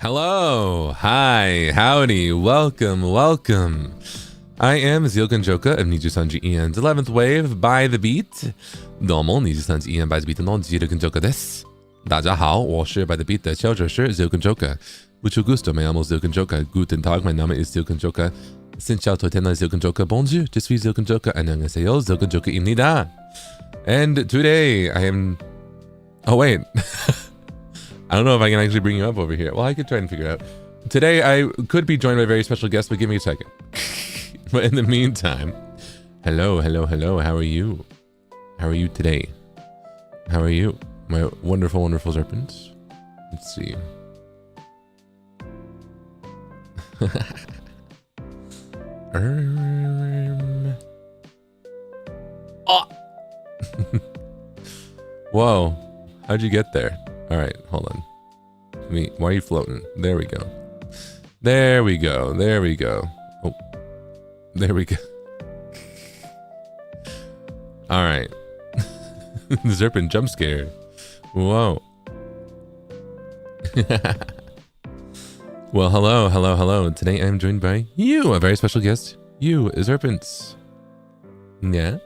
Hello, hi, howdy, welcome. I am Zeal Ginjoka of NIJISANJI EN's 11th Wave by the Beat. どうも NIJISANJI EN by the Beat の Zeal Ginjoka です。大家好，我是 by the Beat 的敲者是 Zeal Ginjoka. Mucho gusto, me llamo Zeal Ginjoka. Guten Tag, mein Name ist Zeal Ginjoka. Xin chào tôi tên là Zeal Ginjoka. Bonjour, je suis Zeal Ginjoka. 안녕하세요, Zeal Ginjoka입니다. And today I am... Oh wait... I don't know if I can actually bring you up over here. Well, I could try and figure it out. Today, I could be joined by a very special guest, but give me a second. But in the meantime, hello. How are you? How are you today? How are you? My wonderful serpents. Let's see. Oh! Whoa. How'd you get there? All right, hold on. Why are you floating? There we go. Oh, there we go. All right. The serpent jump scare. Whoa. Well, hello. Today I'm joined by you, a very special guest. You, serpents. Yeah.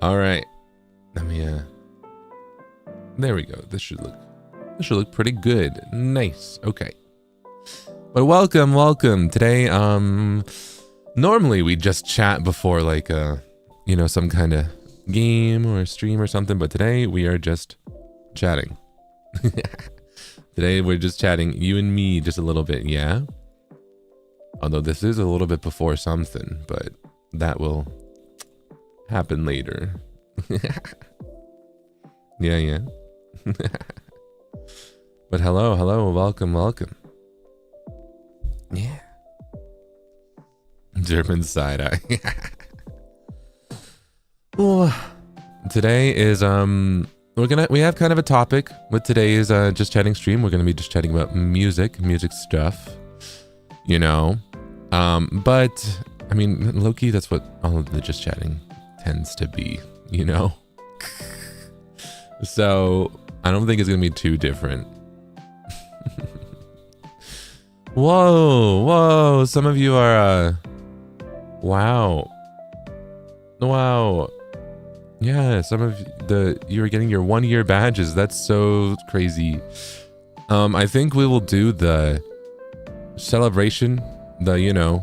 All right. Let me there we go. This should look pretty good. Nice. Okay. But welcome. Today, normally we just chat before like some kind of game or stream or something, but today we are just chatting. Today we're just chatting, you and me, just a little bit, yeah? Although this is a little bit before something, but that will happen later. Yeah. But hello, welcome. Yeah. German side eye. Well, today is we have kind of a topic with today's just chatting stream. We're gonna be just chatting about music stuff, you know. But I mean, low-key, that's what all of the just chatting tends to be, you know. So I don't think it's gonna be too different. Whoa, some of you are wow. Yeah, some of you're getting your 1-year badges. That's so crazy. I think we will do the celebration, I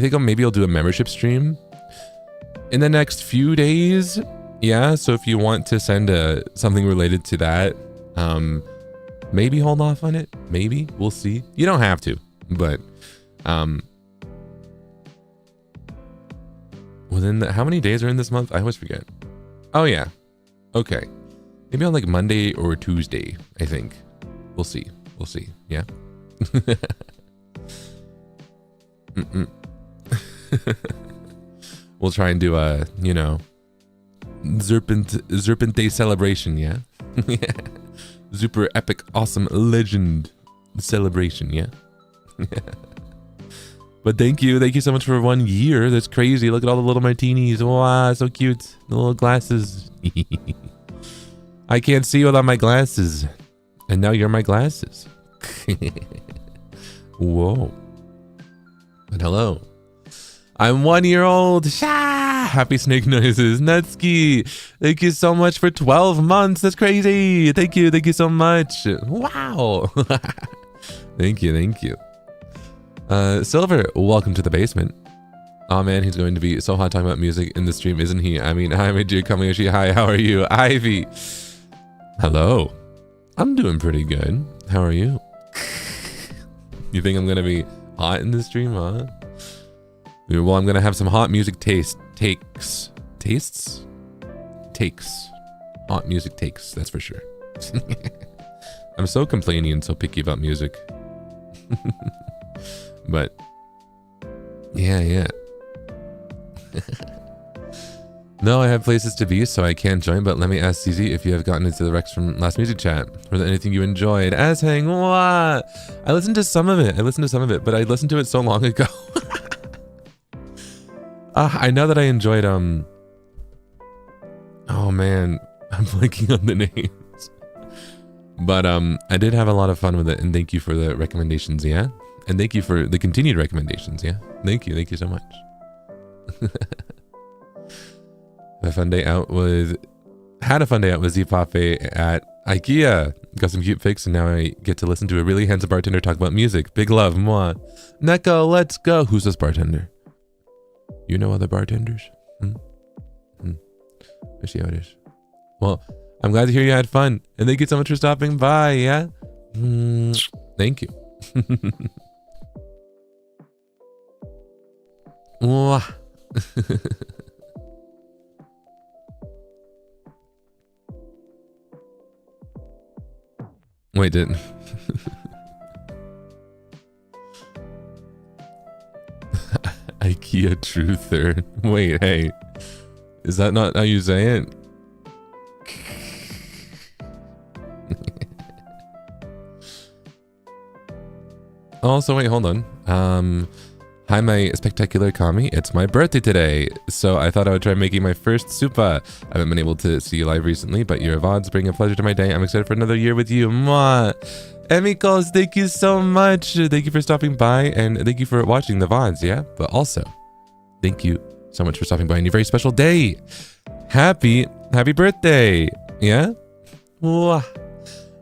think maybe I'll do a membership stream in the next few days. Yeah, so if you want to send something related to that, maybe hold off on it. Maybe. We'll see. You don't have to, but how many days are in this month? I always forget. Oh yeah. Okay. Maybe on like Monday or Tuesday, I think. We'll see. Yeah. We'll try and do a, Serpent Day celebration, yeah? Super epic, awesome, legend celebration, yeah? But thank you so much for 1 year. That's crazy. Look at all the little martinis. Wow, so cute. The little glasses. I can't see without my glasses. And now you're my glasses. Whoa. But hello. I'm 1 year old. Happy snake noises. Natsuki, thank you so much for 12 months. That's crazy. Thank you so much. Wow. Thank you. Silver, welcome to the basement. Oh man, he's going to be so hot talking about music in the stream, isn't he? I mean, hi, Meiji Kamayoshi. Hi, how are you? Ivy. Hello. I'm doing pretty good. How are you? You think I'm going to be hot in the stream, huh? Well, I'm going to have some hot music takes. Hot music takes, that's for sure. I'm so complaining and so picky about music. But, yeah. No, I have places to be, so I can't join, but let me ask CZ if you have gotten into the Rex from last music chat. Was there anything you enjoyed? Hang what? I listened to some of it, but I listened to it so long ago. I know that I enjoyed, oh man, I'm blanking on the names. But I did have a lot of fun with it, and thank you for the recommendations, yeah? And thank you for the continued recommendations, yeah? Thank you so much. Had a fun day out with Zipafe at IKEA. Got some cute pics, and now I get to listen to a really handsome bartender talk about music. Big love, moi. Neko, let's go. Who's this bartender? You know other bartenders? Let's see how it is. Well, I'm glad to hear you had fun, and thank you so much for stopping by, yeah? Thank you. Wait, didn't. IKEA truther. Wait, hey. Is that not how you say it? Also, wait, hold on. Hi, my spectacular Kami. It's my birthday today, so I thought I would try making my first supa. I haven't been able to see you live recently, but your VODs bring a pleasure to my day. I'm excited for another year with you. Mwah! Emikos, thank you so much. Thank you for stopping by, and thank you for watching the VODs, yeah? But also, thank you so much for stopping by on your very special day. Happy birthday, yeah? Mwah.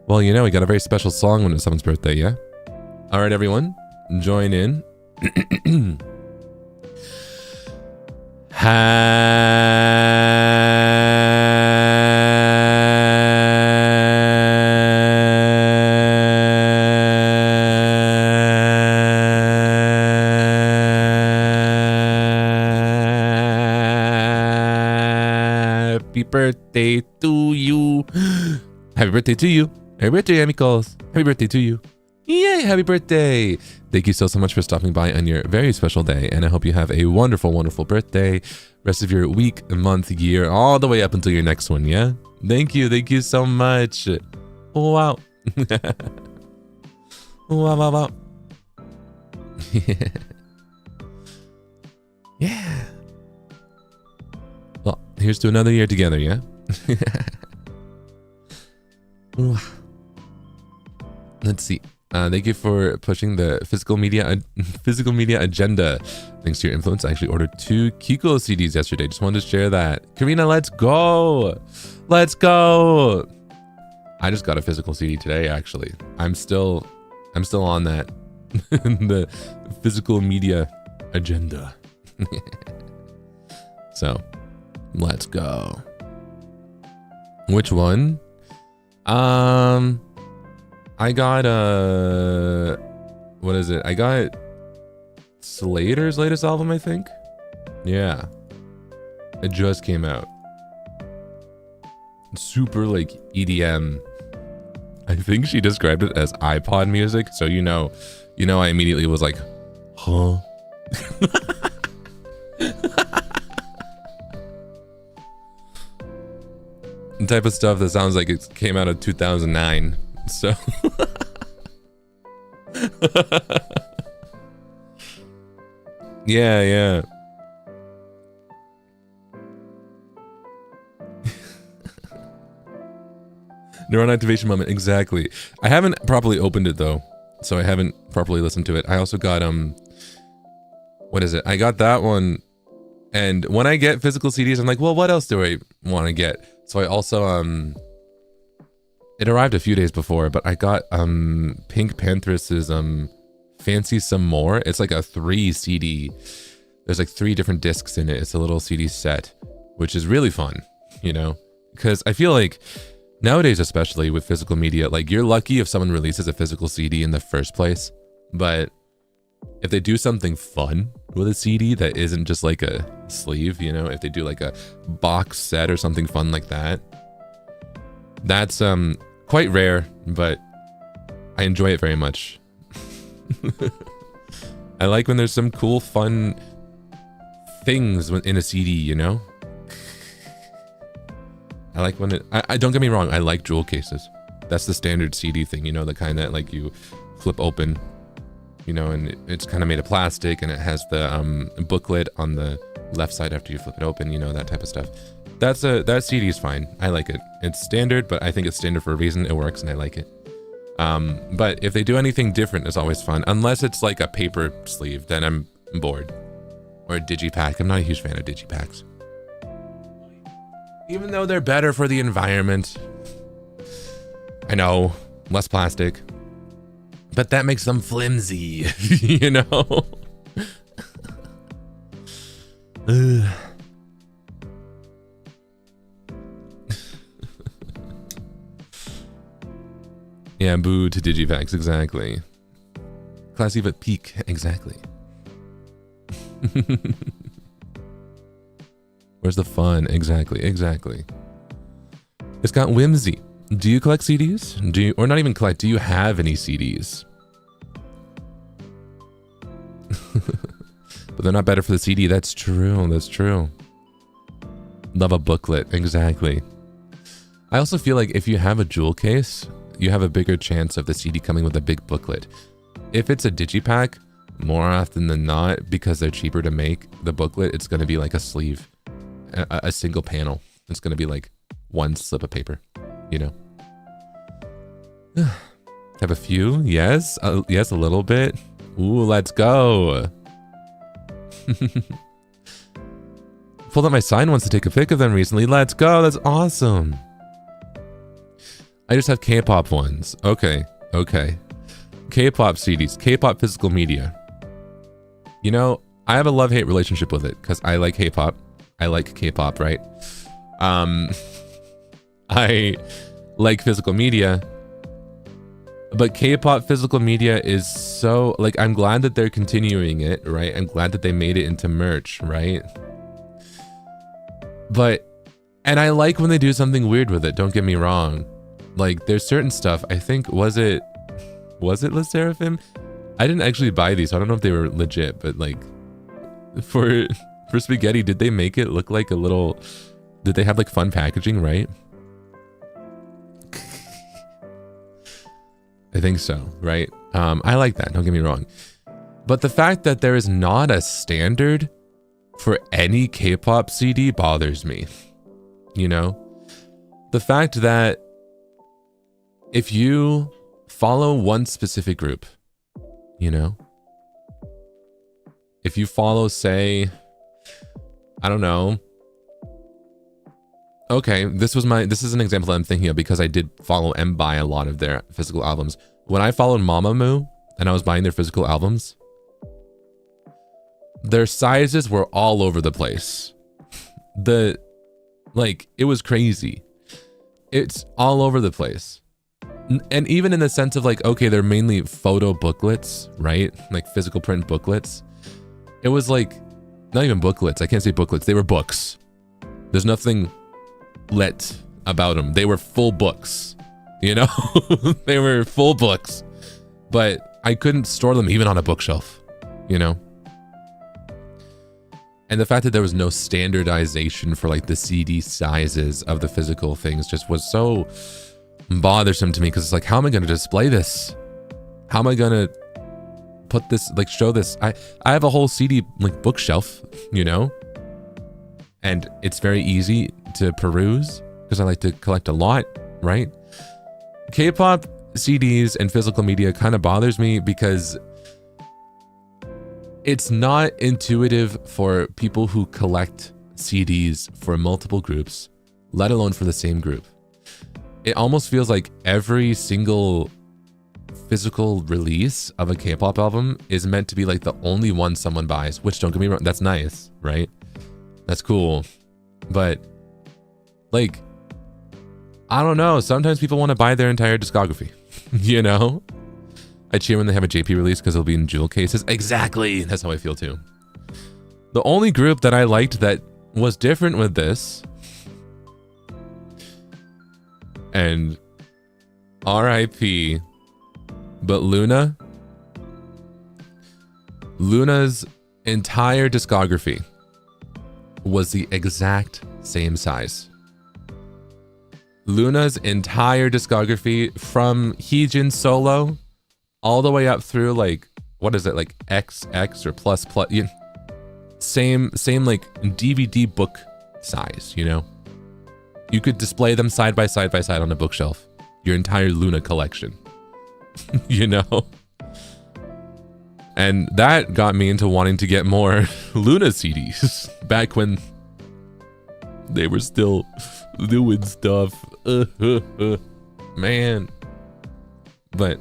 Well, you know, we got a very special song when it's someone's birthday, yeah? All right, everyone, join in. Happy birthday to you. Happy birthday to you. Happy birthday, amigos. Happy birthday to you. Yay, happy birthday. Thank you so much for stopping by on your very special day, and I hope you have a wonderful, wonderful birthday, rest of your week, month, year, all the way up until your next one, yeah? Thank you so much. Wow. Wow. Yeah. Well, here's to another year together, yeah? Let's see. Thank you for pushing the physical media agenda. Thanks to your influence, I actually ordered 2 Kiko CDs yesterday. Just wanted to share that. Karina, let's go. Let's go. I just got a physical CD today, actually. I'm still on that. The physical media agenda. So, let's go. Which one? I got what is it? I got Slater's latest album, I think. Yeah, it just came out. Super like EDM. I think she described it as iPod music, so you know I immediately was like, huh? The type of stuff that sounds like it came out of 2009. So yeah. Neuron activation moment, exactly. I haven't properly opened it though, so I haven't properly listened to it. I also got what is it? I got that one, and when I get physical CDs, I'm like, well, what else do I want to get? So I also it arrived a few days before, but I got Pink Pantheress's Fancy Some More. It's like a 3 CD. There's like 3 different discs in it. It's a little CD set, which is really fun, you know? Because I feel like nowadays, especially with physical media, like you're lucky if someone releases a physical CD in the first place, but if they do something fun with a CD that isn't just like a sleeve, you know, if they do like a box set or something fun like that, that's quite rare, but I enjoy it very much. I like when there's some cool, fun things in a CD, you know? I like when I don't get me wrong, I like jewel cases. That's the standard CD thing, you know, the kind that like you flip open, you know, and it's kind of made of plastic, and it has the booklet on the left side after you flip it open, you know, that type of stuff. that CD is fine. I like it. It's standard, but I think it's standard for a reason. It works and I like it. But if they do anything different, it's always fun. Unless it's like a paper sleeve, then I'm bored. Or a digipack. I'm not a huge fan of digipacks. Even though they're better for the environment. I know, less plastic. But that makes them flimsy, you know? Yeah, boo to digipacks, exactly. Classy but peak, exactly. Where's the fun? Exactly, exactly. It's got whimsy. Do you collect CDs? Do you, or not even collect, do you have any CDs? But they're not better for the CD. That's true, that's true. Love a booklet, exactly. I also feel like if you have a jewel case, you have a bigger chance of the CD coming with a big booklet. If it's a digipack, more often than not, because they're cheaper to make, the booklet, it's going to be like a sleeve, a single panel. It's going to be like one slip of paper, you know? Have a few? Yes? Yes, a little bit. Ooh, let's go. Pulled out my sign wants to take a pic of them recently. Let's go. That's awesome. I just have K-pop ones. Okay, okay. K-pop CDs, K-pop physical media. You know, I have a love-hate relationship with it because I like K-pop. I like K-pop, right? I like physical media, but K-pop physical media is so, like, I'm glad that they're continuing it, right? I'm glad that they made it into merch, right? But, and I like when they do something weird with it, don't get me wrong. Like, there's certain stuff, I think, was it Le Seraphim? I didn't actually buy these, so I don't know if they were legit, but like, for spaghetti, did they make it look like a little, did they have like fun packaging, right? I think so, right? I like that, don't get me wrong. But the fact that there is not a standard for any K-pop CD bothers me, you know? The fact that if you follow one specific group, you know, if you follow, say, I don't know. Okay, this is an example that I'm thinking of because I did follow and buy a lot of their physical albums. When I followed Mamamoo and I was buying their physical albums, their sizes were all over the place. Like, it was crazy. It's all over the place. And even in the sense of like, okay, they're mainly photo booklets, right? Like physical print booklets. It was like, not even booklets. I can't say booklets. They were books. There's nothing let about them. They were full books, you know? They were full books. But I couldn't store them even on a bookshelf, you know? And the fact that there was no standardization for like the CD sizes of the physical things just was so bothersome to me, because it's like, how am I going to display this? How am I going to put this, like, show this? I have a whole CD like bookshelf, you know, and it's very easy to peruse because I like to collect a lot, right? K-pop CDs and physical media kind of bothers me because it's not intuitive for people who collect CDs for multiple groups, let alone for the same group. It almost feels like every single physical release of a K-pop album is meant to be like the only one someone buys, which, don't get me wrong, that's nice, right? That's cool. But like, I don't know, sometimes people want to buy their entire discography, you know? I cheer when they have a JP release because it'll be in jewel cases. Exactly, that's how I feel too. The only group that I liked that was different with this, and RIP, but Luna's entire discography was the exact same size. Luna's entire discography from Heejin solo all the way up through like, what is it, like XX or plus, you know, same like DVD book size, you know? You could display them side by side on a bookshelf. Your entire Luna collection. You know? And that got me into wanting to get more Luna CDs back when they were still doing stuff. Man. But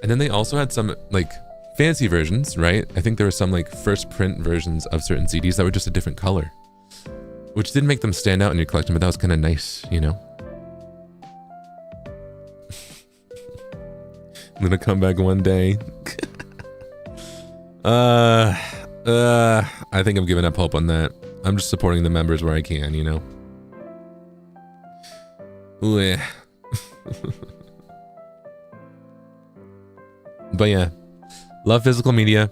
and then they also had some like fancy versions, right? I think there were some like first print versions of certain CDs that were just a different color, which didn't make them stand out in your collection, but that was kind of nice, you know? I'm gonna come back one day. I think I'm giving up hope on that. I'm just supporting the members where I can, you know? Ooh, yeah. But yeah, love physical media.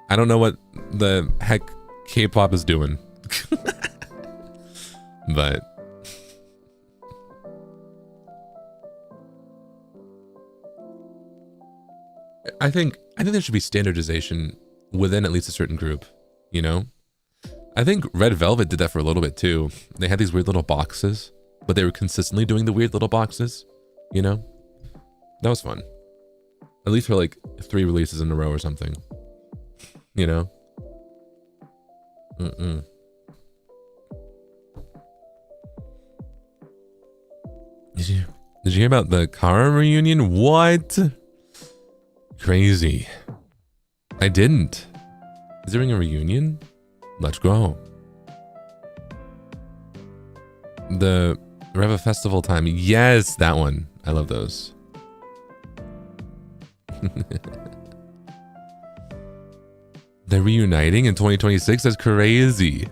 I don't know what the heck K-pop is doing. But I think there should be standardization within at least a certain group, you know? I think Red Velvet did that for a little bit too. They had these weird little boxes, but they were consistently doing the weird little boxes, you know? That was fun. At least for like 3 releases in a row or something, you know? Did you hear about the Kara reunion? What? Crazy. I didn't. Is there a reunion? Let's go. The Reva Festival time. Yes, that one. I love those. They're reuniting in 2026? That's crazy.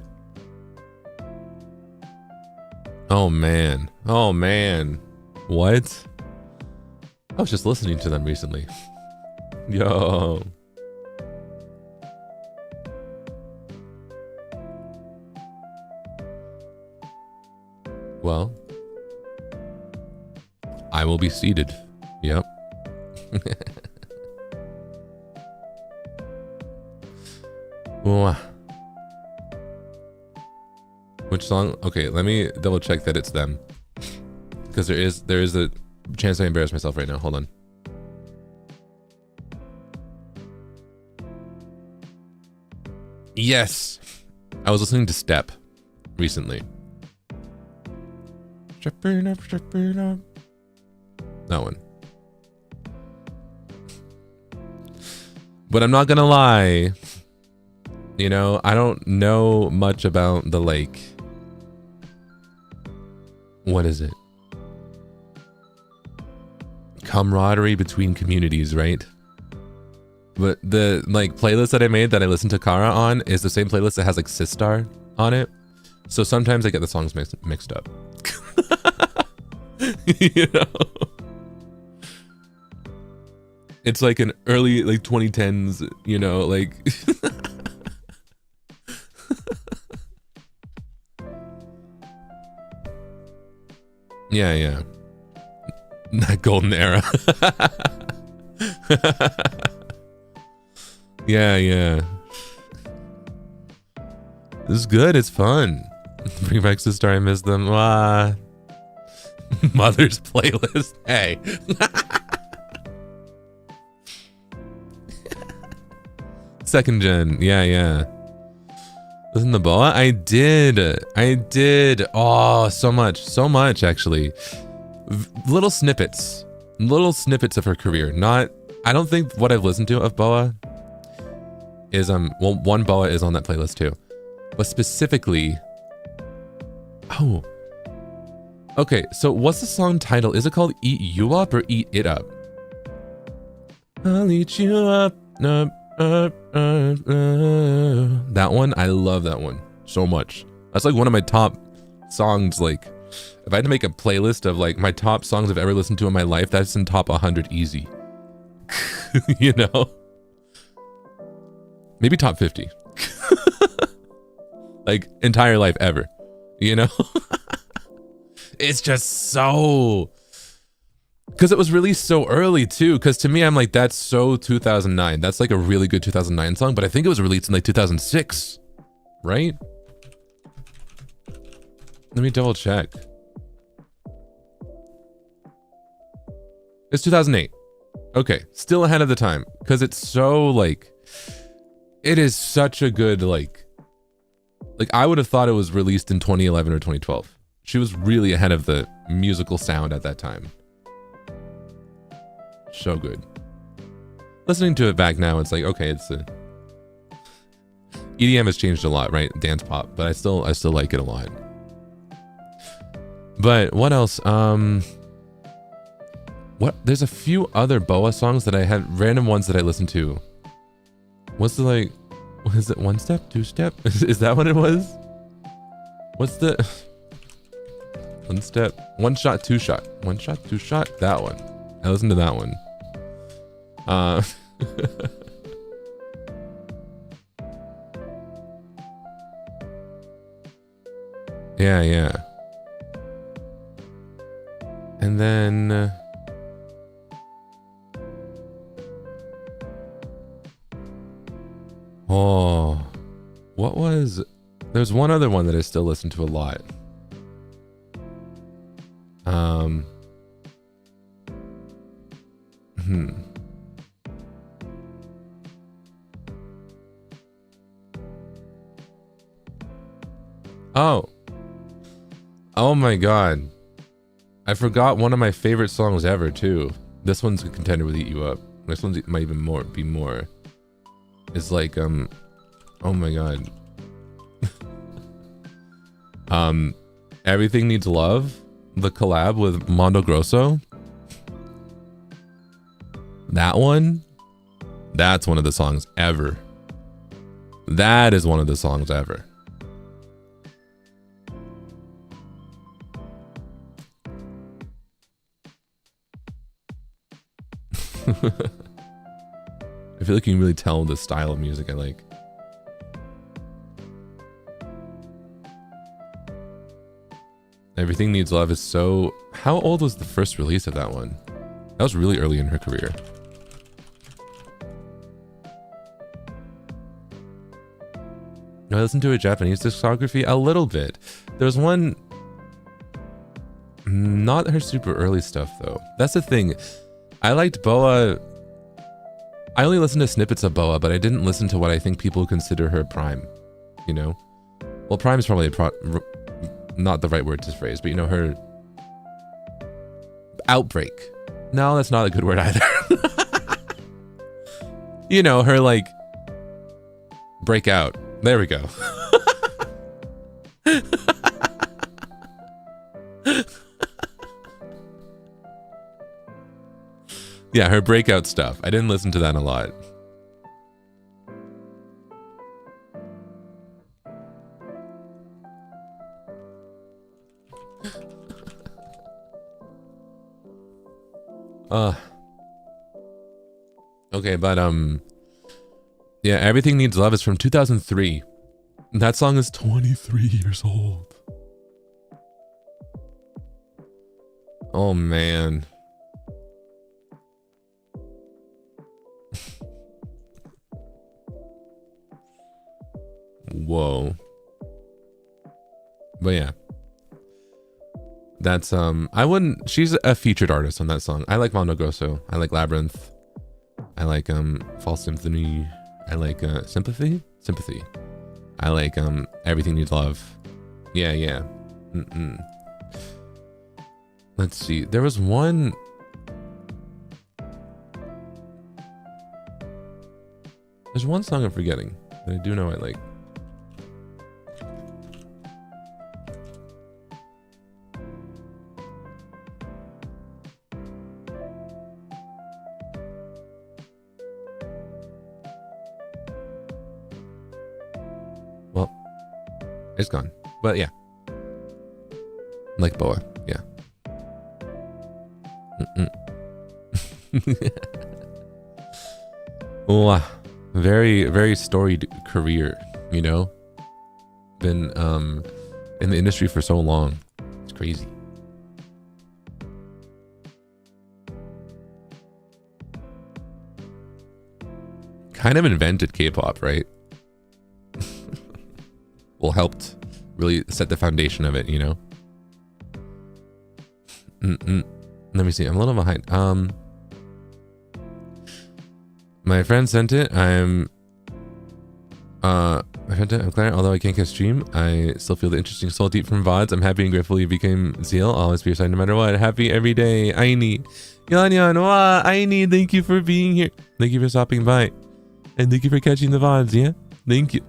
Oh man. Oh man. What? I was just listening to them recently. Yo. Well, I will be seated. Yep. Which song? Okay, let me double check that it's them. Because there is a chance I embarrass myself right now. Hold on. Yes. I was listening to Step recently. That one. But I'm not gonna lie. You know, I don't know much about the like, what is it? Camaraderie between communities, right? But the like playlist that I made that I listened to Kara on is the same playlist that has like Sistar on it. So sometimes I get the songs mixed up. You know? It's like an early like 2010s, you know, like yeah. That golden era. Yeah. This is good, it's fun. Bring back Sister, I miss them. Mother's playlist. Hey. Second gen. Yeah. Listen to Boa? I did. Oh, so much actually. Little snippets of her career. I don't think what I've listened to of Boa is well, one Boa is on that playlist too, but specifically, oh, okay, so what's the song title? Is it called Eat You Up or Eat It Up? I'll eat you up. That one, I love that one so much. That's like one of my top songs. Like if I had to make a playlist of like my top songs I've ever listened to in my life, that's in top 100 easy. You know, maybe top 50. Like entire life ever, you know. It's just so, because it was released so early too, because to me I'm like, that's so 2009. That's like a really good 2009 song, but I think it was released in like 2006, right? Let me double check. It's 2008. Okay, still ahead of the time because it's so like, it is such a good like I would have thought it was released in 2011 or 2012. She was really ahead of the musical sound at that time. So good. Listening to it back now, it's like, okay, it's a EDM has changed a lot, right? Dance pop, but I still like it a lot. But what else? What? There's a few other Boa songs that I had, random ones that I listened to. What's the like? What is it? One step, two step? Is that what it was? What's the one step? One shot, two shot. One shot, two shot. That one. I listened to that one. Yeah. And then oh, what was, there's one other one that I still listen to a lot. Oh my god, I forgot one of my favorite songs ever too. This one's a contender with Eat You Up. This one might even be more. It's like oh my god. Everything Needs Love, the collab with Mondo Grosso. That one, that's one of the songs ever. That is one of the songs ever. I feel like you can really tell the style of music I like. Everything Needs Love is so... How old was the first release of that one? That was really early in her career. I listened to a Japanese discography a little bit. There's one... Not her super early stuff though. That's the thing. I liked Boa. I only listened to snippets of Boa, but I didn't listen to what I think people consider her prime. You know? Well, prime is probably not the right word to phrase, but you know, her outbreak. No, that's not a good word either. You know, her like breakout. There we go. Yeah, her breakout stuff. I didn't listen to that a lot. Okay, but yeah, Everything Needs Love is from 2003. That song is 23 years old. Oh man. Whoa. But yeah. That's I wouldn't, she's a featured artist on that song. I like Mondo Grosso. I like Labyrinth. I like False Symphony. I like Sympathy? Sympathy. I like Everything Needs Love. Yeah. Let's see. There was one. There's one song I'm forgetting that I do know I like. Well, it's gone. But yeah. Like Boa, yeah. Oh, very, very storied career, you know? Been in the industry for so long. It's crazy. Kind of invented K-pop, right? Well, helped really set the foundation of it, you know? Let me see. I'm a little behind. My friend sent it. I'm glad, although I can't catch stream, I still feel the interesting soul deep from VODs. I'm happy and grateful you became Zeal. I'll always be your side no matter what. Happy every day. Aini. Yan, wa, Aini, thank you for being here. Thank you for stopping by. And thank you for catching the VODs, yeah? Thank you.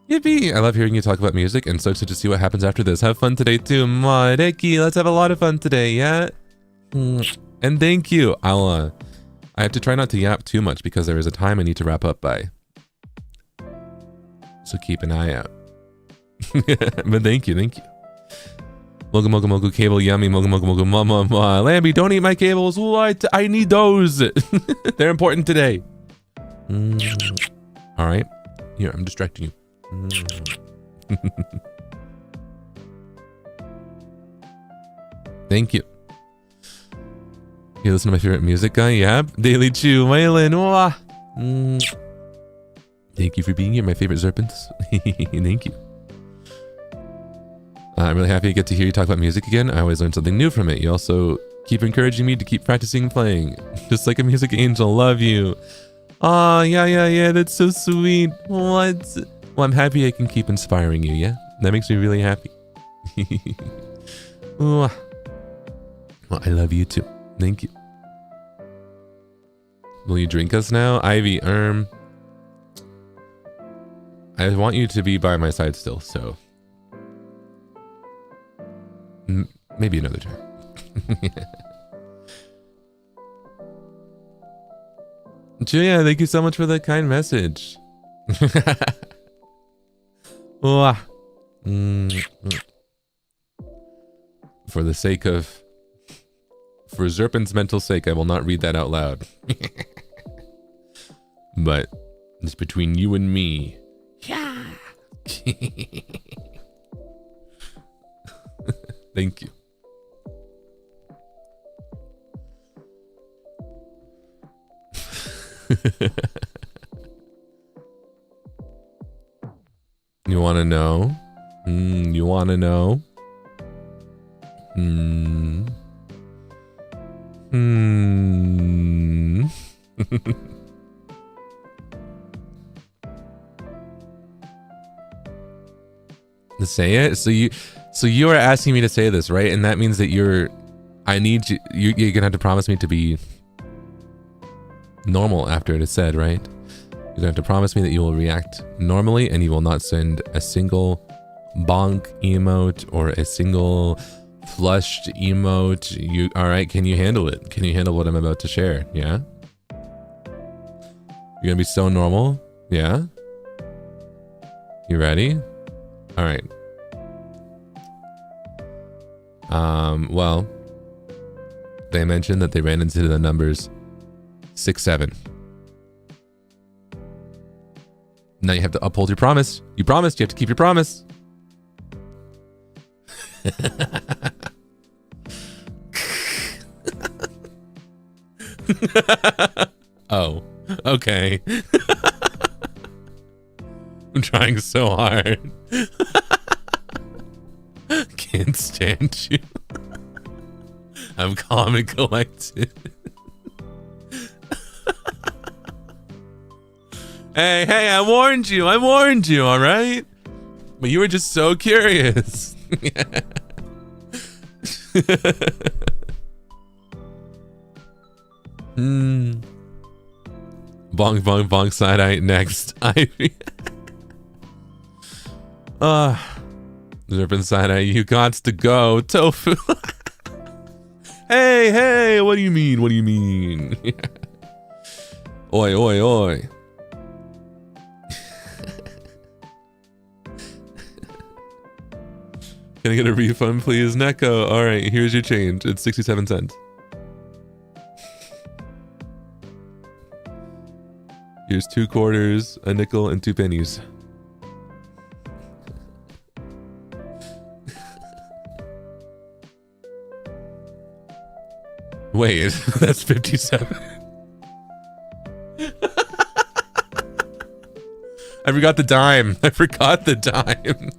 Yippee! I love hearing you talk about music and so excited to see what happens after this. Have fun today too. Mareki, let's have a lot of fun today, yeah? And thank you. I have to try not to yap too much because there is a time I need to wrap up by. So keep an eye out. But thank you. Mogu mogu mogu cable yummy. Mogu mogu mogu mama ma. Lamby, don't eat my cables. What? I need those. They're important today. All right. Here, I'm distracting you. Thank you. You listen to my favorite music guy? Yep. Daily Chew, Waylon. Thank you for being here, my favorite Serpents. Thank you. I'm really happy to get to hear you talk about music again. I always learn something new from it. You also keep encouraging me to keep practicing playing. Just like a music angel. Love you. Oh, yeah. That's so sweet. What? Well, I'm happy I can keep inspiring you, yeah? That makes me really happy. Well, I love you too. Thank you. Will you drink us now? Ivy, I want you to be by my side still, so... maybe another time. Julia, thank you so much for that kind message. For the sake of... For Zerpin's mental sake, I will not read that out loud. But it's between you and me. Yeah. Thank you. You want to know? You want to know? To say it? So you are asking me to say this, right? And that means that you're gonna have to promise me to be normal after it is said, right? You're gonna have to promise me that you will react normally and you will not send a single bonk emote or a single flushed emote. All right? Can you handle it? Can you handle what I'm about to share? Yeah. You're gonna be so normal. Yeah. You ready? All right. Well, they mentioned that they ran into the numbers 6, 7. Now you have to uphold your promise. You promised. You have to keep your promise. Oh, okay. I'm trying so hard. Can't stand you. I'm calm and collected. Hey, I warned you, all right? But you were just so curious. Bonk, bonk, bonk, side eye next. Ivy. Zerpin side eye, you got to go. Tofu. Hey, what do you mean? Oi. Can I get a refund, please? Neko. All right, here's your change. It's 67 cents. Here's 2 quarters, a nickel, and 2 pennies. Wait, that's 57. I I forgot the dime. I forgot the dime.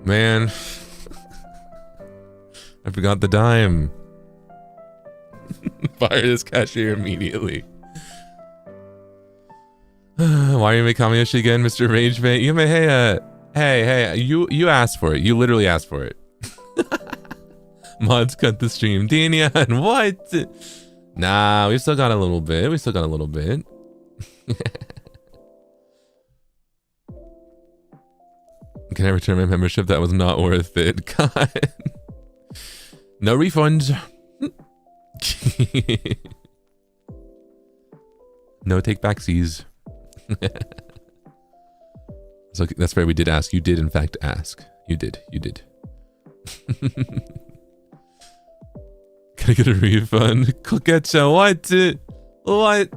Man. I forgot the dime. Fire this cashier immediately. Why are you making Kamiyoshi again, Mr. Ragebait? You may, hey, you asked for it. You literally asked for it. Mods cut the stream. Dinian, what? Nah, we still got a little bit. Can I return my membership? That was not worth it. God. No refund. No take backsies. So that's right, we did ask. You did in fact ask. You did. Can I get a refund? Kokecha, what?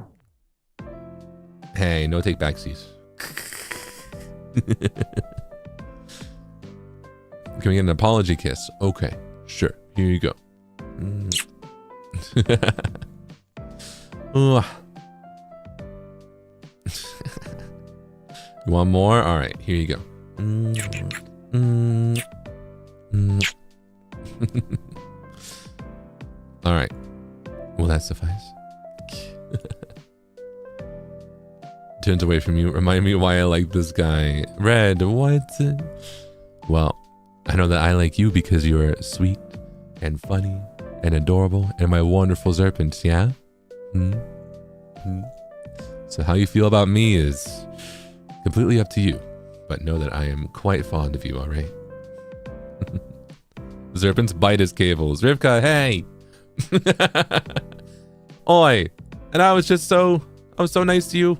Hey, no take backsies. Can we get an apology kiss? Okay, sure. Here you go. You want more? All right, here you go. All right. Will that suffice? Turns away from you. Remind me why I like this guy. Red, what? Well, I know that I like you because you're sweet and funny and adorable and my wonderful serpent, yeah? So how you feel about me is completely up to you. But know that I am quite fond of you, alright? Serpents bite his cables. Rivka, hey! Oi! And I was so nice to you.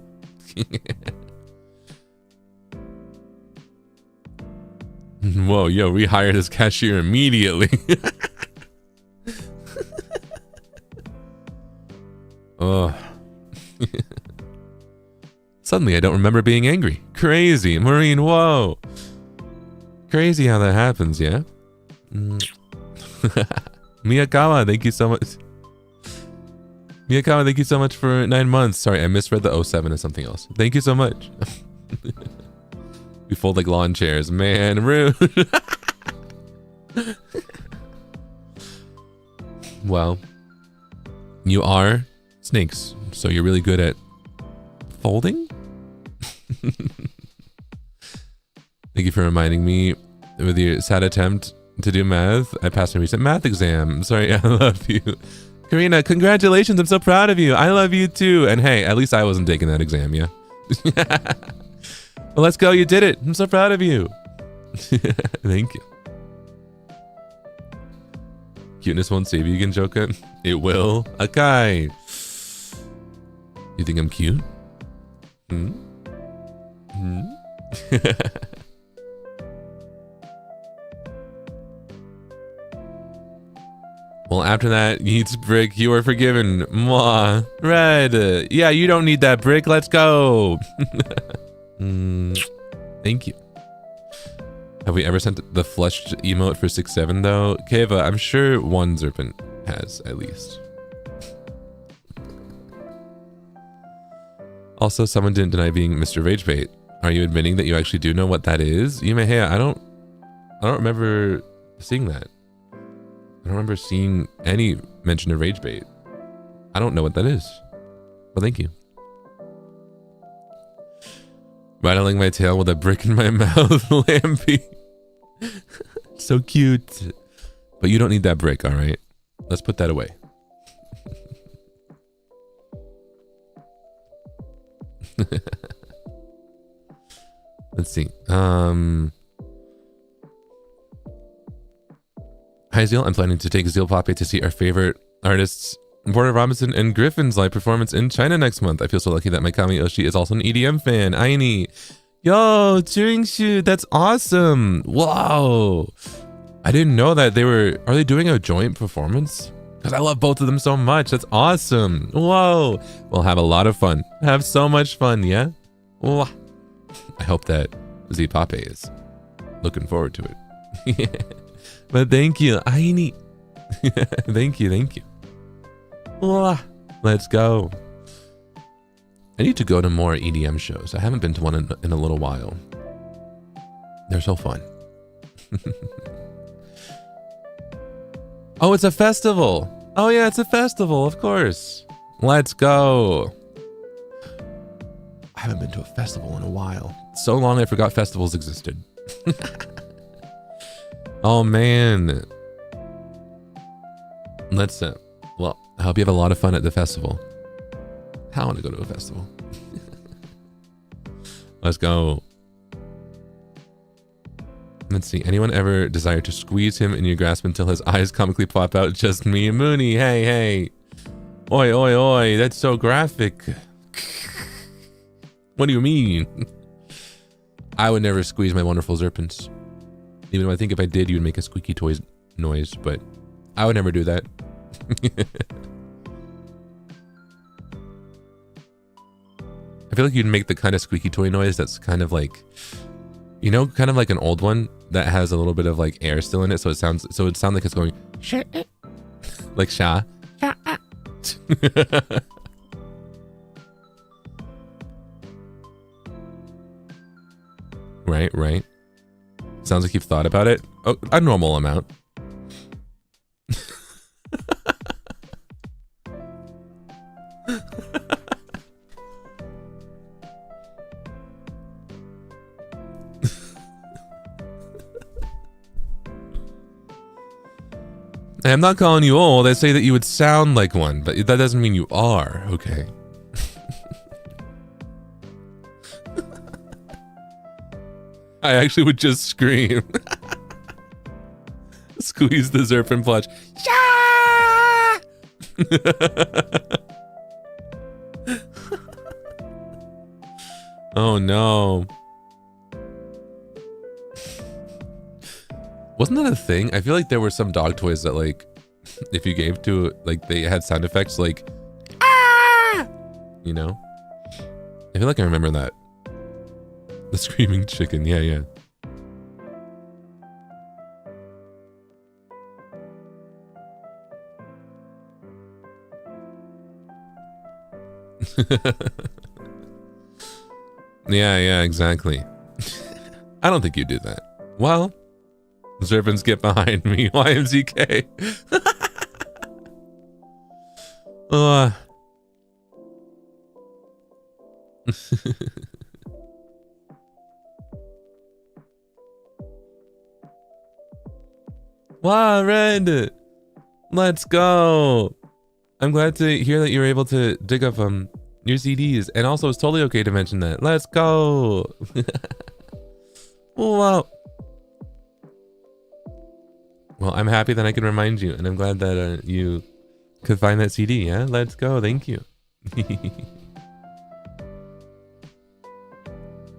Whoa, yo, rehire this cashier immediately. Oh. Suddenly I don't remember being angry. Crazy. Maureen, whoa. Crazy how that happens, yeah? Miyakawa, thank you so much. Miyakawa, thank you so much for 9 months. Sorry, I misread the 07 as something else. Thank you so much. We fold like lawn chairs. Man, rude. Well, you are snakes, so you're really good at folding? Thank you for reminding me with your sad attempt to do math. I passed my recent math exam. Sorry, I love you. Karina, congratulations. I'm so proud of you. I love you too. And hey, at least I wasn't taking that exam, yeah? Well, let's go. You did it. I'm so proud of you. Thank you. Cuteness won't save you, Ginjoka. It will. Okay. You think I'm cute? Well, after that, Yeats brick, you are forgiven. Mwah. Red. Yeah, you don't need that brick. Let's go. Thank you. Have we ever sent the flushed emote for 6-7 though? Keva, I'm sure one Serpent has, at least. Also, someone didn't deny being Mr. Ragebait. Are you admitting that you actually do know what that is? Yume, hey, I don't remember seeing that. I don't remember seeing any mention of Ragebait. I don't know what that is. Well, thank you. Rattling my tail with a brick in my mouth, Lampy. So cute. But you don't need that brick, alright? Let's put that away. Let's see. Hi Zeal, I'm planning to take Zeal Poppy to see our favorite artists Porter Robinson and Griffin's live performance in China next month. I feel so lucky that my Kami Oshi is also an EDM fan. Aini. Yo, Juringshu, that's awesome. Wow. I didn't know that are they doing a joint performance? Because I love both of them so much. That's awesome. Whoa. We'll have a lot of fun. Have so much fun, yeah? Whoa. I hope that Z Pape is looking forward to it. But thank you. Aini. Thank you. Let's go. I need to go to more EDM shows. I haven't been to one in a little while. They're so fun. Oh, it's a festival. Oh yeah, it's a festival, of course. Let's go. I haven't been to a festival in a while. So long I forgot festivals existed. Oh man. Let's well, I hope you have a lot of fun at the festival. I want to go to a festival. Let's go. Let's see. Anyone ever desire to squeeze him in your grasp until his eyes comically pop out? Just me and Mooney. Hey. Oi, oi, oi. That's so graphic. What do you mean? I would never squeeze my wonderful Zerpents. Even though I think if I did, you'd make a squeaky toy noise, but I would never do that. I feel like you'd make the kind of squeaky toy noise that's kind of like, you know, kind of like an old one that has a little bit of like air still in it, so it sounds like it's going like sha. Right. Sounds like you've thought about it. Oh, a normal amount. I'm not calling you old. I say that you would sound like one, but that doesn't mean you are, okay? I actually would just scream. Squeeze the Zerpin plush. Oh no. Wasn't that a thing? I feel like there were some dog toys that like, if you gave to, like they had sound effects like, ah! You know? I feel like I remember that. The screaming chicken, yeah. Yeah, exactly. I don't think you do that. Well, Zerpins, get behind me, YMZK. Wow, Red! Let's go! I'm glad to hear that you were able to dig up your CDs, and also it's totally okay to mention that. Let's go! Wow. Well, I'm happy that I can remind you, and I'm glad that you could find that CD, yeah? Let's go, thank you.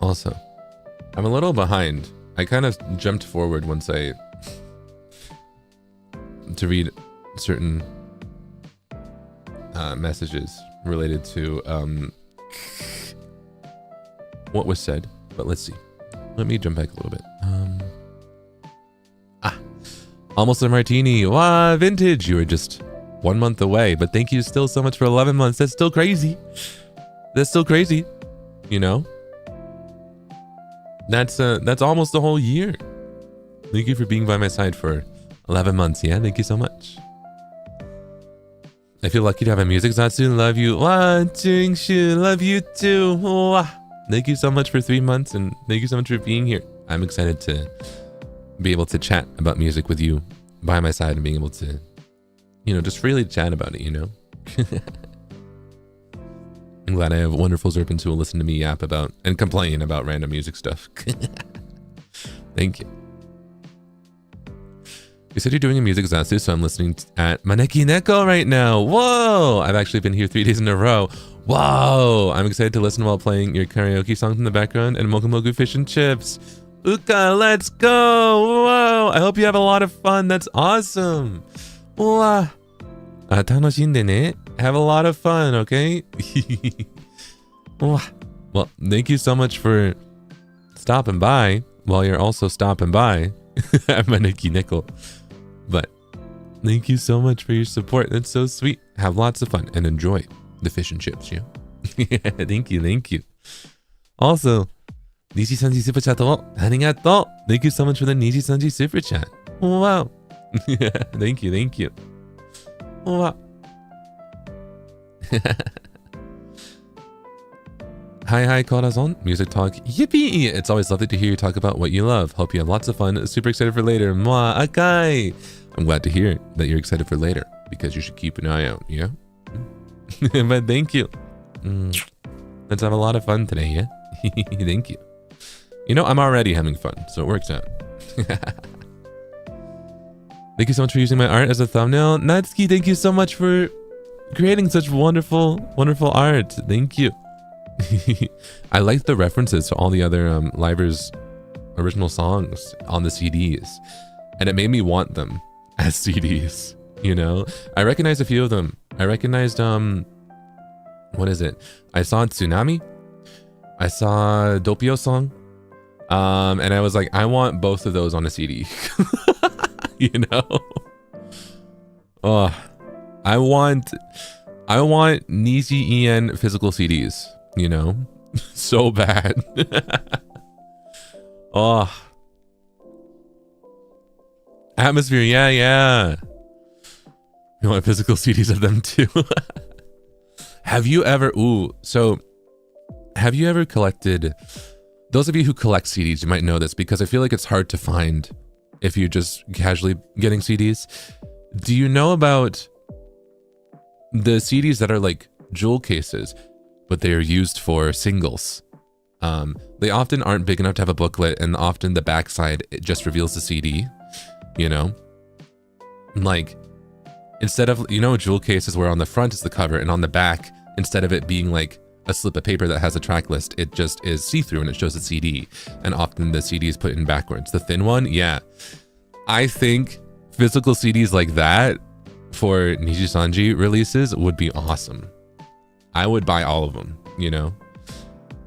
Also, I'm a little behind. I kind of jumped forward once to read certain messages related to what was said, but let's see. Let me jump back a little bit. Almost a martini. Wow, vintage. You were just 1 month away, but thank you still so much for 11 months. That's still crazy. You know? That's almost a whole year. Thank you for being by my side for 11 months. Yeah, thank you so much. I feel lucky to have a music Zatsu. Love you. Wah, Jingshu. Love you too. Wah. Thank you so much for 3 months, and thank you so much for being here. I'm excited to be able to chat about music with you by my side and being able to, you know, just freely chat about it, you know? I'm glad I have wonderful Zerpins who will listen to me yap about and complain about random music stuff. Thank you. You said you're doing a music Zatsu, so I'm listening at Maneki Neko right now. Whoa! I've actually been here 3 days in a row. Whoa! I'm excited to listen while playing your karaoke songs in the background and Mogu Mogu Fish and Chips. Uka, let's go! Whoa! I hope you have a lot of fun. That's awesome. Wow. 楽しんでね. Have a lot of fun, okay? Well, thank you so much for stopping by while you're also stopping by. Maneki Nickel. But thank you so much for your support. That's so sweet. Have lots of fun and enjoy the fish and chips, yeah? Thank you, thank you. Also, NIJISANJI super chat. Arigatou. Thank you so much for the NIJISANJI super chat. Wow. Thank you, thank you. Wow. Hi, Corazon. Music talk. Yippee! It's always lovely to hear you talk about what you love. Hope you have lots of fun. Super excited for later. Mwah, akai. I'm glad to hear that you're excited for later because you should keep an eye out, yeah? But thank you. Let's have a lot of fun today, yeah? Thank you. You know, I'm already having fun, so it works out. Thank you so much for using my art as a thumbnail. Natsuki, thank you so much for creating such wonderful, wonderful art. Thank you. I like the references to all the other Liver's original songs on the CDs, and it made me want them as CDs, you know? I recognized a few of them. I recognized, what is it? I saw Tsunami. I saw Doppio song. And I was like, I want both of those on a CD. You know? Oh, I want Niji En physical CDs, you know? So bad. Oh. Atmosphere, yeah. You want physical CDs of them too? Have you ever collected, those of you who collect CDs, you might know this because I feel like it's hard to find if you're just casually getting CDs. Do you know about the CDs that are like jewel cases, but they are used for singles? They often aren't big enough to have a booklet, and often the backside, it just reveals the CD, you know? Like, instead of, you know, jewel cases where on the front is the cover and on the back, instead of it being like a slip of paper that has a track list, it just is see-through and it shows a CD. And often the CD is put in backwards. The thin one, yeah. I think physical CDs like that for NIJISANJI releases would be awesome. I would buy all of them, you know?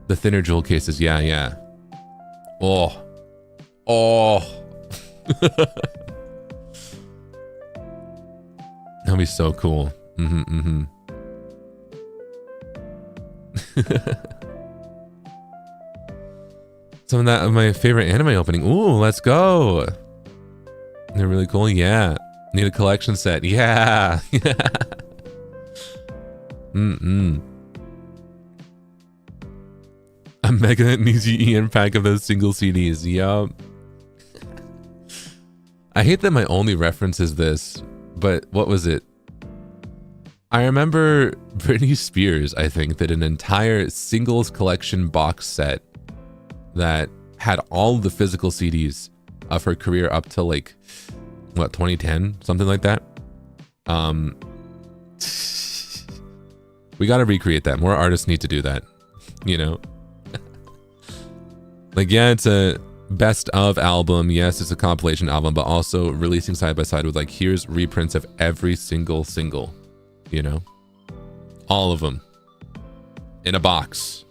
The thinner jewel cases, yeah. Oh. That'd be so cool. Some of my favorite anime opening. Ooh, let's go. They're really cool. Yeah. Need a collection set. Yeah. A mega Niji En pack of those single CDs. Yup. I hate that my only reference is this, but what was it? I remember Britney Spears, I think, did an entire singles collection box set that had all the physical CDs of her career up to like, what, 2010? Something like that. We gotta recreate that. More artists need to do that, you know? Like, yeah, it's a best of album. Yes, it's a compilation album, but also releasing side by side with like, here's reprints of every single, you know? All of them. In a box.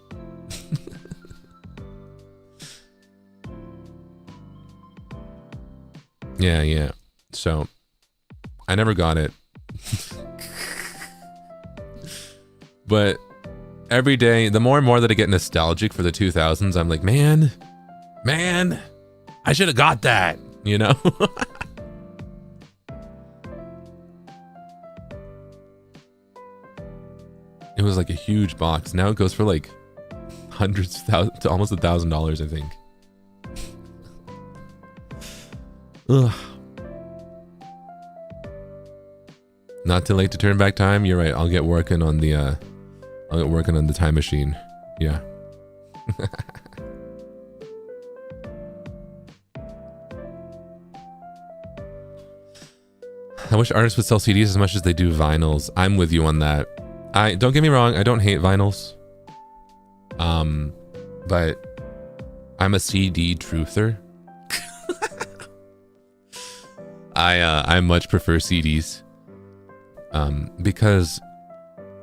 Yeah. So, I never got it. But every day, the more and more that I get nostalgic for the 2000s, I'm like, man, I should have got that, you know? It was like a huge box. Now it goes for like hundreds of thousands to almost $1,000, I think. Ugh. Not too late to turn back time. You're right. I'll get working on the time machine. Yeah. I wish artists would sell CDs as much as they do vinyls. I'm with you on that. Don't get me wrong, I don't hate vinyls. But I'm a CD truther. I much prefer CDs. Because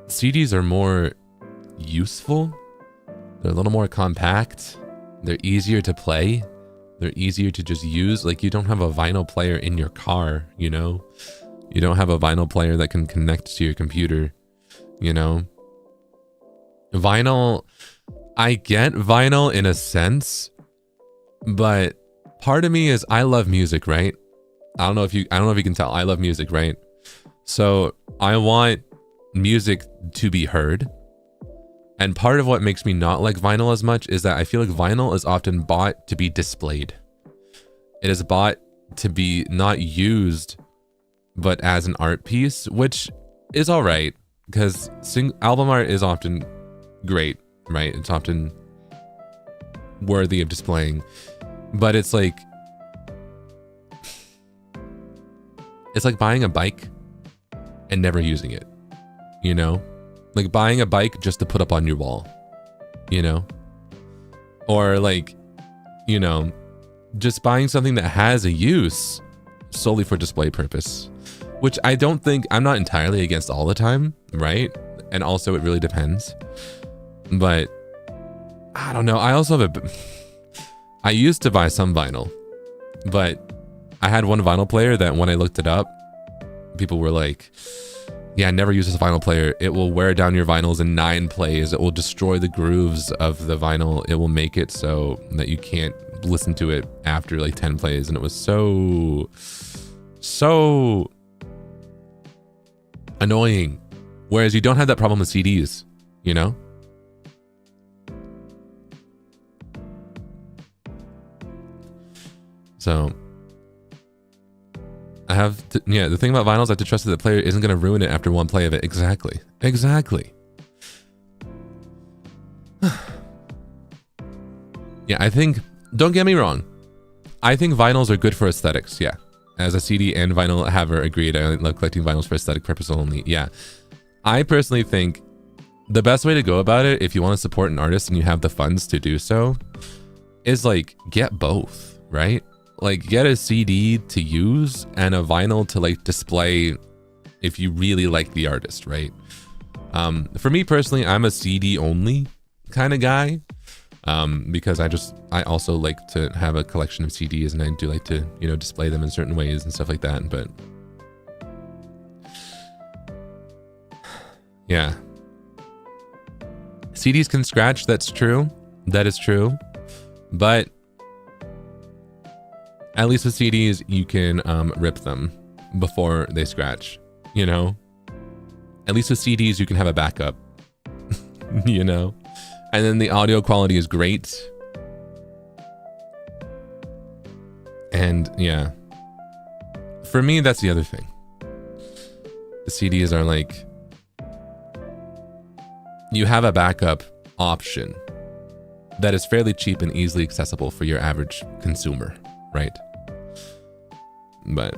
CDs are more useful. They're a little more compact. They're easier to play. They're easier to just use. Like, you don't have a vinyl player in your car, you know? You don't have a vinyl player that can connect to your computer, you know? Vinyl, I get vinyl in a sense, but part of me is I love music, right? I don't know if you can tell. I love music, right? So I want music to be heard. And part of what makes me not like vinyl as much is that I feel like vinyl is often bought to be displayed. It is bought to be not used, but as an art piece, which is all right, because album art is often great, right? It's often worthy of displaying, but it's like buying a bike and never using it, you know? Like buying a bike just to put up on your wall, you know? Or like, you know, just buying something that has a use solely for display purpose, which I don't think, I'm not entirely against all the time, right? And also it really depends. But I don't know. I also have I used to buy some vinyl, but I had one vinyl player that when I looked it up, people were like, yeah, never use this vinyl player. It will wear down your vinyls in 9 plays. It will destroy the grooves of the vinyl. It will make it so that you can't listen to it after like 10 plays. And it was so annoying. Whereas you don't have that problem with CDs, you know? So I have to, yeah, the thing about vinyl is I have to trust that the player isn't going to ruin it after one play of it. Exactly. Yeah, I think, don't get me wrong, I think vinyls are good for aesthetics, yeah. As a CD and vinyl haver, agreed. I love collecting vinyls for aesthetic purpose only, yeah. I personally think the best way to go about it, if you want to support an artist and you have the funds to do so, is like, get both, right? Like, get a CD to use and a vinyl to like display if you really like the artist, right? For me personally, I'm a CD only kind of guy, because I also like to have a collection of CDs, and I do like to, you know, display them in certain ways and stuff like that. But yeah, CDs can scratch. That's true. That is true. But at least with CDs, you can rip them before they scratch, you know? At least with CDs, you can have a backup, you know? And then the audio quality is great. And yeah, for me, that's the other thing. The CDs are like, you have a backup option that is fairly cheap and easily accessible for your average consumer. Right? But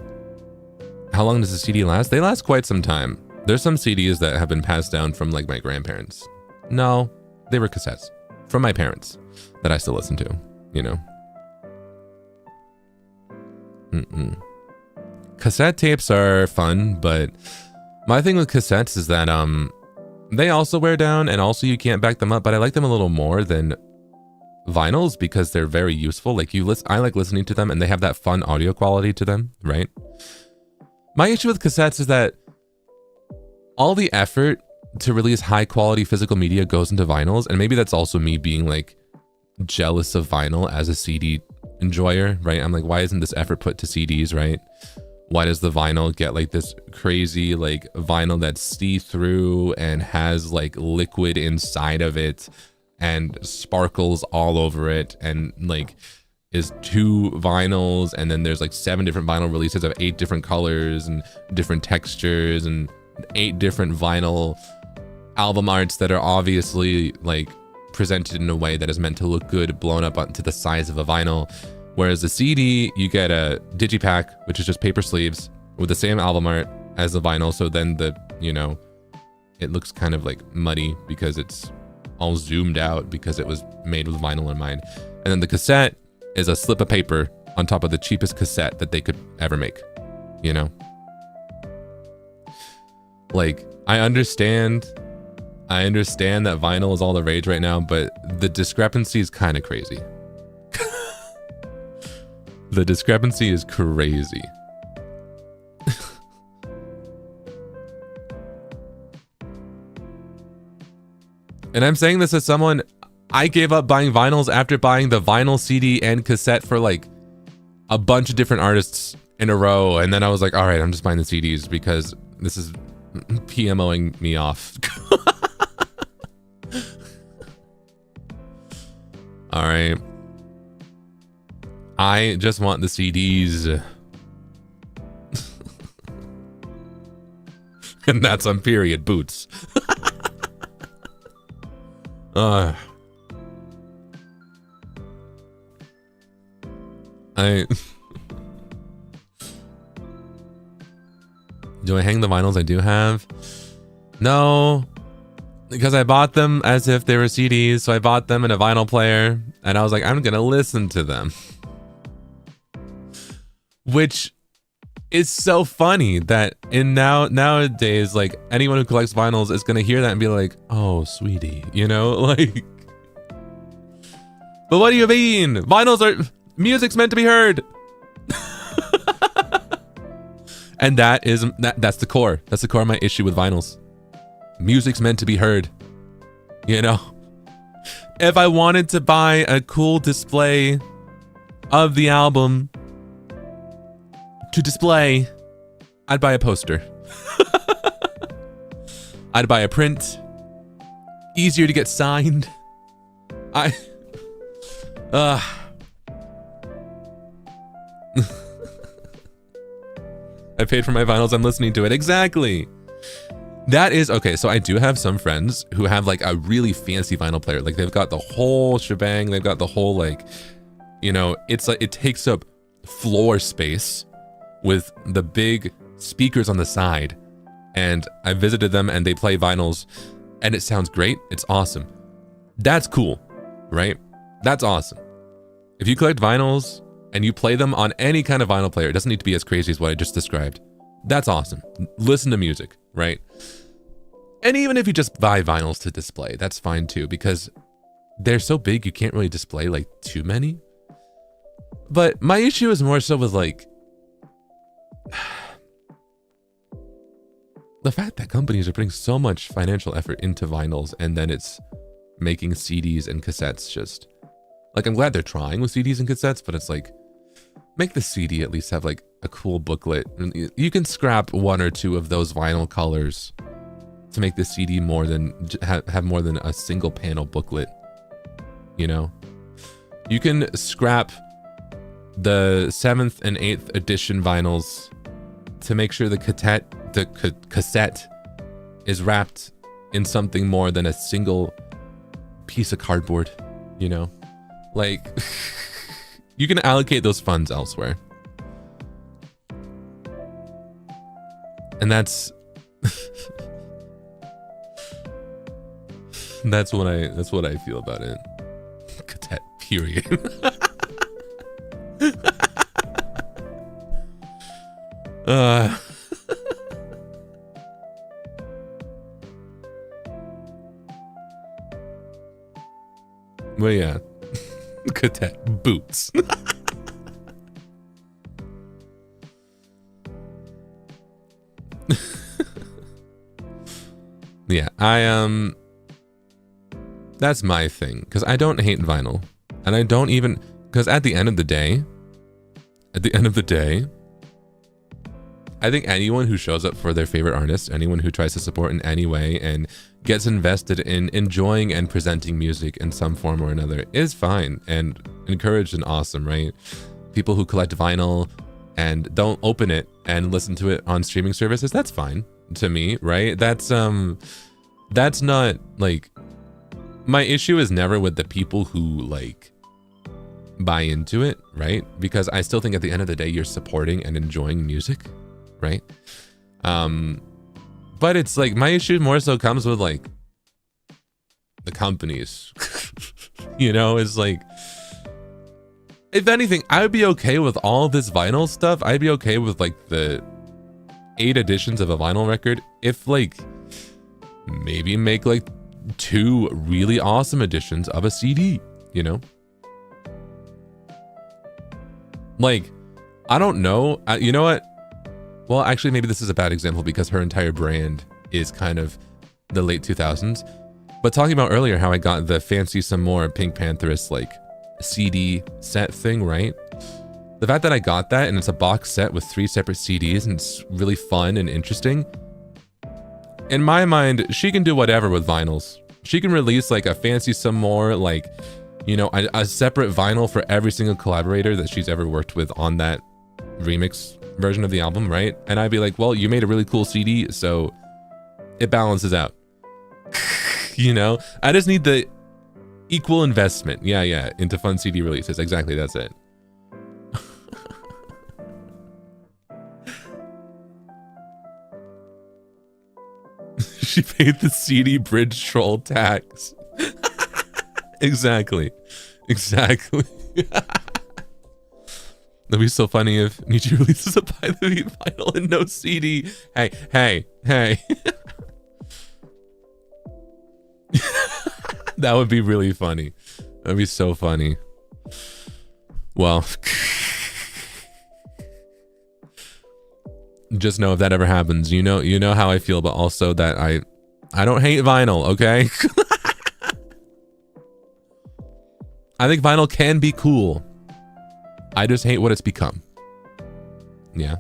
how long does a CD last? They last quite some time. There's some CDs that have been passed down from like my grandparents. No, they were cassettes from my parents that I still listen to, you know? Cassette tapes are fun, but my thing with cassettes is that they also wear down, and also you can't back them up, but I like them a little more than vinyls because they're very useful. Like I like listening to them, and they have that fun audio quality to them, right? My issue with cassettes is that all the effort to release high quality physical media goes into vinyls, and maybe that's also me being like jealous of vinyl as a CD enjoyer, right? I'm like, why isn't this effort put to CDs, right? Why does the vinyl get like this crazy like vinyl that's see-through and has like liquid inside of it and sparkles all over it, and like is 2 vinyls, and then there's like 7 different vinyl releases of 8 different colors and different textures and 8 different vinyl album arts that are obviously like presented in a way that is meant to look good, blown up to the size of a vinyl. Whereas the CD, you get a digipack, which is just paper sleeves with the same album art as the vinyl. So then the, you know, it looks kind of like muddy because it's all zoomed out because it was made with vinyl in mind. And then the cassette is a slip of paper on top of the cheapest cassette that they could ever make, you know? Like, I understand that vinyl is all the rage right now, but the discrepancy is kind of crazy. The discrepancy is crazy. And I'm saying this as someone, I gave up buying vinyls after buying the vinyl CD and cassette for like a bunch of different artists in a row. And then I was like, all right, I'm just buying the CDs because this is PMOing me off. All right. I just want the CDs. And that's on period boots. Do I hang the vinyls I do have? No, because I bought them as if they were CDs, so I bought them in a vinyl player, and I was like, I'm gonna listen to them. Which is so funny that nowadays, like, anyone who collects vinyls is gonna hear that and be like, oh, sweetie, you know, like. But what do you mean? Music's meant to be heard. And that's the core. That's the core of my issue with vinyls. Music's meant to be heard. You know? If I wanted to buy a cool display of the album to display, I'd buy a poster. I'd buy a print. Easier to get signed. I paid for my vinyls, I'm listening to it. Exactly. That is okay. So I do have some friends who have like a really fancy vinyl player. Like they've got the whole shebang. They've got the whole, like, you know, it's like it takes up floor space with the big speakers on the side. And I visited them and they play vinyls and it sounds great. It's awesome. That's cool, right? That's awesome. If you collect vinyls and you play them on any kind of vinyl player, it doesn't need to be as crazy as what I just described. That's awesome. Listen to music, right? And even if you just buy vinyls to display, that's fine too, because they're so big you can't really display like too many. But my issue is more so with like the fact that companies are putting so much financial effort into vinyls and then it's making CDs and cassettes just like, I'm glad they're trying with CDs and cassettes, but it's like, make the CD at least have like a cool booklet. You can scrap one or two of those vinyl colors to make the CD more than have more than a single panel booklet. You know, you can scrap the 7th and 8th edition vinyls to make sure the cassette is wrapped in something more than a single piece of cardboard, you know? Like, you can allocate those funds elsewhere. And that's that's what I feel about it. Cassette, period. Well, yeah. Cadet boots. Yeah, that's my thing, because I don't hate vinyl, and I don't even, because at the end of the day, I think anyone who shows up for their favorite artist, anyone who tries to support in any way and gets invested in enjoying and presenting music in some form or another is fine and encouraged and awesome, right? People who collect vinyl and don't open it and listen to it on streaming services, that's fine to me, right? That's not like, my issue is never with the people who like buy into it, right? Because I still think at the end of the day, you're supporting and enjoying music, right? But it's like, my issue more so comes with like the companies. You know, it's like, if anything, I would be okay with all this vinyl stuff. I'd be okay with like the 8 editions of a vinyl record if like maybe make like 2 really awesome editions of a CD, you know? Like, I don't know. You know what? Well, actually, maybe this is a bad example because her entire brand is kind of the late 2000s. But talking about earlier how I got the Fancy Some More Pink Pantheress like CD set thing, right? The fact that I got that and it's a box set with 3 separate CDs and it's really fun and interesting. In my mind, she can do whatever with vinyls. She can release like a Fancy Some More, like, you know, a separate vinyl for every single collaborator that she's ever worked with on that remix version of the album, right? And I'd be like, well, you made a really cool CD, so it balances out. You know, I just need the equal investment. Yeah, into fun CD releases. Exactly, that's it. She paid the CD bridge troll tax. Exactly. That'd be so funny if NIJI releases a By the Beat vinyl and no CD. Hey. That would be really funny. That'd be so funny. Well, just know if that ever happens, you know how I feel, but also that I don't hate vinyl, okay? I think vinyl can be cool. I just hate what it's become. Yeah.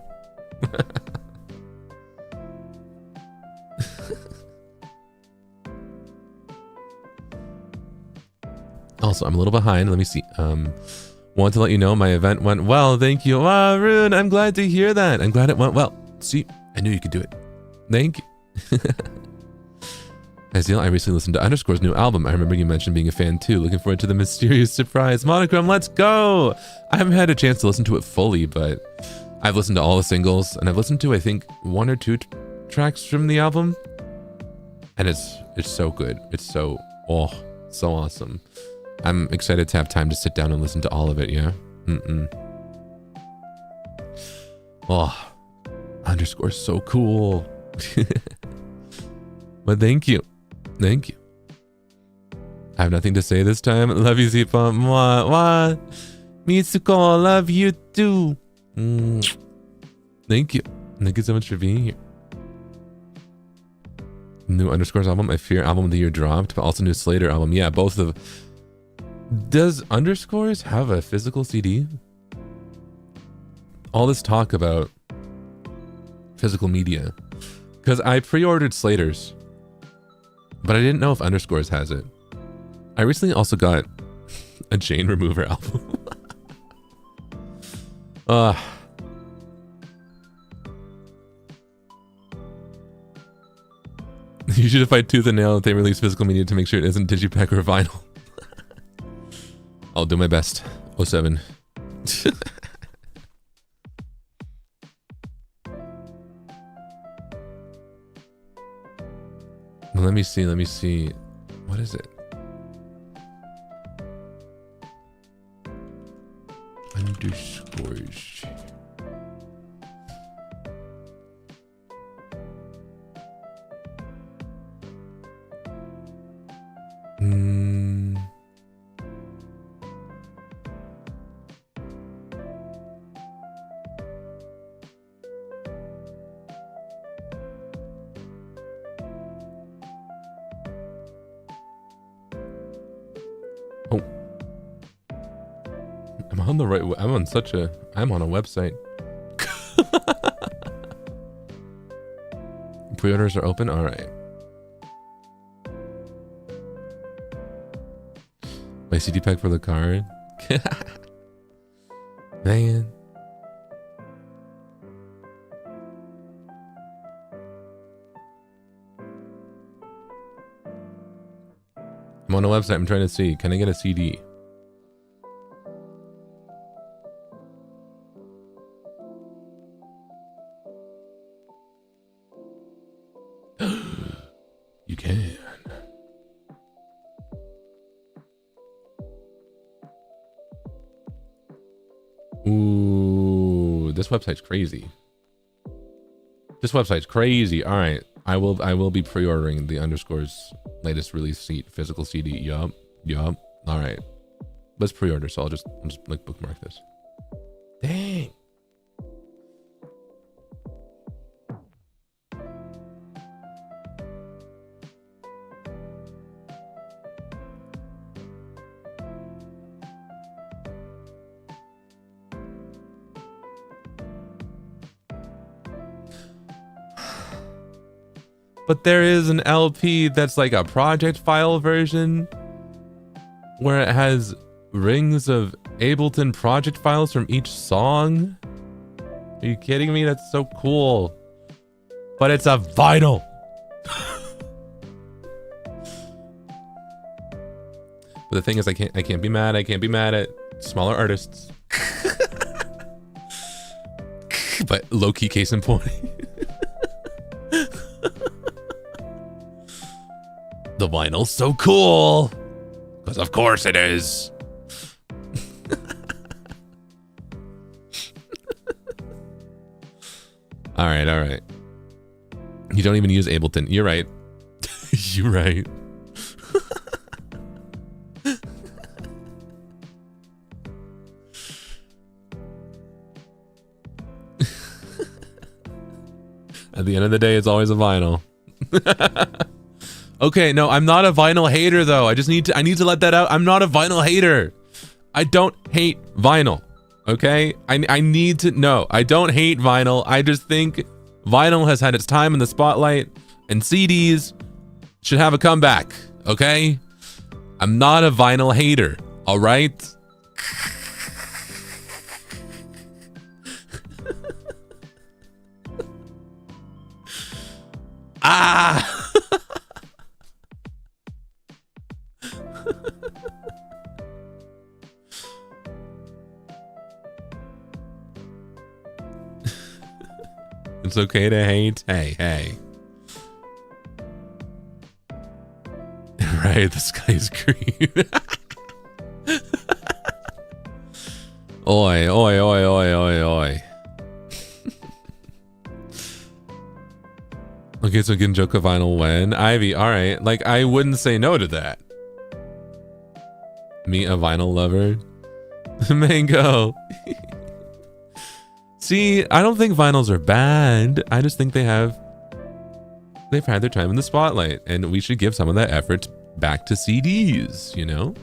Also, I'm a little behind. Let me see. Want to let you know my event went well. Thank you. Wow, Rune, I'm glad to hear that. I'm glad it went well. See, I knew you could do it. Thank you. Hi, Zeal, I recently listened to Underscore's new album. I remember you mentioned being a fan too. Looking forward to the mysterious surprise. Monochrome, let's go! I haven't had a chance to listen to it fully, but I've listened to all the singles, and I've listened to, I think, 1 or 2 tracks from the album. And it's so good. It's so awesome. I'm excited to have time to sit down and listen to all of it, yeah? Oh, Underscore's so cool. But thank you. I have nothing to say this time. Love you, Zipa. Mwah. Mitsuko, love you too. Thank you. Thank you so much for being here. New Underscore's album. I fear album of the year dropped, but also new Slater album. Yeah, both of... Does Underscores have a physical CD? All this talk about physical media. Because I pre-ordered Slater's, but I didn't know if Underscores has it. I recently also got a Chain Remover album. You should fight tooth and nail if they release physical media to make sure it isn't digipack or vinyl. I'll do my best. 07. Let me see. What is it? Underscores. On the right way. I'm on a website. Pre-orders are open. All right. My CD pack for the card. Man. I'm on a website. I'm trying to see. Can I get a CD? You can. Ooh, this website's crazy. All right, I will be pre-ordering the Underscore's latest release physical CD. Yup. All right, let's pre-order. So I'll just like bookmark this. Damn. But there is an LP that's like a project file version where it has rings of Ableton project files from each song. Are you kidding me? That's so cool. But it's a vinyl. But the thing is, I can't be mad. I can't be mad at smaller artists. But low-key case in point. The vinyl's so cool. Because of course it is. All right. You don't even use Ableton. You're right. You're right. At the end of the day, it's always a vinyl. Okay, no, I'm not a vinyl hater though. I need to let that out. I'm not a vinyl hater. I don't hate vinyl. Okay? I need to know. I don't hate vinyl. I just think vinyl has had its time in the spotlight and CDs should have a comeback. Okay? I'm not a vinyl hater. All right? Ah! It's okay to hate. Hey. Right, the sky is green. Oi. Okay, so Ginjoka vinyl when? Ivy, alright. Like, I wouldn't say no to that. Me, a vinyl lover? Mango. See, I don't think vinyls are bad. I just think they've had their time in the spotlight, and we should give some of that effort back to CDs, you know?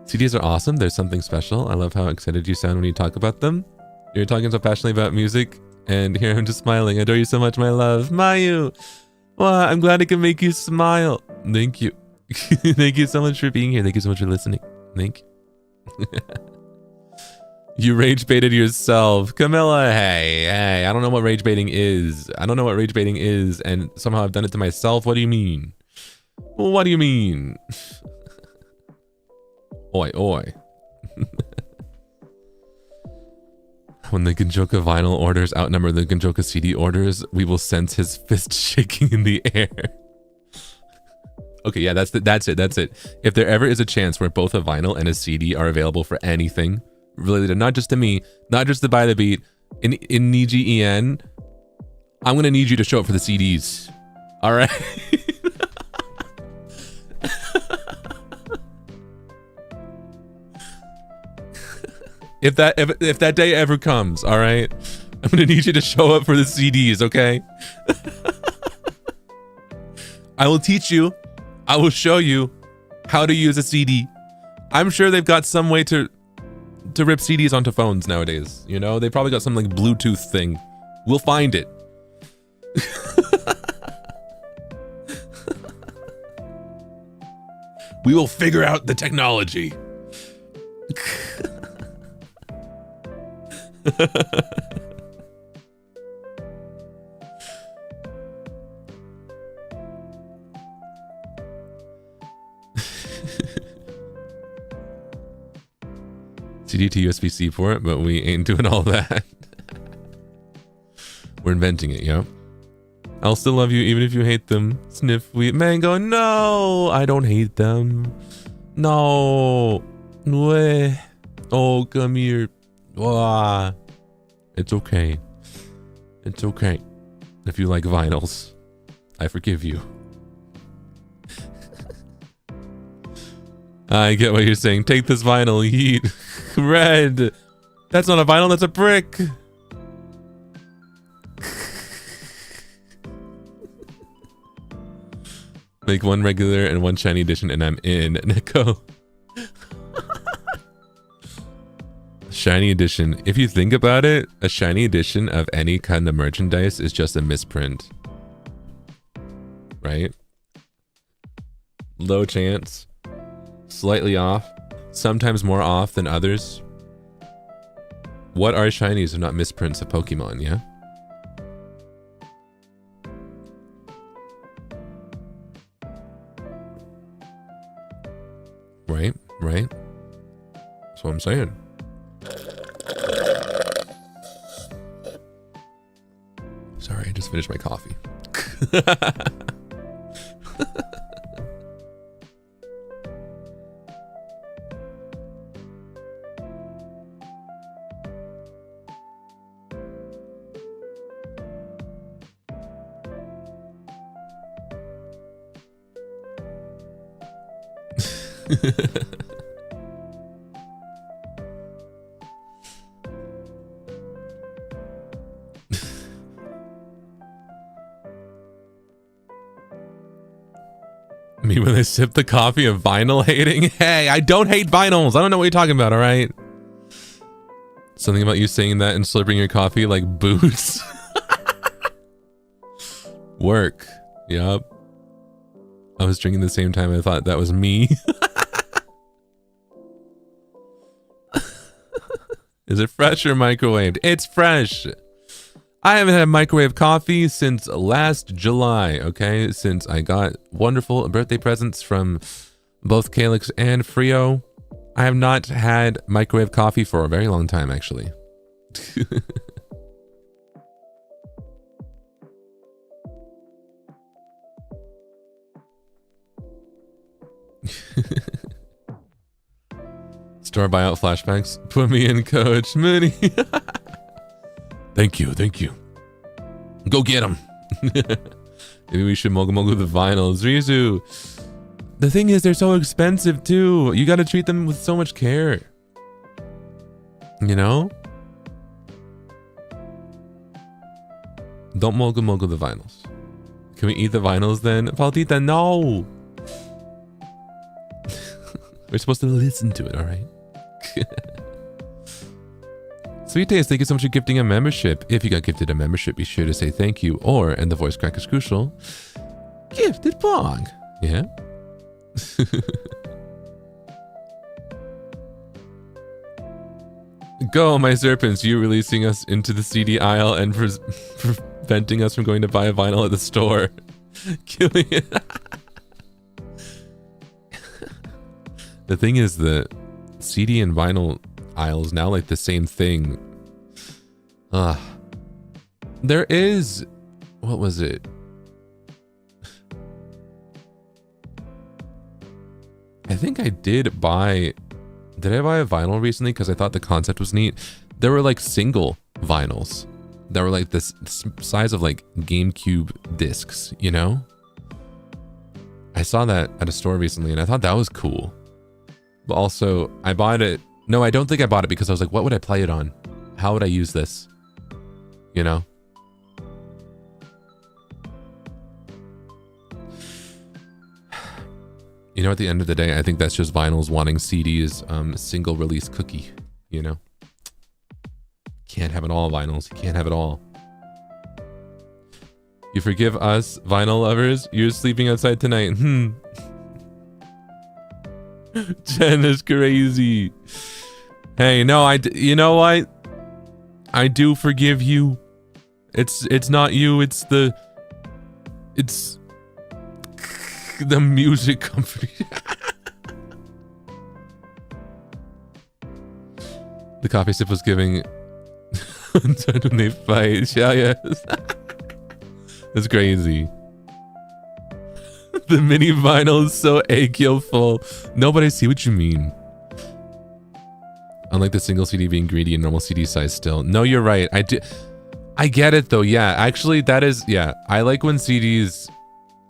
CDs are awesome. There's something special. I love how excited you sound when you talk about them. You're talking so passionately about music, and here I'm just smiling. I adore you so much, my love. Mayu! Wow, I'm glad I can make you smile. Thank you. Thank you so much for being here. Thank you so much for listening. Thank you. You rage baited yourself. Camilla, hey. I don't know what rage baiting is. And somehow I've done it to myself. What do you mean? What do you mean? Oi. When the Ginjoka vinyl orders outnumber the Ginjoka CD orders, we will sense his fist shaking in the air. Okay, yeah, that's it. If there ever is a chance where both a vinyl and a CD are available for anything related, not just to me, not just to Buy the Beat, in NIJISANJI, I'm gonna need you to show up for the CDs. All right. If that day ever comes, all right, I'm gonna need you to show up for the CDs, okay? I will teach you. I will show you how to use a CD. I'm sure they've got some way to rip CDs onto phones nowadays. You know, they probably got some like Bluetooth thing. We'll find it. We will figure out the technology. CD to USB-C port, but we ain't doing all that. We're inventing it, yo. I'll still love you even if you hate them. Sniff wheat mango. No, I don't hate them. No. Oh, come here. Ah. It's okay. It's okay. If you like vinyls, I forgive you. I get what you're saying. Take this vinyl, yeet. Red. That's not a vinyl, that's a brick. Make one regular and one shiny edition and I'm in. Neko. Shiny edition. If you think about it, a shiny edition of any kind of merchandise is just a misprint. Right? Low chance. Slightly off. Sometimes more off than others. What are shinies if not misprints of Pokemon, yeah? Right, right. That's what I'm saying. Sorry, I just finished my coffee. Me when I sip the coffee of vinyl hating. Hey, I don't hate vinyls. I don't know what you're talking about, all right? Something about you saying that and slurping your coffee like boots. Work. Yup. I was drinking the same time. I thought that was me. Is it fresh or microwaved? It's fresh. I haven't had microwave coffee since last July, okay? Since I got wonderful birthday presents from both Calyx and Frio. I have not had microwave coffee for a very long time, actually. Store buyout flashbacks. Put me in, Coach Mooney. Thank you, thank you. Go get him. Maybe we should mogu the vinyls. Rizu. The thing is, they're so expensive too. You gotta treat them with so much care. You know? Don't mogu the vinyls. Can we eat the vinyls then? Paltita, no! We're supposed to listen to it, alright? Sweet Taste, thank you so much for gifting a membership. If you got gifted a membership, be sure to say thank you, or, and the voice crack is crucial, gifted pong. Yeah? Go, my serpents, you releasing us into the CD aisle and preventing us from going to buy a vinyl at the store. Killing it. The thing is, the CD and vinyl aisle is now like the same thing. There is, what was it? I think I did I buy a vinyl recently because I thought the concept was neat. There were like single vinyls that were like this size of like GameCube discs, you know? I saw that at a store recently and I thought that was cool. But also, I bought it. No, I don't think I bought it because I was like, what would I play it on? How would I use this? You know? You know, at the end of the day, I think that's just vinyls wanting CDs, single release cookie, you know? Can't have it all, vinyls. You can't have it all. You forgive us, vinyl lovers? You're sleeping outside tonight. Jen is crazy. Hey, no, you know what? I do forgive you. It's not you, it's the music company. The coffee sip was giving when they fight. Yeah, yes. That's crazy. The mini vinyl is so egg-yolk full. No, but I see what you mean. Unlike the single CD being greedy and normal CD size still. No, you're right. I get it though. Yeah, actually that is, yeah. I like when CDs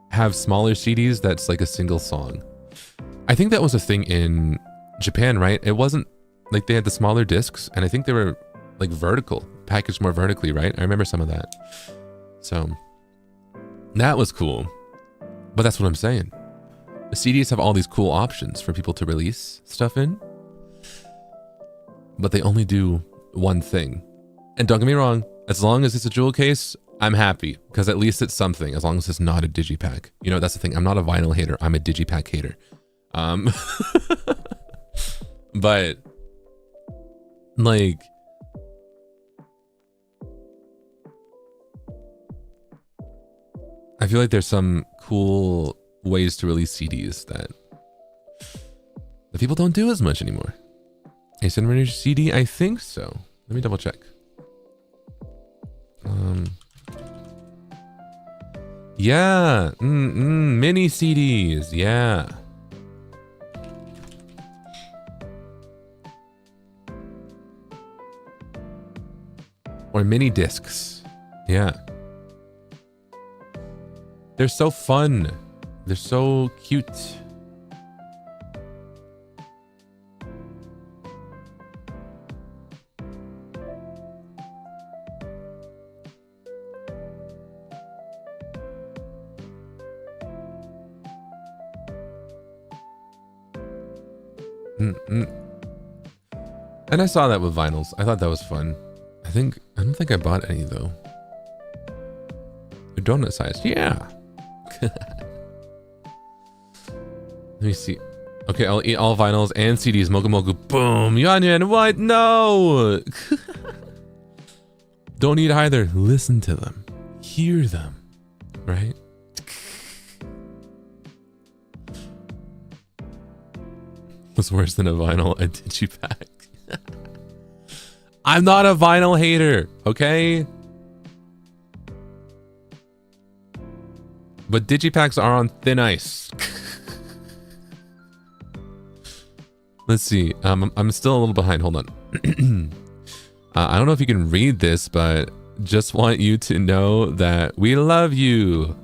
have smaller CDs that's like a single song. I think that was a thing in Japan, right? It wasn't like they had the smaller discs and I think they were like vertical, packaged more vertically, right? I remember some of that. So that was cool. But that's what I'm saying. The CDs have all these cool options for people to release stuff in. but they only do one thing. And don't get me wrong, as long as it's a jewel case, I'm happy, because at least it's something, as long as it's not a digipack. You know, that's the thing. I'm not a vinyl hater. I'm a digipack hater. But like, I feel like there's some cool ways to release CDs that people don't do as much anymore. A Cinematic CD? I think so. Let me double check. Yeah, mini CDs, yeah. Or mini discs, yeah. They're so fun. They're so cute. And I saw that with vinyls. I thought that was fun. I don't think I bought any though. They're donut sized. Yeah. Let me see. Okay, I'll eat all vinyls and CDs. Mogu Mogu. Boom. Yanyan, what? No. Don't eat either. Listen to them. Hear them. Right? What's worse than a vinyl? A digipack. I'm not a vinyl hater, okay? But digipacks are on thin ice. Let's see. I'm still a little behind. Hold on. I don't know if you can read this, but just want you to know that we love you.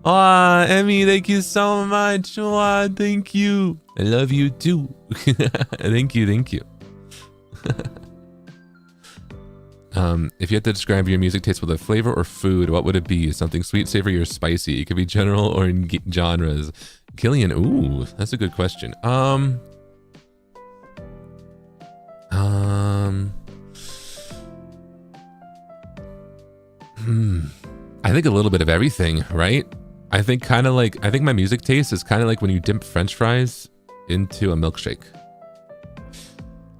Aw, Emmy, thank you so much. Aw, thank you. I love you too. Thank you, thank you. If you had to describe your music taste with a flavor or food, what would it be? Something sweet, savory, or spicy? It could be general or in genres. Killian, ooh, that's a good question. I think a little bit of everything, right? I think my music taste is kind of like when you dip French fries into a milkshake.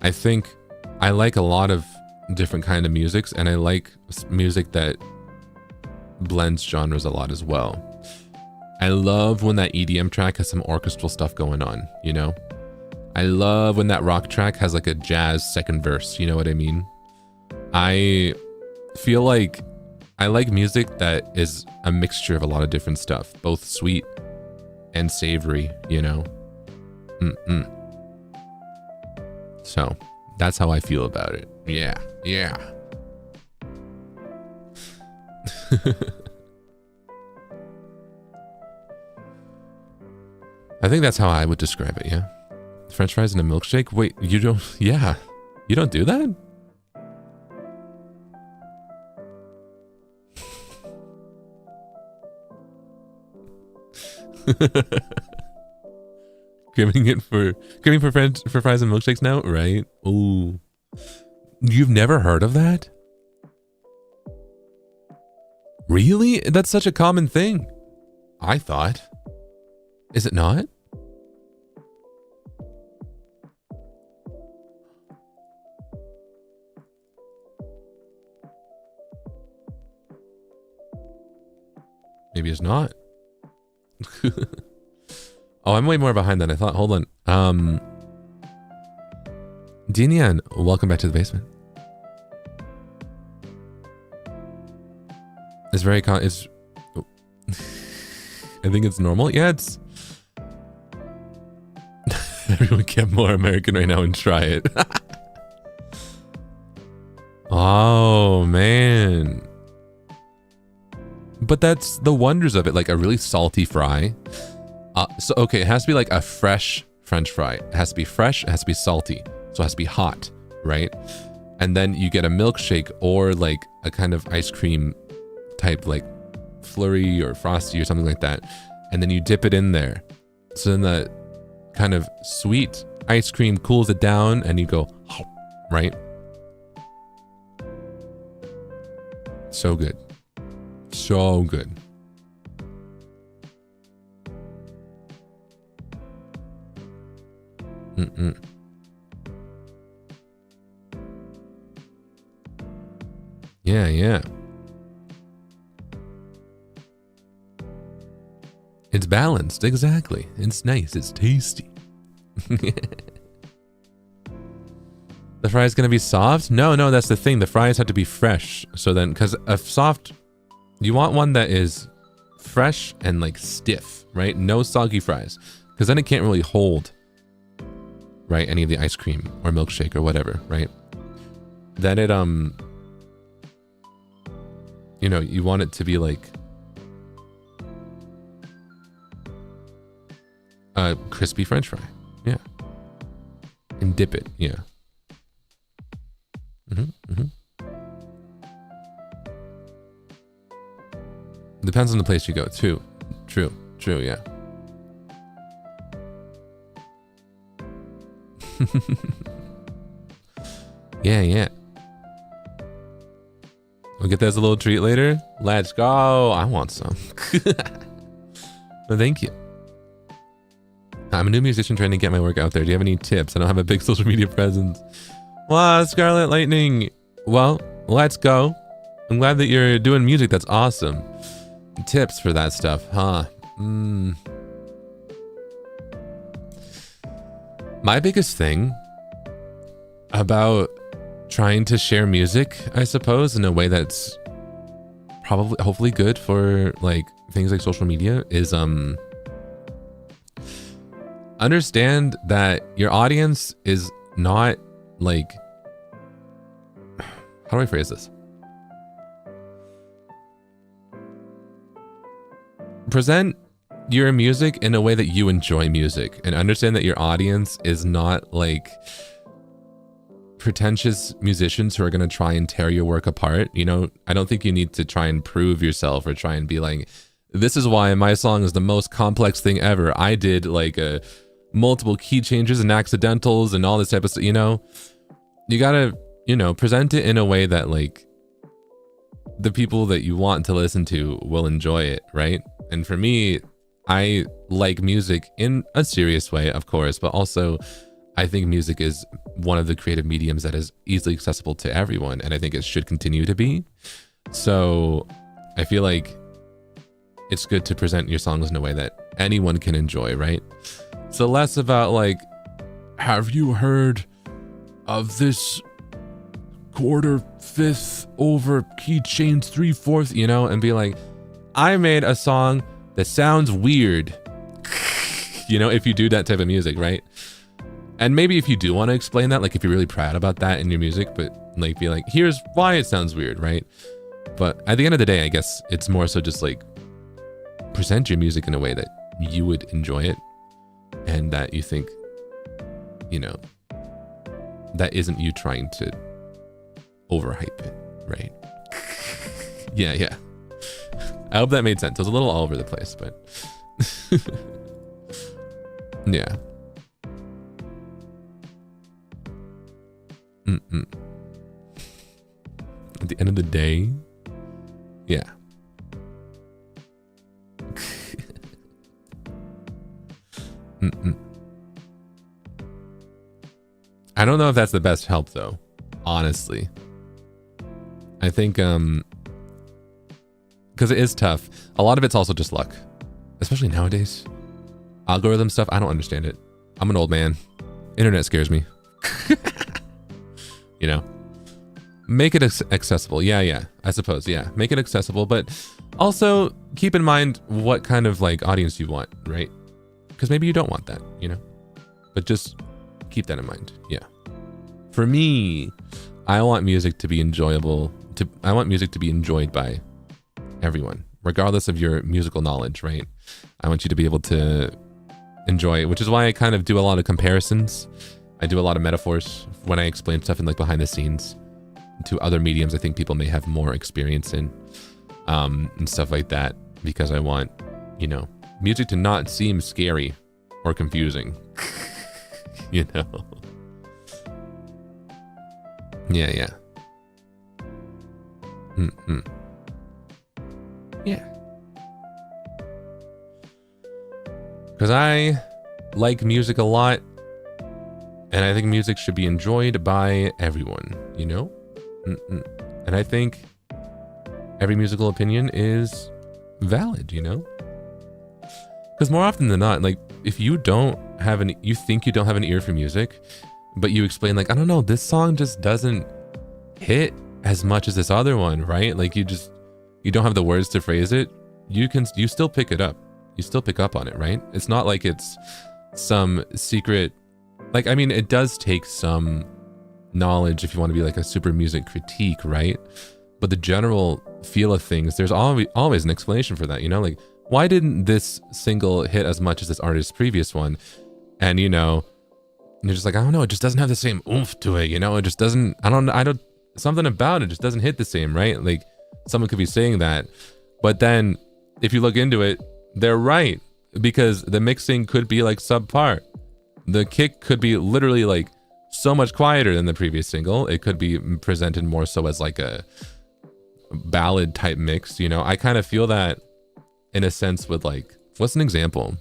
I think I like a lot of different kind of musics, and I like music that blends genres a lot as well. I love when that EDM track has some orchestral stuff going on, you know? I love when that rock track has like a jazz second verse, you know what I mean? I feel like I like music that is a mixture of a lot of different stuff, both sweet and savory, you know? So that's how I feel about it. Yeah, yeah. I think that's how I would describe it, yeah. French fries and a milkshake? Wait, you don't, yeah. You don't do that? Craving for fries and milkshakes now, right? Ooh. You've never heard of that? Really? That's such a common thing. I thought. Is it not? Maybe it's not. Oh, I'm way more behind than I thought. Hold on. Dinian, welcome back to the basement. It's very it's oh. I think it's normal. Yeah, it's everyone get more American right now and try it. Oh man. But that's the wonders of it, like a really salty fry. So okay, it has to be like a fresh French fry. It has to be fresh, it has to be salty. So it has to be hot, right? And then you get a milkshake or like a kind of ice cream type, like flurry or frosty or something like that. And then you dip it in there. So then the kind of sweet ice cream cools it down and you go, right? So good. So good. Yeah, yeah. It's balanced, exactly. It's nice, it's tasty. The fry is gonna be soft? No, that's the thing. The fries have to be fresh. So then, because a soft, you want one that is fresh and like stiff, right? No soggy fries, because then it can't really hold, right? Any of the ice cream or milkshake or whatever, right? Then it, you know, you want it to be like a crispy French fry, yeah, and dip it, yeah. Depends on the place you go. True, yeah. Yeah. We'll get that as a little treat later. Let's go. I want some. Well, thank you. I'm a new musician trying to get my work out there. Do you have any tips? I don't have a big social media presence. Wow, Scarlet Lightning. Well, let's go. I'm glad that you're doing music. That's awesome. Tips for that stuff, huh? My biggest thing about trying to share music, I suppose, in a way that's probably, hopefully good for like things like social media is understand that your audience is not like, how do I phrase this? Present your music in a way that you enjoy music, and understand that your audience is not like pretentious musicians who are going to try and tear your work apart. You know, I don't think you need to try and prove yourself or try and be like, this is why my song is the most complex thing ever. I did like multiple key changes and accidentals and all this type of stuff. You know, you gotta, you know, present it in a way that like the people that you want to listen to will enjoy it, right? And for me, I like music in a serious way, of course, but also I think music is one of the creative mediums that is easily accessible to everyone, and I think it should continue to be. So I feel like it's good to present your songs in a way that anyone can enjoy, right? So less about like, have you heard of this quarter, fifth over key change 3/4, you know, and be like, I made a song that sounds weird. You know, if you do that type of music, right? And maybe if you do want to explain that, like if you're really proud about that in your music, but like be like, here's why it sounds weird, right? But at the end of the day, I guess it's more so just like present your music in a way that you would enjoy it and that you think, you know, that isn't you trying to overhype it, right? Yeah. I hope that made sense. It was a little all over the place, but yeah. At the end of the day, yeah. I don't know if that's the best help though, honestly. I think because it is tough. A lot of it's also just luck, especially nowadays. Algorithm stuff, I don't understand it. I'm an old man. Internet scares me. You know, make it accessible. Yeah, I suppose. Yeah, make it accessible, but also keep in mind what kind of like audience you want, right? Because maybe you don't want that, you know, but just keep that in mind. Yeah. For me, I want music to be enjoyable. I want music to be enjoyed by everyone, regardless of your musical knowledge, right? I want you to be able to enjoy it, which is why I kind of do a lot of comparisons. I do a lot of metaphors when I explain stuff in like behind the scenes to other mediums I think people may have more experience in, and stuff like that, because I want, you know, music to not seem scary or confusing. You know? Yeah. Yeah. Because I like music a lot, and I think music should be enjoyed by everyone, you know? And I think every musical opinion is valid, you know? Because more often than not, like, if you think you don't have an ear for music, but you explain, like, I don't know, this song just doesn't hit as much as this other one, right? Like, you don't have the words to phrase it. You still pick it up. You still pick up on it, right? It's not like it's some secret, like, I mean, it does take some knowledge if you want to be like a super music critique, right? But the general feel of things, there's always an explanation for that, you know? Like, why didn't this single hit as much as this artist's previous one? And, you know, you're just like, I don't know, it just doesn't have the same oomph to it, you know? It just doesn't, something about it just doesn't hit the same, right? Like, someone could be saying that, but then if you look into it, they're right, because the mixing could be like subpar. The kick could be literally like so much quieter than the previous single. It could be presented more so as like a ballad type mix, you know? I kind of feel that in a sense with, like, what's an example?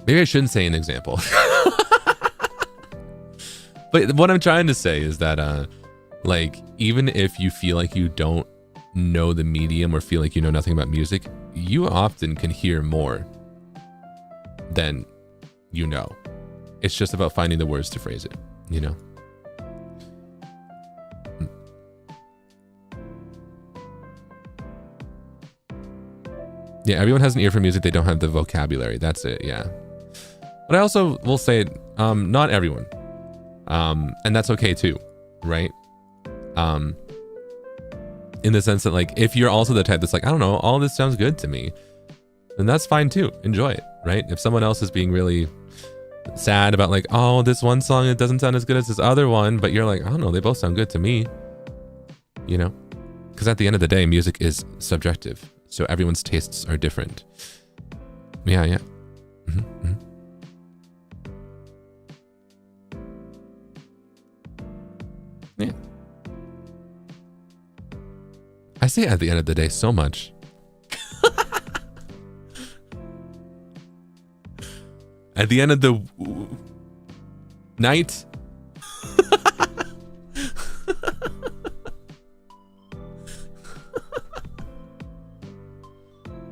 Maybe I shouldn't say an example. But what I'm trying to say is that, like, even if you feel like you don't know the medium or feel like you know nothing about music, you often can hear more than you know. It's just about finding the words to phrase it, you know? Yeah, everyone has an ear for music. They don't have the vocabulary. That's it, yeah. But I also will say, not everyone. And that's okay too, right? In the sense that, like, if you're also the type that's like, I don't know, all this sounds good to me, then that's fine too. Enjoy it, right? If someone else is being really sad about, like, oh, this one song, it doesn't sound as good as this other one, but you're like, I don't know, they both sound good to me, you know? Because at the end of the day, music is subjective, so everyone's tastes are different. Yeah. Yeah. I say at the end of the day so much. At the end of the night.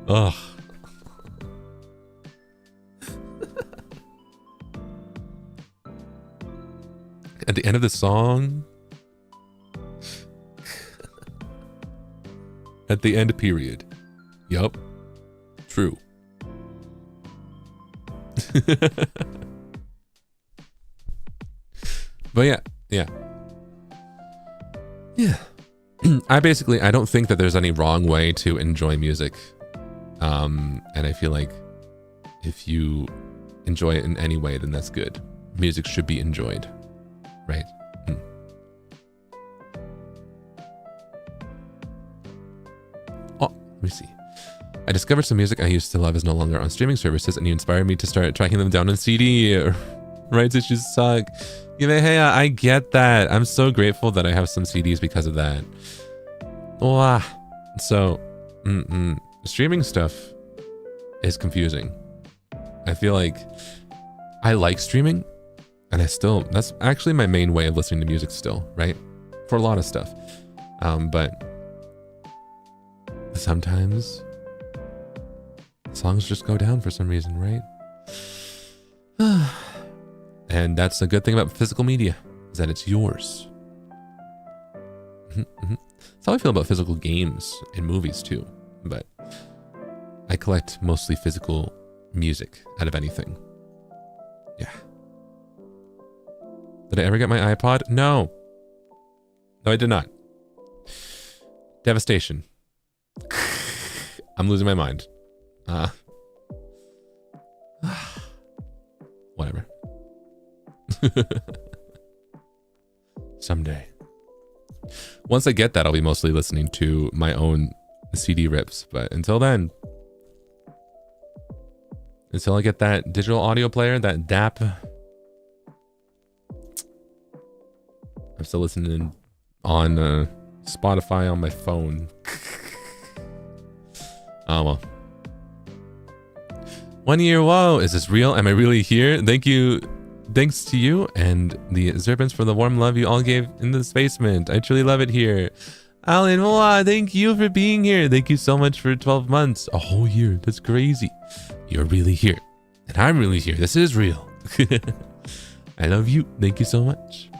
Ugh. At the end of the song. At the end, period. Yup. True. But yeah. I don't think that there's any wrong way to enjoy music. And I feel like if you enjoy it in any way, then that's good. Music should be enjoyed, right? Oh, let me see. I discovered some music I used to love is no longer on streaming services, and you inspired me to start tracking them down on CD. Rights issues suck. Hey, I get that. I'm so grateful that I have some CDs because of that. Wow. So, streaming stuff is confusing. I feel like I like streaming, and that's actually my main way of listening to music still, right? For a lot of stuff. But sometimes songs just go down for some reason, right? And that's the good thing about physical media, is that it's yours. That's how I feel about physical games and movies too. But I collect mostly physical music out of anything. Yeah. Did I ever get my iPod? No. No, I did not. Devastation. I'm losing my mind. Whatever. Someday. Once I get that, I'll be mostly listening to my own CD rips. But until then, until I get that digital audio player, that DAP, I'm still listening on Spotify on my phone. Oh, well. 1 year, whoa, is this real? Am I really here? Thank you. Thanks to you and the Serpents for the warm love you all gave in this basement. I truly love it here. Alan, wow, thank you for being here. Thank you so much for 12 months. A whole year. That's crazy. You're really here. And I'm really here. This is real. I love you. Thank you so much.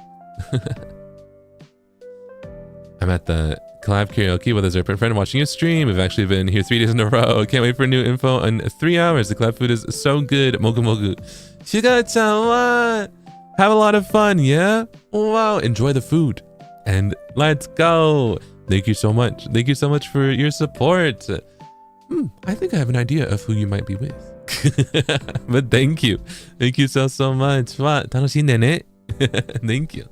I'm at the collab karaoke with a Serpent friend watching a stream. We've actually been here 3 days in a row. Can't wait for new info in 3 hours. The collab food is so good. Mogu mogu. Shiga-chan, have a lot of fun, yeah? Wow, enjoy the food. And let's go. Thank you so much. Thank you so much for your support. I think I have an idea of who you might be with. But thank you. Thank you so much. Wow, 楽しんでね. Thank you.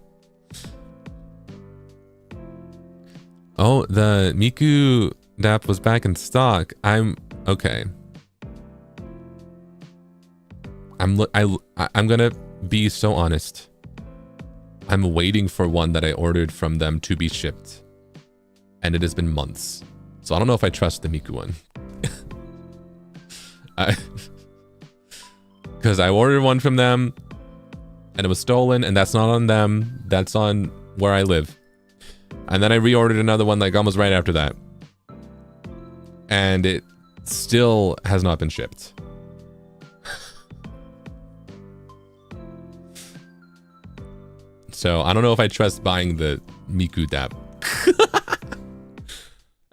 Oh, the Miku DAP was back in stock. I'm okay. I'm gonna be so honest. I'm waiting for one that I ordered from them to be shipped, and it has been months. So I don't know if I trust the Miku one. Because I ordered one from them, and it was stolen, and that's not on them. That's on where I live. And then I reordered another one like almost right after that. And it still has not been shipped. So I don't know if I trust buying the Miku DAP.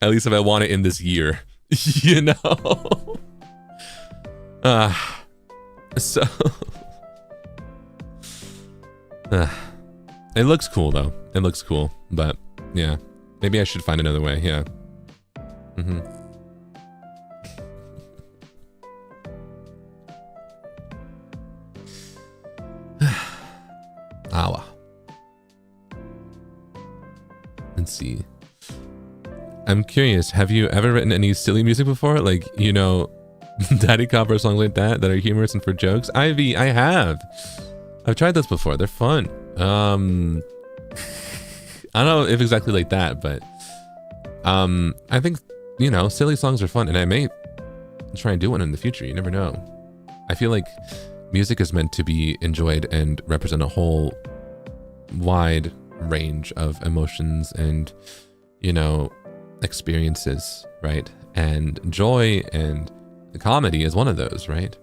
At least if I want it in this year. You know? So... it looks cool though. It looks cool. But yeah. Maybe I should find another way. Yeah. Awa. Let's see. I'm curious, have you ever written any silly music before? Like, you know, Daddy Copper songs like that are humorous and for jokes? Ivy, I have. I've tried those before. They're fun. I don't know if exactly like that, but I think, you know, silly songs are fun, and I may try and do one in the future. You never know. I feel like music is meant to be enjoyed and represent a whole wide range of emotions and, you know, experiences, right? And joy and comedy is one of those, right?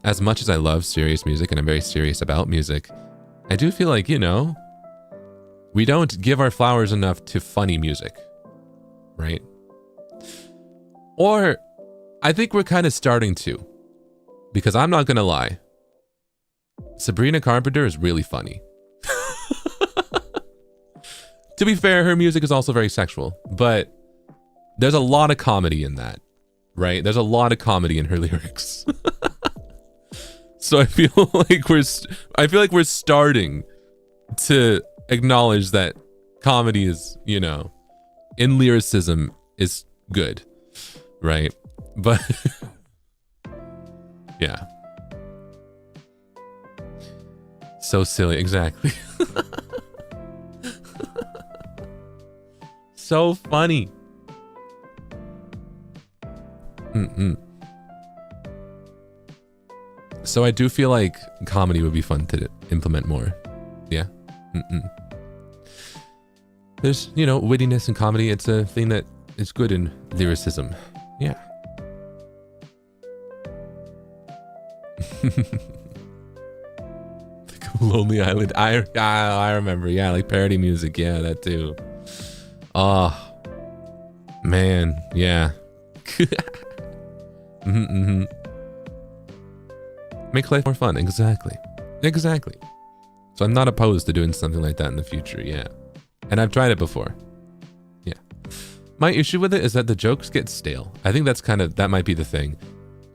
As much as I love serious music and I'm very serious about music, I do feel like, you know, we don't give our flowers enough to funny music, right? Or I think we're kind of starting to, because I'm not gonna lie, Sabrina Carpenter is really funny. To be fair, her music is also very sexual, but there's a lot of comedy in that, right? There's a lot of comedy in her lyrics. So I feel like we're starting to acknowledge that comedy is, you know, in lyricism is good, right? But yeah. So silly, exactly. So funny. So I do feel like comedy would be fun to implement more. Yeah. There's, you know, wittiness and comedy. It's a thing that is good in lyricism. Yeah. Lonely Island. I remember. Yeah, like parody music. Yeah, that too. Oh, man. Yeah. Make life more fun. Exactly. So I'm not opposed to doing something like that in the future. Yeah. And I've tried it before. Yeah. My issue with it is that the jokes get stale. I think that might be the thing.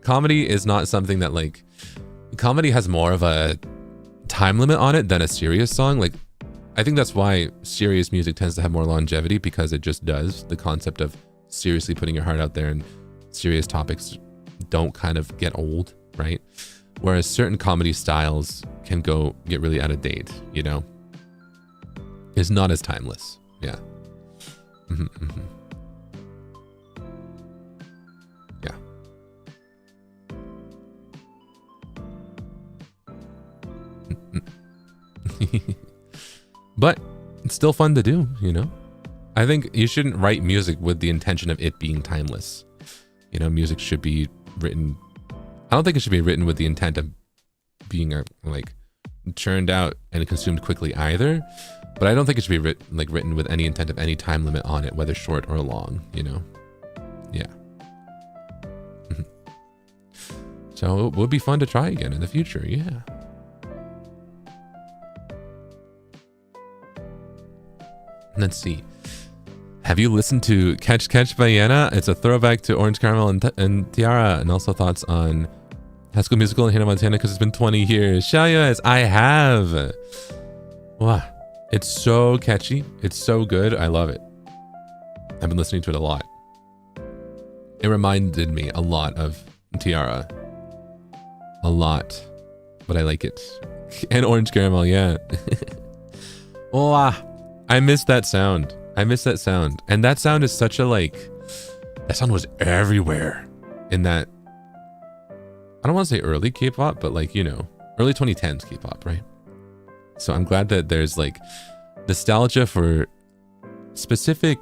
Comedy is not something that, like, comedy has more of a time limit on it than a serious song. Like, I think that's why serious music tends to have more longevity, because it just does. The concept of seriously putting your heart out there and serious topics don't kind of get old, right? Whereas certain comedy styles can get really out of date, you know? It's not as timeless. Yeah. But it's still fun to do, you know? I think you shouldn't write music with the intention of it being timeless. You know, music should be written... I don't think it should be written with the intent of being like churned out and consumed quickly either. But I don't think it should be written with any intent of any time limit on it, whether short or long, you know? Yeah. So it would be fun to try again in the future, yeah. Let's see. Have you listened to Catch Catch by Yana? It's a throwback to Orange Caramel and Tiara, and also thoughts on High School Musical and Hannah Montana because it's been 20 years. Xiaoyuez, I have. Wow. It's so catchy. It's so good. I love it. I've been listening to it a lot. It reminded me a lot of Tiara. A lot. But I like it. And Orange Caramel, yeah. Wow. I miss that sound. I miss that sound. And that sound is such a that sound was everywhere in that, I don't want to say early K-pop, but you know, early 2010s K-pop, right? So I'm glad that there's nostalgia for specifically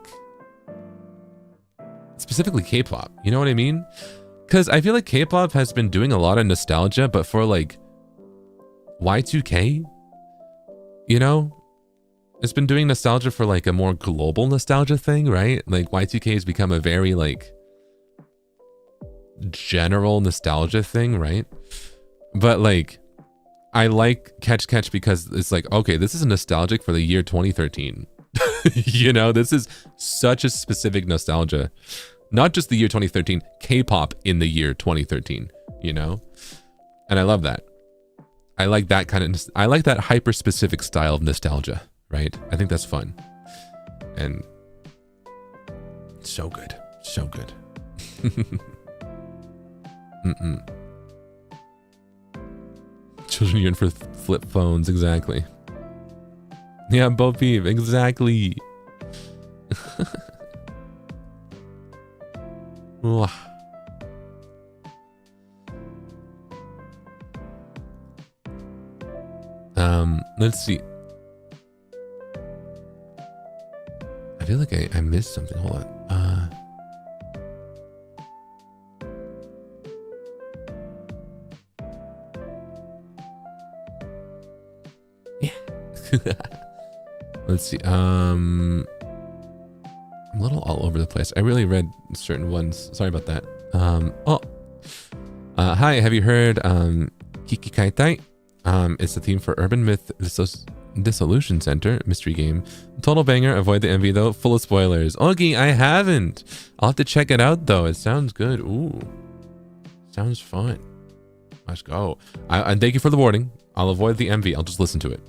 K-pop. You know what I mean? Because I feel like K-pop has been doing a lot of nostalgia, but for Y2K, you know? It's been doing nostalgia for a more global nostalgia thing, right? Y2K has become a very general nostalgia thing, right? But I like Catch Catch because it's okay, this is nostalgic for the year 2013. You know, this is such a specific nostalgia. Not just the year 2013, K-pop in the year 2013, you know? And I love that. I like that I like that hyper specific style of nostalgia. Right? I think that's fun. And so good. So good. Children yearn for flip phones, exactly. Yeah, Bo Peep, exactly. Let's see. I feel like I missed something. Hold on. Yeah. Let's see. I'm a little all over the place. I really read certain ones. Sorry about that. Hi, have you heard Kiki Kaitai? It's the theme for Urban Myth Dissolution Center mystery game. Total banger. Avoid the envy though. Full of spoilers. Okay, I haven't. I'll have to check it out though. It sounds good. Ooh, sounds fun. Let's go. And thank you for the warning. I'll avoid the envy. I'll just listen to it.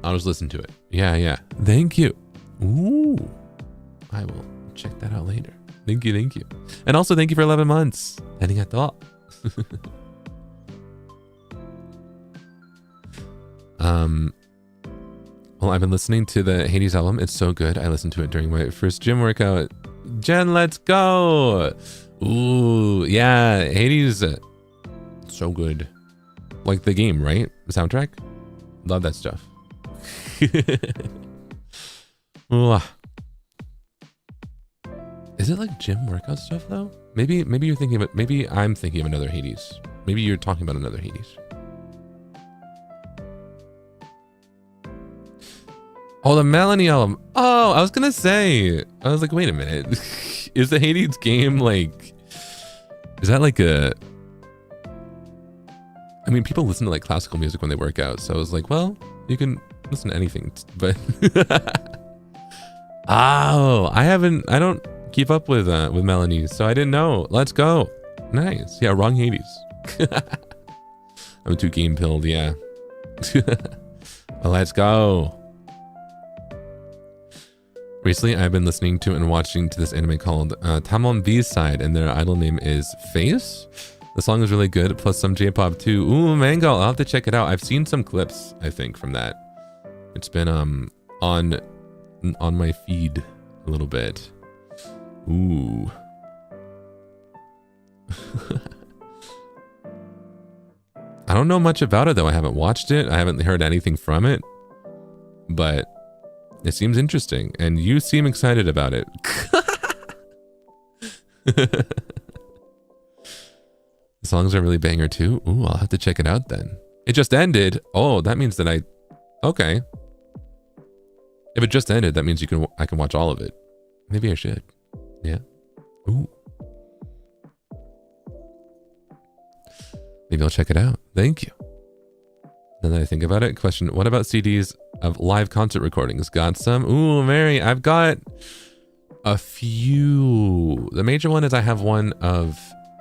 I'll just listen to it. Yeah. Thank you. Ooh, I will check that out later. Thank you. And also thank you for 11 months. Arigatou. Well, I've been listening to the Hades album. It's so good. I listened to it during my first gym workout. Jen, let's go. Ooh, yeah. Hades, so good. Like the game, right? The soundtrack. Love that stuff. Is it gym workout stuff though? Maybe you're thinking of it. Maybe I'm thinking of another Hades. Maybe you're talking about another Hades. Oh, the Melanie album. Oh, I was gonna say. I was wait a minute. Is the Hades game is that a... I mean, people listen to classical music when they work out. So I was well, you can listen to anything. But... Oh, I don't keep up with Melanie. So I didn't know. Let's go. Nice. Yeah, wrong Hades. I'm too game pilled, yeah. Well, let's go. Recently, I've been listening to and watching to this anime called Tamon B's Side, and their idol name is Face. The song is really good, plus some J-pop too. Ooh, Mango, I'll have to check it out. I've seen some clips, I think, from that. It's been on my feed a little bit. Ooh. I don't know much about it though. I haven't watched it. I haven't heard anything from it. But it seems interesting. And you seem excited about it. The songs are really banger too. Ooh, I'll have to check it out then. It just ended. Oh, that means that okay. If it just ended, that means I can watch all of it. Maybe I should. Yeah. Ooh. Maybe I'll check it out. Thank you. Now that I think about it, question, what about CDs of live concert recordings? Got some? Ooh, Mary, I've got a few. The major one is I have one of,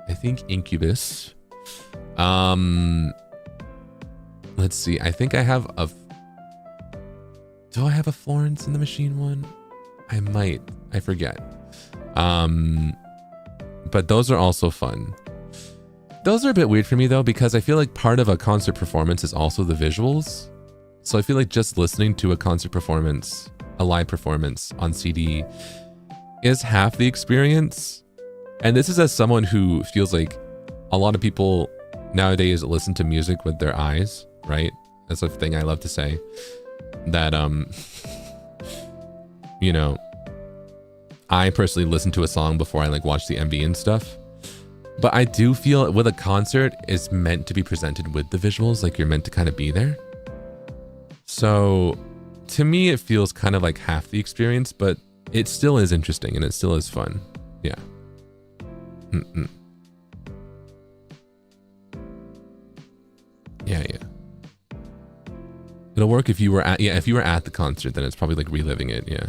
I think, Incubus. Let's see. I think I have a... Do I have a Florence and the Machine one? I might. I forget. But those are also fun. Those are a bit weird for me though, because I feel like part of a concert performance is also the visuals. So I feel like just listening to a concert performance, a live performance on CD is half the experience. And this is as someone who feels like a lot of people nowadays listen to music with their eyes, right? That's a thing I love to say. That, you know, I personally listen to a song before I like watch the MV and stuff. But I do feel with a concert, it's meant to be presented with the visuals, like you're meant to kind of be there. So to me, it feels kind of like half the experience, but it still is interesting and it still is fun. Yeah. Yeah. It'll work if you were at, if you were at the concert, then it's probably like reliving it. Yeah.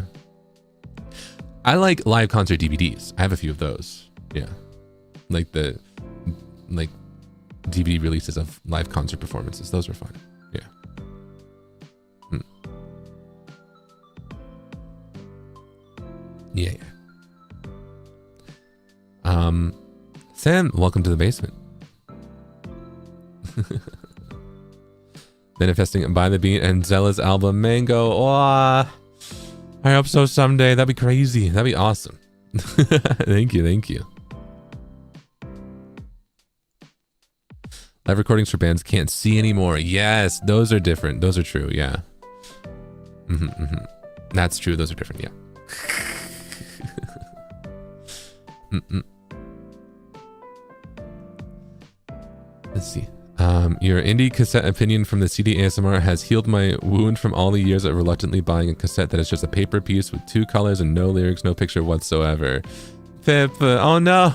I like live concert DVDs. I have a few of those. Yeah. Like the DVD releases of live concert performances. Those are fun. Yeah. Yeah. Sam, welcome to the basement. Manifesting by the Beat and Zella's album Mango. Oh, I hope so someday. That'd be crazy. That'd be awesome. Thank you. Live recordings for bands can't see anymore. Yes, those are different. Those are true. Yeah. That's true. Those are different. Yeah. Let's see. Your indie cassette opinion from the CD ASMR has healed my wound from all the years of reluctantly buying a cassette that is just a paper piece with 2 colors and no lyrics, no picture whatsoever. Pip, oh no.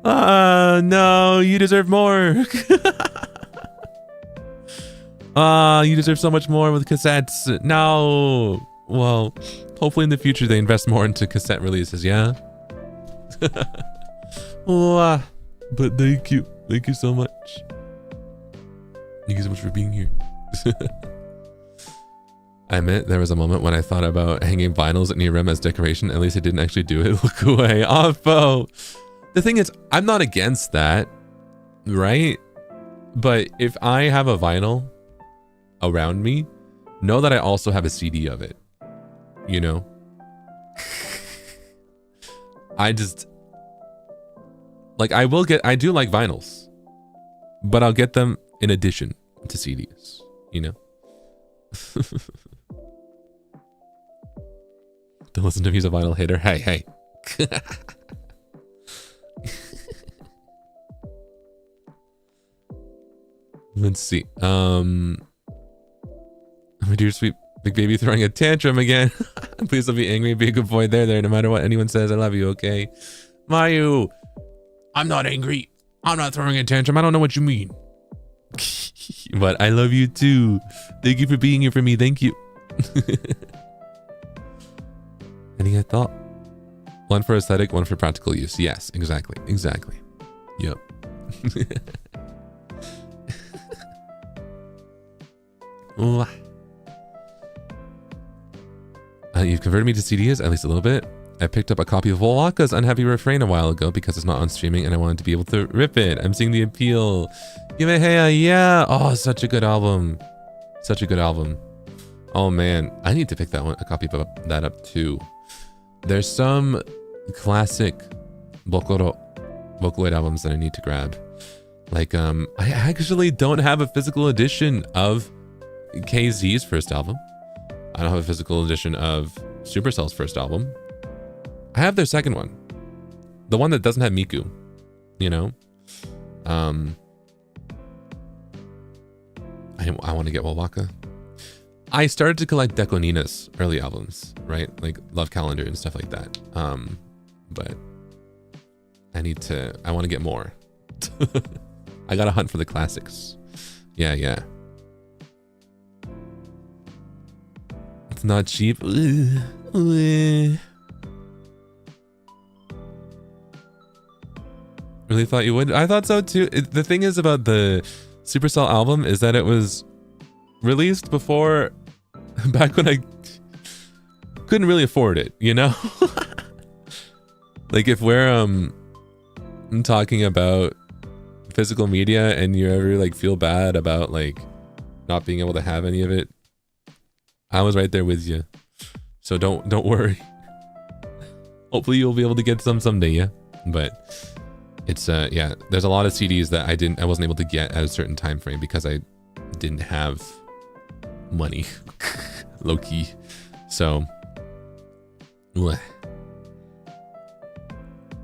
No, you deserve more. You deserve so much more with cassettes. No. Well, hopefully in the future they invest more into cassette releases, yeah? But thank you. Thank you so much. Thank you so much for being here. I admit there was a moment when I thought about hanging vinyls at near rim as decoration. At least I didn't actually do it. Look away. Offo. The thing is, I'm not against that, right? But if I have a vinyl around me, know that I also have a CD of it. You know? I do like vinyls, but I'll get them in addition to CDs, you know? Don't listen to me as a vinyl hater. Hey. Let's see. My dear sweet big baby throwing a tantrum again. Please don't be angry. Be a good boy there. No matter what anyone says, I love you, okay? Mayu, I'm not angry. I'm not throwing a tantrum. I don't know what you mean. But I love you too. Thank you for being here for me. Thank you. Any thought? One for aesthetic, one for practical use. Yes, exactly. Yep. You've converted me to CDs, at least a little bit. I picked up a copy of Wolaka's Unhappy Refrain a while ago because it's not on streaming and I wanted to be able to rip it. I'm seeing the appeal. Yumeheya, yeah. Oh, such a good album. Such a good album. Oh man, I need to pick a copy of that up too. There's some classic Vocaloid albums that I need to grab. Like, I actually don't have a physical edition of KZ's first album. I don't have a physical edition of Supercell's first album. I have their second one. The one that doesn't have Miku, you know? I want to get Wawaka. I started to collect Deco Nina's early albums, right? Like Love Calendar and stuff like that. But I want to get more. I gotta hunt for the classics. Yeah. It's not cheap. Really thought you would? I thought so too. The thing is about the Supercell album is that it was released back when I couldn't really afford it, you know? Like if we're talking about physical media and you ever like feel bad about like not being able to have any of it, I was right there with you. So don't worry. Hopefully you'll be able to get some someday, yeah? But it's yeah, there's a lot of CDs that I wasn't able to get at a certain time frame because I didn't have money. Low key. So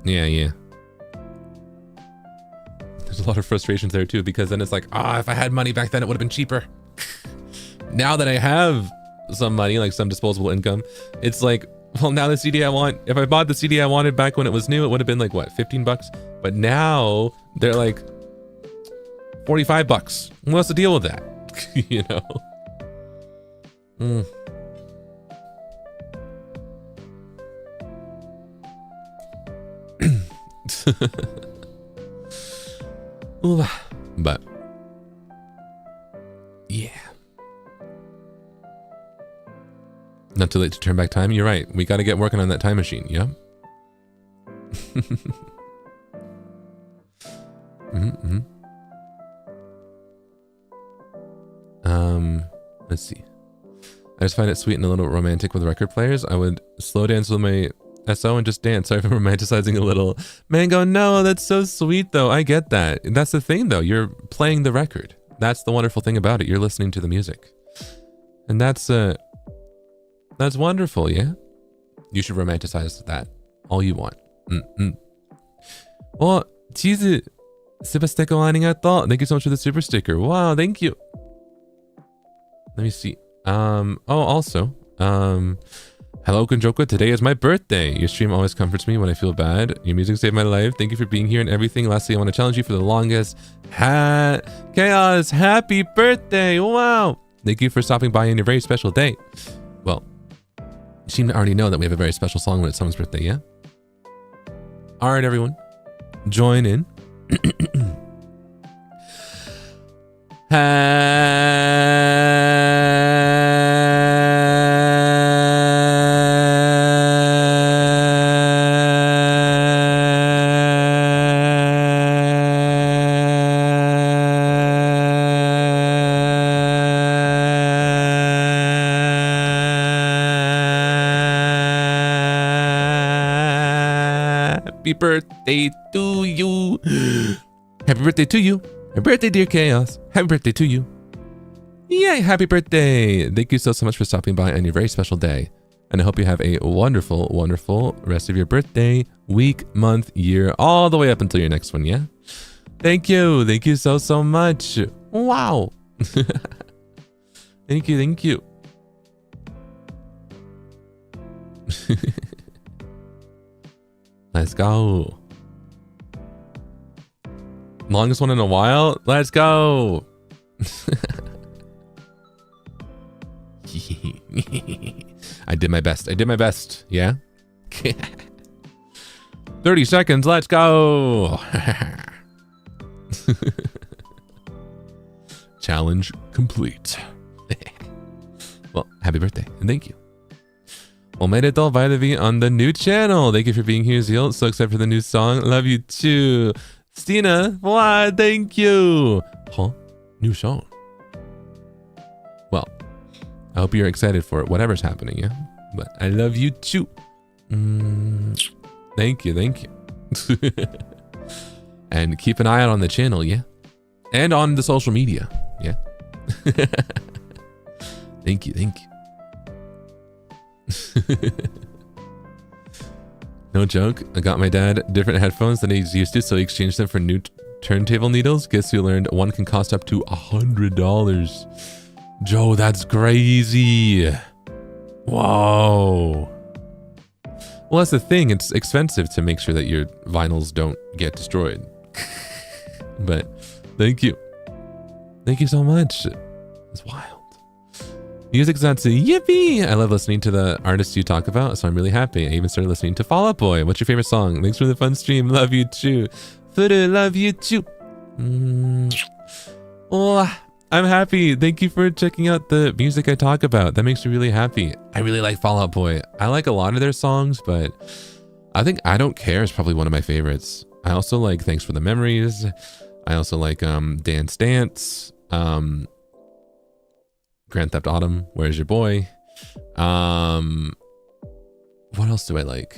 yeah. There's a lot of frustrations there too, because then it's like, if I had money back then, it would have been cheaper. Now that I have some money, like some disposable income, it's like, well, now the CD I want, if I bought the CD I wanted back when it was new, it would have been like what, 15 bucks? But now they're like 45 bucks. What's the deal with that? You know? But yeah, not too late to turn back time. You're right. We got to get working on that time machine. Yeah. Let's see. I just find it sweet and a little romantic with record players. I would slow dance with my SO and just dance. Sorry for romanticizing a little. Mango, no, that's so sweet though. I get that. That's the thing though. You're playing the record. That's the wonderful thing about it. You're listening to the music. And that's wonderful, yeah? You should romanticize that all you want. Well, cheese super sticker lining out thought. Thank you so much for the super sticker. Wow, thank you. Let me see. Also, hello, Ginjoka. Today is my birthday. Your stream always comforts me when I feel bad. Your music saved my life. Thank you for being here and everything. Lastly, I want to challenge you for the longest. Chaos, happy birthday. Wow. Thank you for stopping by on your very special day. Well, you seem to already know that we have a very special song when it's someone's birthday, yeah? All right, everyone. Join in. Happy birthday to you. Happy birthday to you. Happy birthday, dear Chaos. Happy birthday to you. Yay, happy birthday. Thank you so much for stopping by on your very special day. And I hope you have a wonderful, wonderful rest of your birthday, week, month, year, all the way up until your next one, yeah? Thank you. Thank you so much. Wow. Thank you. Let's go. Longest one in a while? Let's go. I did my best. Yeah? 30 seconds. Let's go. Challenge complete. Well, happy birthday and thank you. Omedetou by the V on the new channel. Thank you for being here, Zeal. So excited for the new song. Love you too. Stina, why? Thank you. Huh? New song. Well, I hope you're excited for it, whatever's happening, yeah? But I love you too. Thank you. And keep an eye out on the channel, yeah? And on the social media. Yeah. Thank you. No joke. I got my dad different headphones than he's used to, so he exchanged them for new turntable needles. Guess you learned one can cost up to $100. Joe, that's crazy. Whoa. Well, that's the thing. It's expensive to make sure that your vinyls don't get destroyed. But thank you. Thank you so much. It's wild. Music's not so yippee. I love listening to the artists you talk about, so I'm really happy. I even started listening to Fall Out Boy. What's your favorite song? Thanks for the fun stream. Love you too. Fudu, love you too. Oh, I'm happy. Thank you for checking out the music I talk about. That makes me really happy. I really like Fall Out Boy. I like a lot of their songs, but I think I Don't Care is probably one of my favorites. I also like Thanks for the Memories. I also like Dance Dance. Grand Theft Autumn, Where's Your Boy? What else do I like?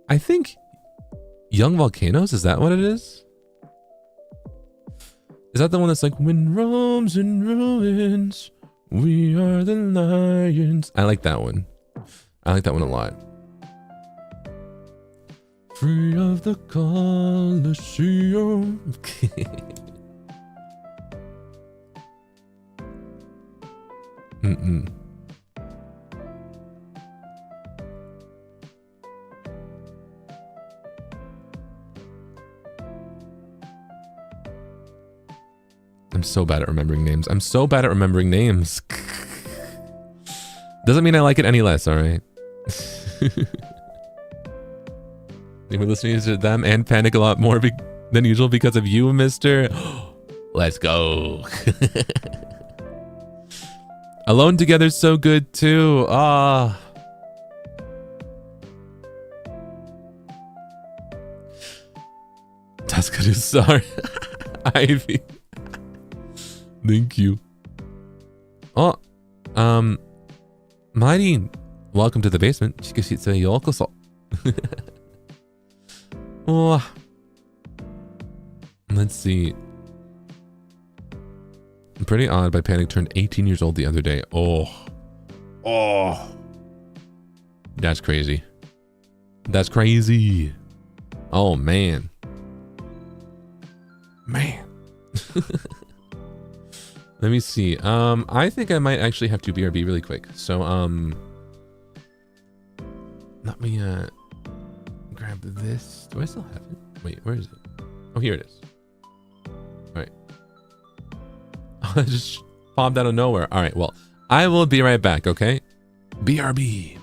I think Young Volcanoes, is that what it is? Is that the one that's like, when Rome's in ruins, we are the lions? I like that one. I like that one a lot. Free of the Colosseum. I'm so bad at remembering names. Doesn't mean I like it any less, alright? We're listening to them and Panic a lot more than usual because of you, mister. Let's go. Alone Together's so good too. Ah. That's good. Sorry. Ivy. Thank you. Oh. Mighty. Welcome to the basement. Chikashitsu yokoso. Oh, let's see. I'm pretty odd by Panic turned 18 years old the other day. Oh, that's crazy. That's crazy. Oh man. Let me see. I think I might actually have to BRB really quick. So let me grab this. Do I still have it? Wait, where is it? Oh, here it is. All right. Oh, it just popped out of nowhere. All right, well, I will be right back, okay? BRB.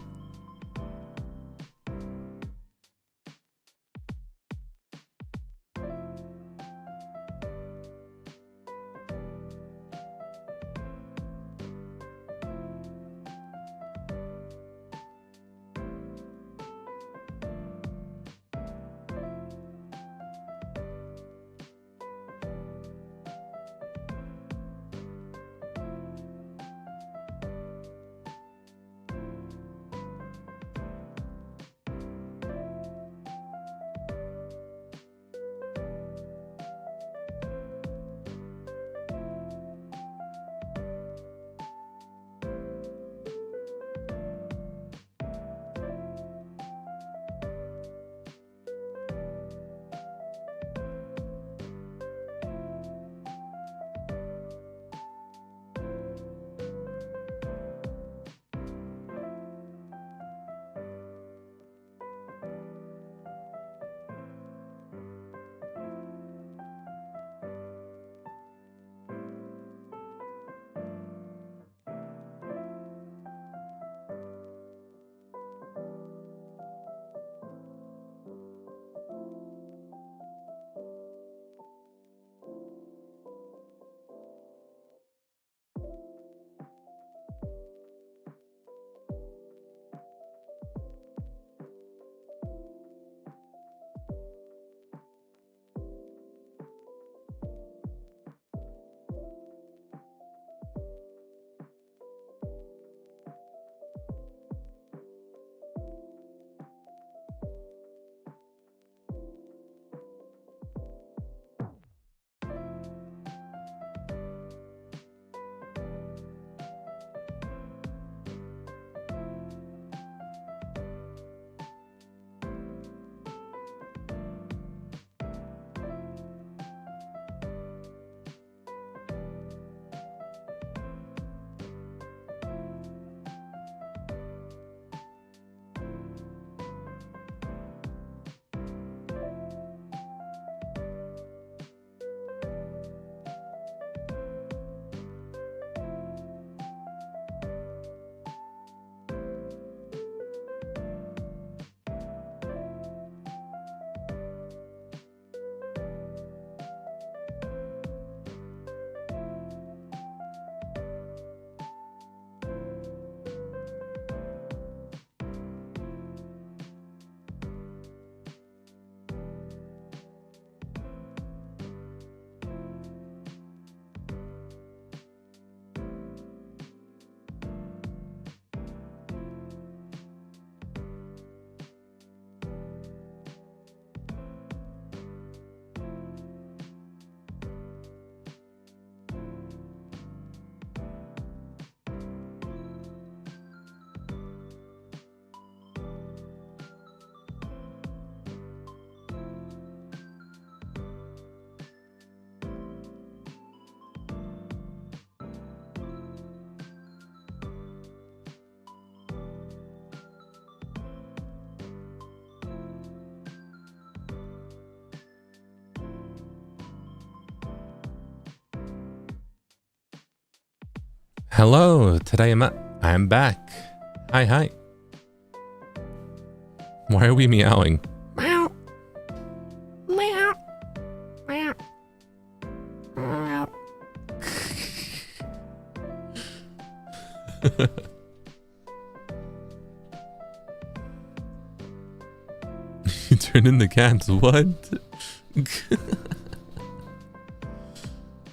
Hello, tadaima. I'm back. Hi, hi. Why are we meowing? Meow. Meow. Meow. Meow. You turn in the cats. What?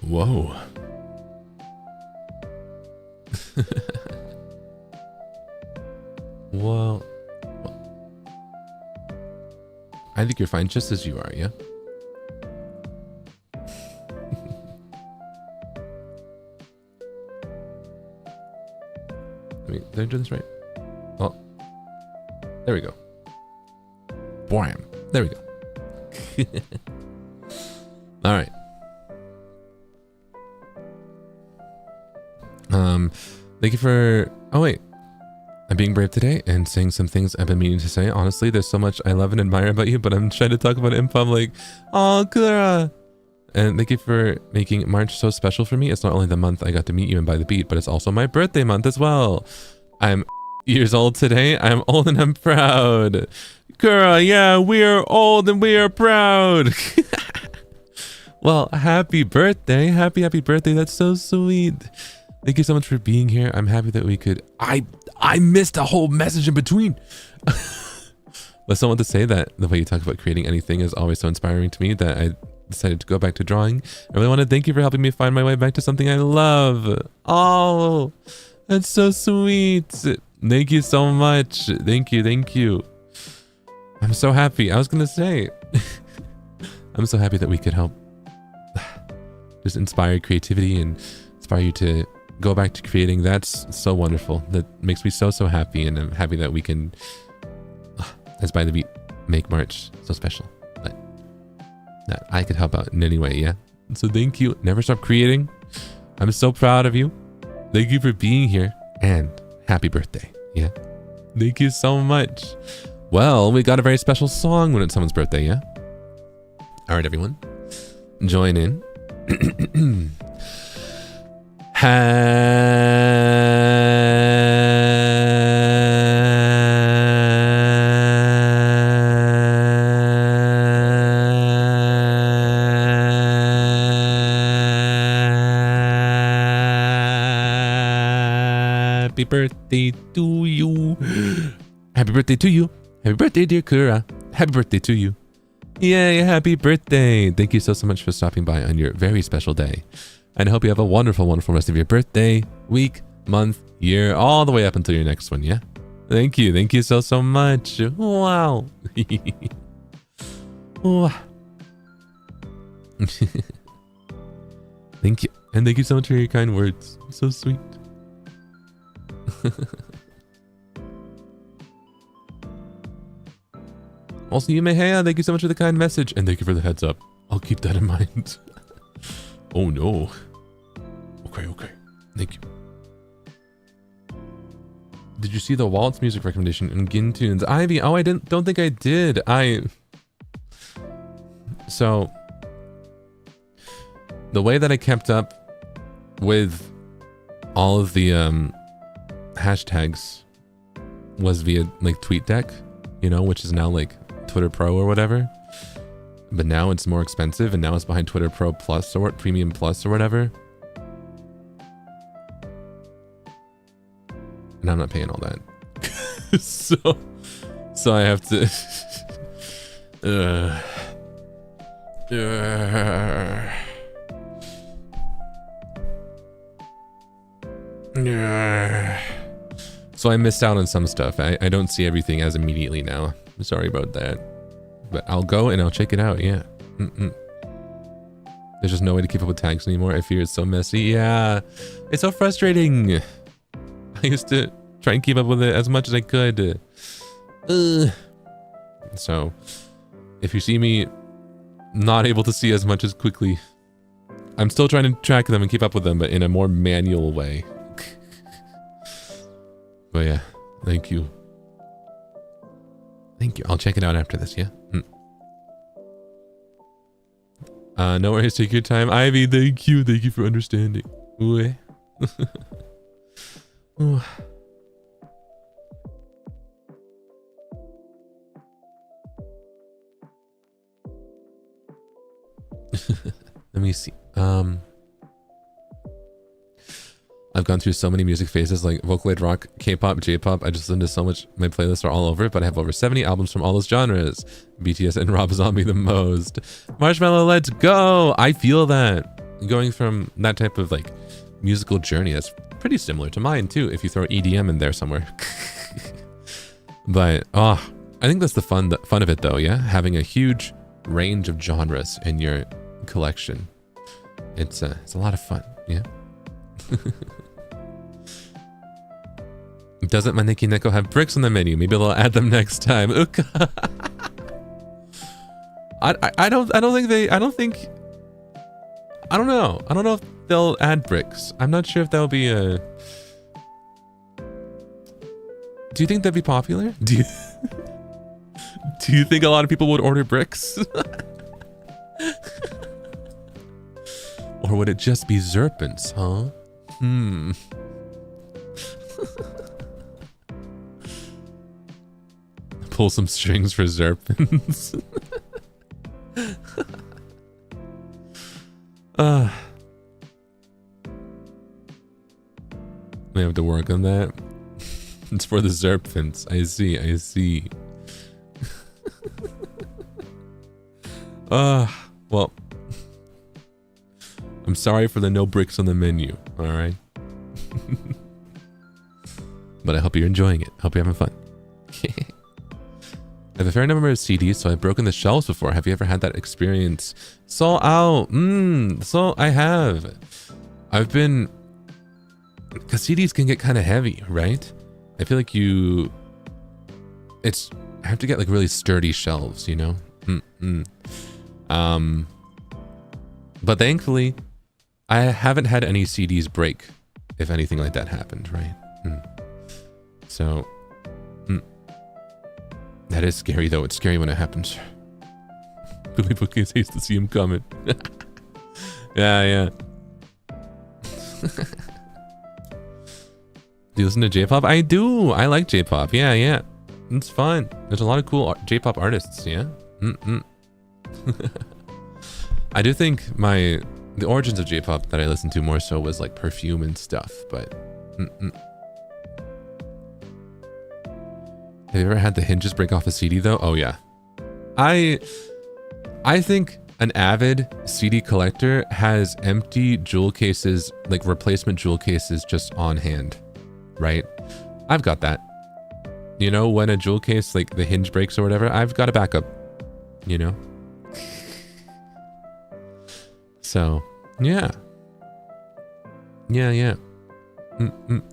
Whoa. Well, I think you're fine just as you are, yeah? Wait, did I do this right? Oh, there we go. Bam. There we go. All right. Thank you for... Oh, wait. I'm being brave today and saying some things I've been meaning to say. Honestly, there's so much I love and admire about you, but I'm trying to talk about it in public. Oh, Clara! And thank you for making March so special for me. It's not only the month I got to meet you and buy the beat, but it's also my birthday month as well. I'm years old today. I'm old and I'm proud. Girl, yeah, we are old and we are proud. Well, happy birthday. Happy birthday. That's so sweet. Thank you so much for being here. I'm happy that we could... I missed a whole message in between. But someone to say that the way you talk about creating anything is always so inspiring to me that I decided to go back to drawing. I really want to thank you for helping me find my way back to something I love. Oh, that's so sweet. Thank you so much. Thank you. Thank you. I'm so happy. I was going to say, I'm so happy that we could help just inspire creativity and inspire you to go back to creating. That's so wonderful. That makes me so happy, and I'm happy that we can, as by the beat, make March so special. But that I could help out in any way, yeah? So thank you. Never stop creating. I'm so proud of you. Thank you for being here, and happy birthday, yeah? Thank you so much. Well, we got a very special song when it's someone's birthday, yeah? All right, everyone. Join in. Happy birthday to you. Happy birthday to you. Happy birthday, dear Kura. Happy birthday to you. Yay, happy birthday. Thank you so much for stopping by on your very special day. And I hope you have a wonderful, wonderful rest of your birthday, week, month, year, all the way up until your next one, yeah? Thank you. Thank you so much. Wow. Thank you. And thank you so much for your kind words. So sweet. Also, Yumehea, thank you so much for the kind message. And thank you for the heads up. I'll keep that in mind. Oh no. Okay. Thank you. Did you see the Waltz music recommendation in Gintunes? Ivy, oh, I don't think I did. So, the way that I kept up with all of the hashtags was via like TweetDeck, you know, which is now like Twitter Pro or whatever. But now it's more expensive, and now it's behind Twitter Pro Plus or what, Premium Plus or whatever. And I'm not paying all that. so I have to so I missed out on some stuff. I don't see everything as immediately now. I'm sorry about that. But I'll go and I'll check it out, yeah. There's just no way to keep up with tags anymore. I fear it's so messy. Yeah, it's so frustrating. I used to try and keep up with it as much as I could. So, if you see me not able to see as much as quickly, I'm still trying to track them and keep up with them, but in a more manual way. But yeah, thank you. Thank you. I'll check it out after this, yeah? No worries, take your time. Ivy, thank you. Thank you for understanding. Ooh. Let me see. I've gone through so many music phases like Vocaloid rock, K-pop, J-pop. I just listen to so much. My playlists are all over, but I have over 70 albums from all those genres. BTS and Rob Zombie the most. Marshmallow, let's go. I feel that. Going from that type of like musical journey, that's pretty similar to mine too, if you throw EDM in there somewhere. But I think that's the fun of it though, yeah? Having a huge range of genres in your collection. It's a lot of fun, yeah? Doesn't Maneki Neko have bricks on the menu? Maybe they'll add them next time. I don't know if they'll add bricks. I'm not sure if that'll be a... Do you think that'd be popular? Do you think a lot of people would order bricks? Or would it just be Zerpents, huh? Pull some strings for Zerpents. We have to work on that. It's for the Zerpents. I see. Well, I'm sorry for the no bricks on the menu, alright? But I hope you're enjoying it. Hope you're having fun. I have a fair number of CDs, so I've broken the shelves before. Have you ever had that experience? So I have. I've been... Because CDs can get kind of heavy, right? I feel like I have to get like really sturdy shelves, you know? But thankfully, I haven't had any CDs break, if anything like that happened, right? So, that is scary though. It's scary when it happens. Billy Bookcase hates to see him coming. Yeah. Do you listen to J-pop? I do. I like J-pop. Yeah. It's fun. There's a lot of cool J-pop artists. Yeah. I do think the origins of J-pop that I listened to more so was like Perfume and stuff. But have you ever had the hinges break off a CD though? Oh yeah. I think an avid CD collector has empty jewel cases, like replacement jewel cases, just on hand. Right? I've got that. You know, when a jewel case, like the hinge breaks or whatever, I've got a backup. You know? So, yeah.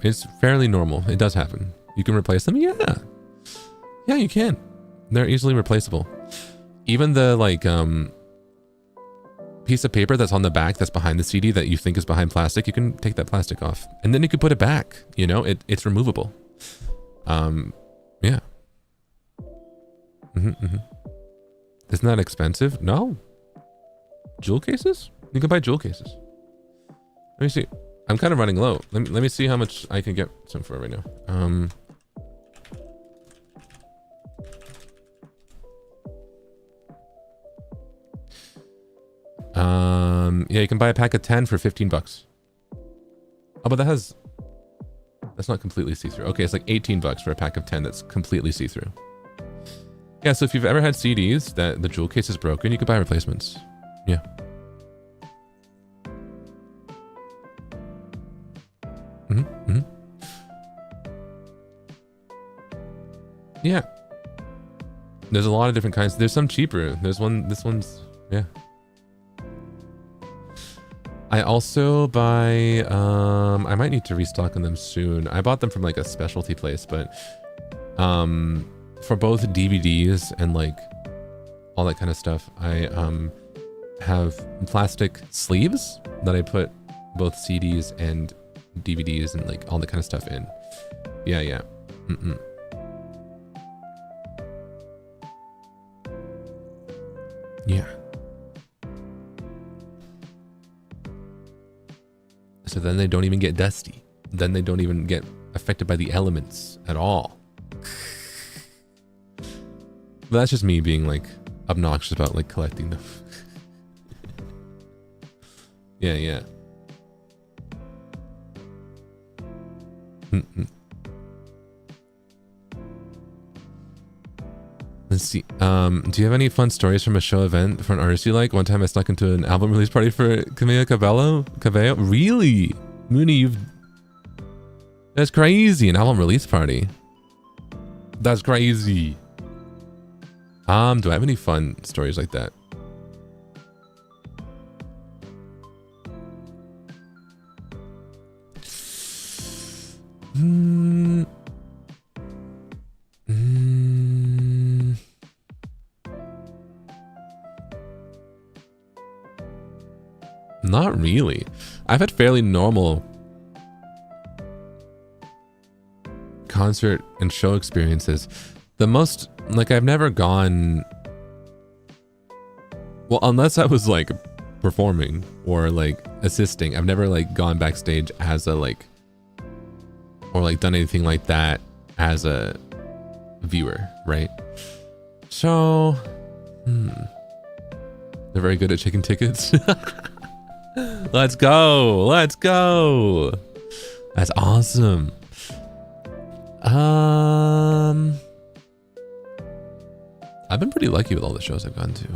It's fairly normal. It does happen. You can replace them? Yeah, you can. They're easily replaceable. Even the, like, piece of paper that's on the back that's behind the CD that you think is behind plastic, you can take that plastic off and then you can put it back, you know, it's removable. Yeah. Isn't that expensive? No. Jewel cases? You can buy jewel cases. Let me see. I'm kind of running low. Let me see how much I can get some for right now. Yeah, you can buy a pack of 10 for 15 bucks. Oh, but that's not completely see-through. Okay, it's like 18 bucks for a pack of 10 that's completely see-through. Yeah, so if you've ever had CDs that the jewel case is broken, you could buy replacements. Yeah. Yeah. There's a lot of different kinds. There's some cheaper. This one's, yeah. I also buy, I might need to restock on them soon. I bought them from like a specialty place, but for both DVDs and like all that kind of stuff, I have plastic sleeves that I put both CDs and DVDs and like all that kind of stuff in. Yeah. Yeah. So then they don't even get dusty. Then they don't even get affected by the elements at all. But that's just me being like obnoxious about like collecting them. Yeah. Let's see. Do you have any fun stories from a show event for an artist you like? One time I snuck into an album release party for Camila Cabello. Really? Mooney, that's crazy. An album release party. That's crazy. Do I have any fun stories like that? Not really. I've had fairly normal concert and show experiences. The most, like, I've never gone, well, unless I was like performing or like assisting, I've never like gone backstage as a like, or like done anything like that as a viewer, right? So, they're very good at chicken tickets. Let's go. Let's go. That's awesome. I've been pretty lucky with all the shows I've gone to.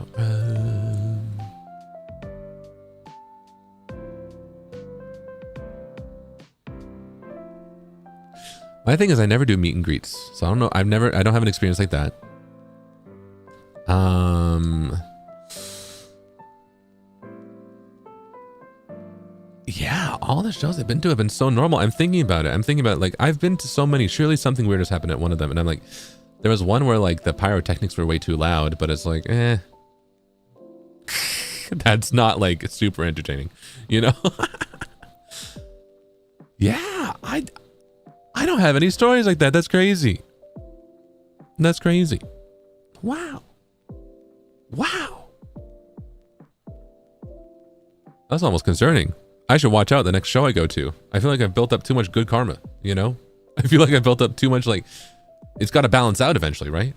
My thing is I never do meet and greets. So I don't know. I don't have an experience like that. Yeah, all the shows I've been to have been so normal. I'm thinking about it. I'm thinking about like, I've been to so many, surely something weird has happened at one of them. And I'm like, there was one where like the pyrotechnics were way too loud, but it's like, that's not like super entertaining, you know? Yeah, I don't have any stories like that. That's crazy. That's crazy. Wow. That's almost concerning. I should watch out the next show I go to. I feel like I've built up too much good karma, you know? I feel like I've built up too much, like, it's got to balance out eventually, right?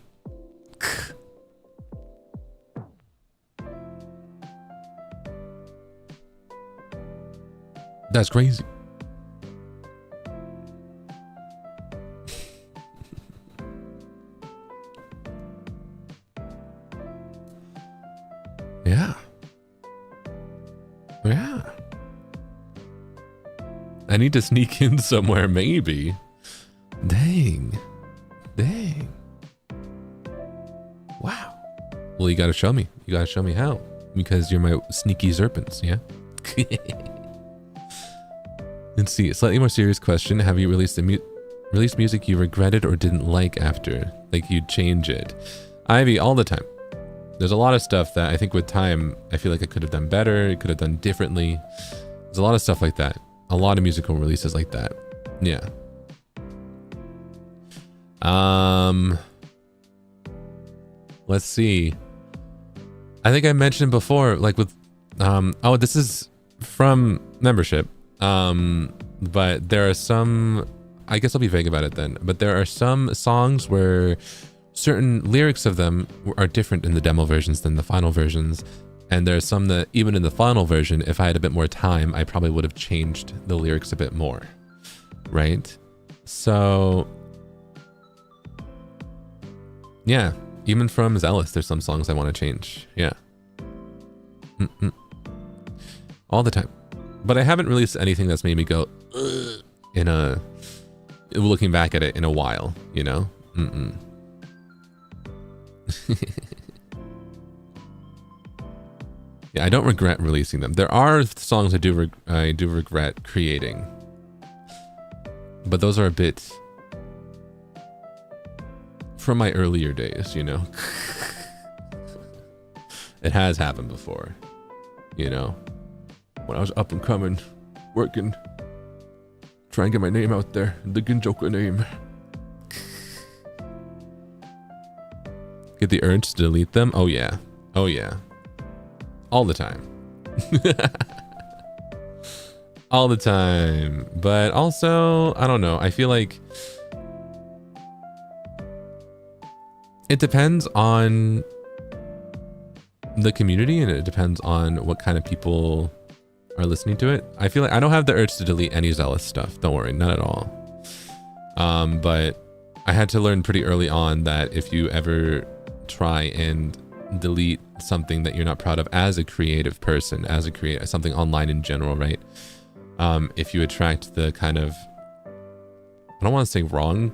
That's crazy. Yeah. I need to sneak in somewhere, maybe. Dang. Wow. Well, you gotta show me. You gotta show me how. Because you're my sneaky serpents, yeah? Let's see. A slightly more serious question. Have you released music you regretted or didn't like after? Like you'd change it? Ivy, all the time. There's a lot of stuff that I think with time, I feel like I could have done better. It could have done differently. There's a lot of stuff like that. A lot of musical releases like that. Yeah. Let's see. I think I mentioned before, like with, oh, this is from membership. But there are some, I guess I'll be vague about it then, but there are some songs where certain lyrics of them are different in the demo versions than the final versions. And there are some that even in the final version, if I had a bit more time, I probably would have changed the lyrics a bit more. Right? So yeah, even from Zealous, there's some songs I want to change. Yeah. All the time. But I haven't released anything that's made me go looking back at it in a while, you know? Yeah, I don't regret releasing them. There are songs I do regret creating, but those are a bit from my earlier days, you know? It has happened before, you know? When I was up and coming, working, trying to get my name out there, the Ginjoka name. Get the urge to delete them? Oh yeah. Oh yeah. All the time. all the time. But also, I don't know. I feel like it depends on the community and it depends on what kind of people are listening to it. I feel like I don't have the urge to delete any Zealous stuff. Don't worry, not at all. But I had to learn pretty early on that if you ever try and delete something that you're not proud of as a creative person, as a creator, something online in general, right? If you attract the kind of, I don't want to say wrong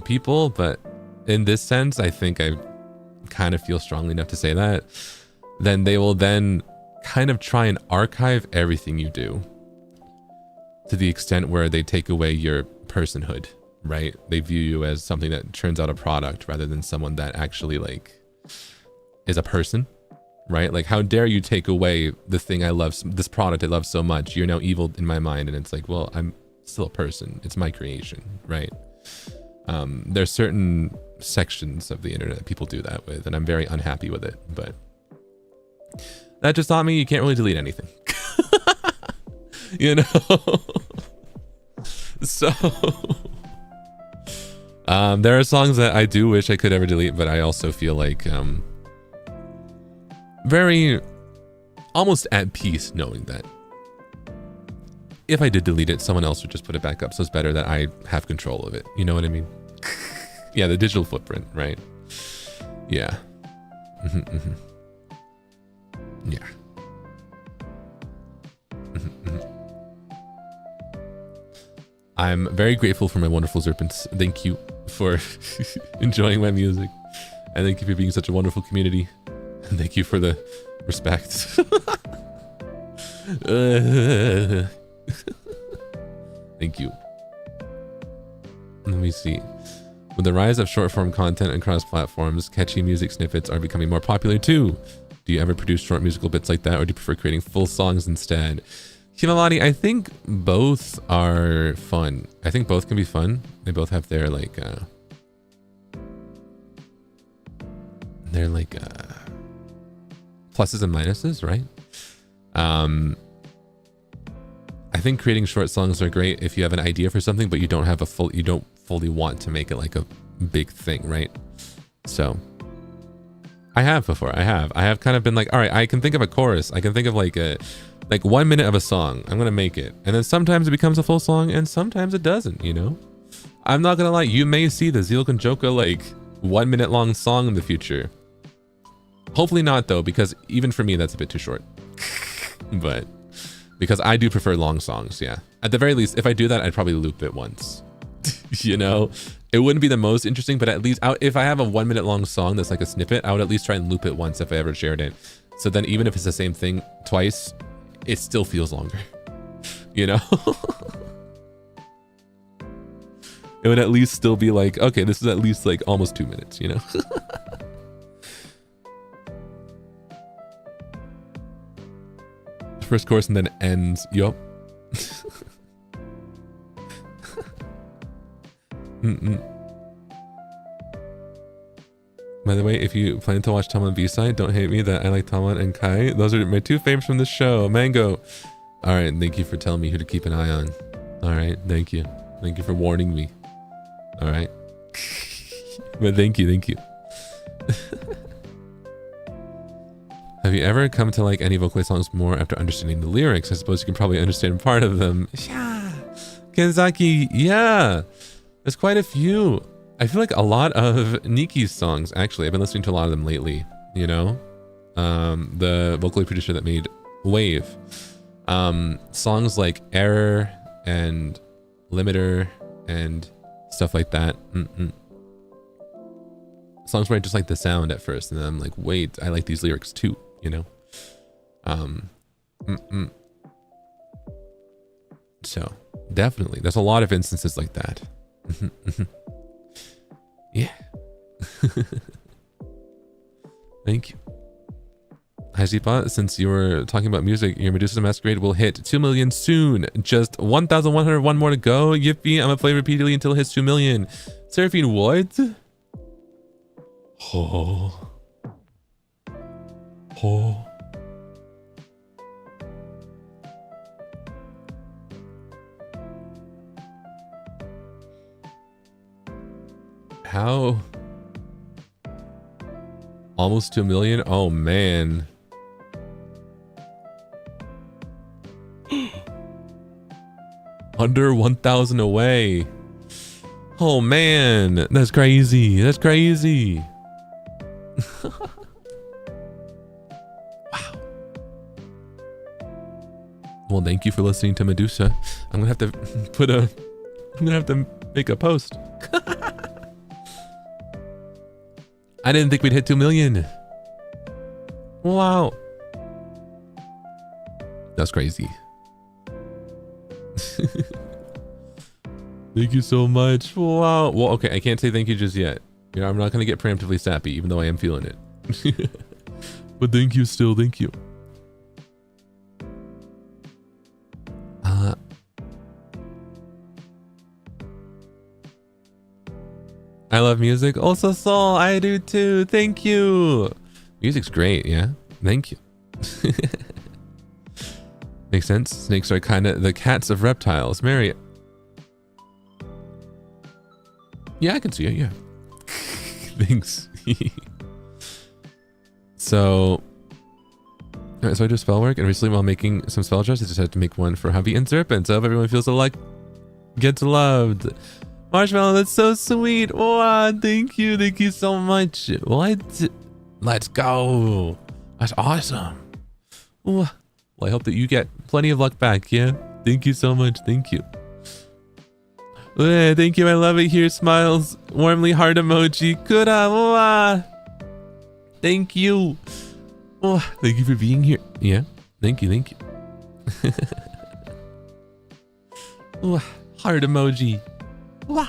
people, but in this sense, I think I kind of feel strongly enough to say that, then they will then kind of try and archive everything you do to the extent where they take away your personhood, right? They view you as something that turns out a product rather than someone that actually like is a person, right? Like, how dare you take away the thing I love, this product I love so much? You're now evil in my mind. And it's like, well, I'm still a person. It's my creation, right? There's certain sections of the internet that people do that with, and I'm very unhappy with it, but that just taught me you can't really delete anything. You know? So there are songs that I do wish I could ever delete, but I also feel like very almost at peace knowing that if I did delete it, someone else would just put it back up. So it's better that I have control of it. You know what I mean? Yeah, the digital footprint, right? Yeah. Yeah. I'm very grateful for my wonderful serpents. Thank you for enjoying my music. And thank you for being such a wonderful community. And thank you for the respect. Thank you. Let me see. With the rise of short-form content across platforms, catchy music snippets are becoming more popular too. Do you ever produce short musical bits like that, or do you prefer creating full songs instead? Himawari, I think both are fun. I think both can be fun. They both have their like pluses and minuses, right? I think creating short songs are great if you have an idea for something, but you don't have you don't fully want to make it like a big thing, right? So I have before. I have kind of been like, all right, I can think of a chorus. I can think of like 1 minute of a song. I'm going to make it. And then sometimes it becomes a full song and sometimes it doesn't, you know? I'm not going to lie. You may see the Zeal Ginjoka like 1 minute long song in the future. Hopefully not though, because even for me, that's a bit too short. But because I do prefer long songs. Yeah. At the very least, if I do that, I'd probably loop it once, you know? It wouldn't be the most interesting, but at least if I have a 1 minute long song that's like a snippet, I would at least try and loop it once if I ever shared it. So then even if it's the same thing twice, it still feels longer, you know? It would at least still be like, okay, this is at least like almost 2 minutes, you know? First chorus and then ends. Yup. By the way, if you plan to watch Tama B-side, don't hate me that I like Tama and Kai. Those are my two favorites from this show. Mango. All right, thank you for telling me who to keep an eye on. All right, thank you. Thank you for warning me. All right. But thank you. Have you ever come to like any Vocaloid songs more after understanding the lyrics? I suppose you can probably understand part of them. Yeah. Kenzaki, yeah. There's quite a few. I feel like a lot of Niki's songs, actually. I've been listening to a lot of them lately, you know? The Vocaloid producer that made Wave. Songs like Error and Limiter and stuff like that. Songs where I just like the sound at first, and then I'm like, wait, I like these lyrics too, you know? So, definitely. There's a lot of instances like that. Yeah. Thank you. Hajipa, since you were talking about music, your Medusa Masquerade will hit 2 million soon. Just 1,101 more to go. Yippee, I'm gonna play repeatedly until it hits 2 million. Seraphine, what? Oh. How? Almost 2 million? Oh, man. Under 1,000 away. Oh, man. That's crazy. That's crazy. Wow. Well, thank you for listening to Medusa. I'm gonna have to make a post. I didn't think we'd hit 2 million. Wow. That's crazy. Thank you so much. Wow. Well, okay, I can't say thank you just yet. You know, I'm not gonna get preemptively sappy, even though I am feeling it. But thank you still, thank you. I love music. Also, Soul, I do too. Thank you. Music's great, yeah? Thank you. Makes sense. Snakes are kind of the cats of reptiles. Mary. Yeah, I can see it, yeah. Thanks. So I do spell work, and recently while making some spell checks, I just had to make one for Hubby and Serpent. So I hope everyone feels so like gets loved. Marshmallow, that's so sweet. Wow, thank you so much. What? Let's go. That's awesome. Well, I hope that you get plenty of luck back, yeah? Thank you so much. Thank you. Thank you. I love it here. Smiles. Warmly heart emoji. Kura. Thank you. Oh, thank you for being here. Yeah. Thank you. Oh, heart emoji. Wow.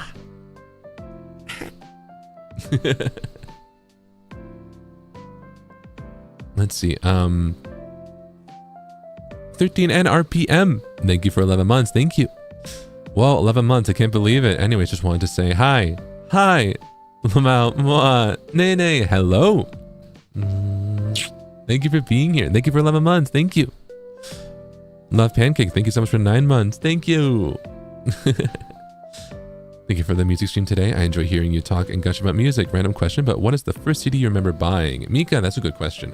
Let's see. 13 NRPM. Thank you for 11 months. Thank you. Whoa, 11 months. I can't believe it. Anyways, just wanted to say hi. Hi. Lamau. Mwah. Nene. Hello. Thank you for being here. Thank you for 11 months. Thank you. Love Pancake. Thank you so much for 9 months. Thank you. Thank you for the music stream today. I enjoy hearing you talk and gush about music. Random question, but what is the first CD you remember buying? Mika, that's a good question.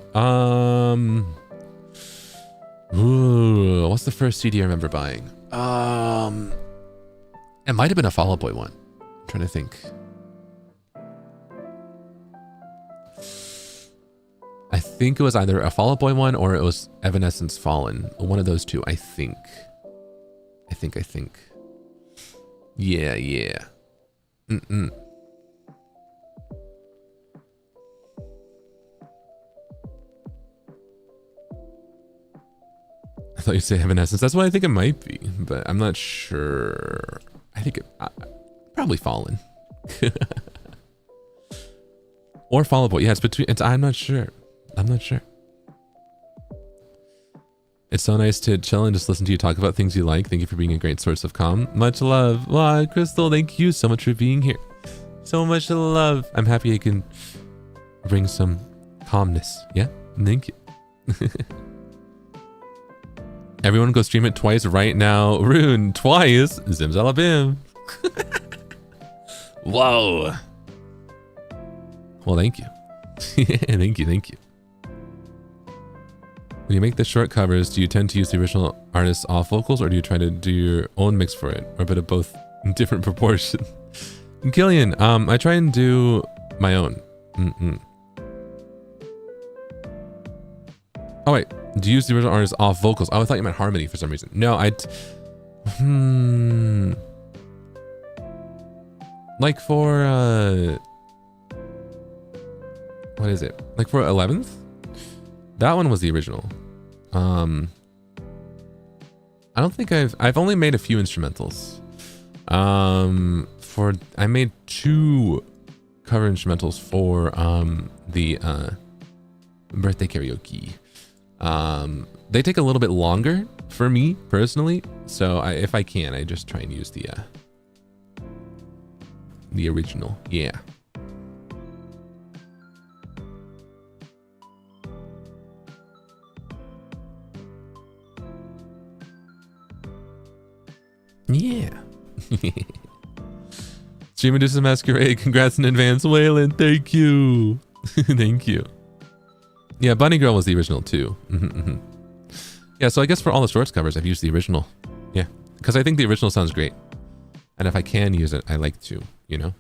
What's the first CD I remember buying? It might have been a Fall Out Boy one. I'm trying to think. I think it was either a Fall Out Boy one or it was Evanescence Fallen. One of those two, I think. I think. Yeah. I thought you'd say Evanescence. That's what I think it might be, but I'm not sure. I think it probably Fallen. Or Fall Out Boy. Yeah, it's between. I'm not sure. It's so nice to chill and just listen to you talk about things you like. Thank you for being a great source of calm. Much love. Wow, Crystal, thank you so much for being here. So much love. I'm happy I can bring some calmness. Yeah, thank you. Everyone go stream it twice right now. Rune, twice. Zimzalabim. Whoa. Well, thank you. Thank you. When you make the short covers, do you tend to use the original artist's off vocals, or do you try to do your own mix for it, or a bit of both in different proportion? Killian, I try and do my own. Oh wait, do you use the original artist's off vocals? Oh, I thought you meant harmony for some reason. No, like for what is it? Like for 11th? That one was the original. I don't think I've only made a few instrumentals. I made 2 cover instrumentals for the birthday karaoke. They take a little bit longer for me personally, so if I can, I just try and use the original. Yeah. Medusa Masquerade, congrats in advance. Waylon, thank you. Thank you. Yeah, Bunny Girl was the original too. Yeah, so I guess for all the shorts covers, I've used the original. Yeah, because I think the original sounds great. And if I can use it, I like to, you know?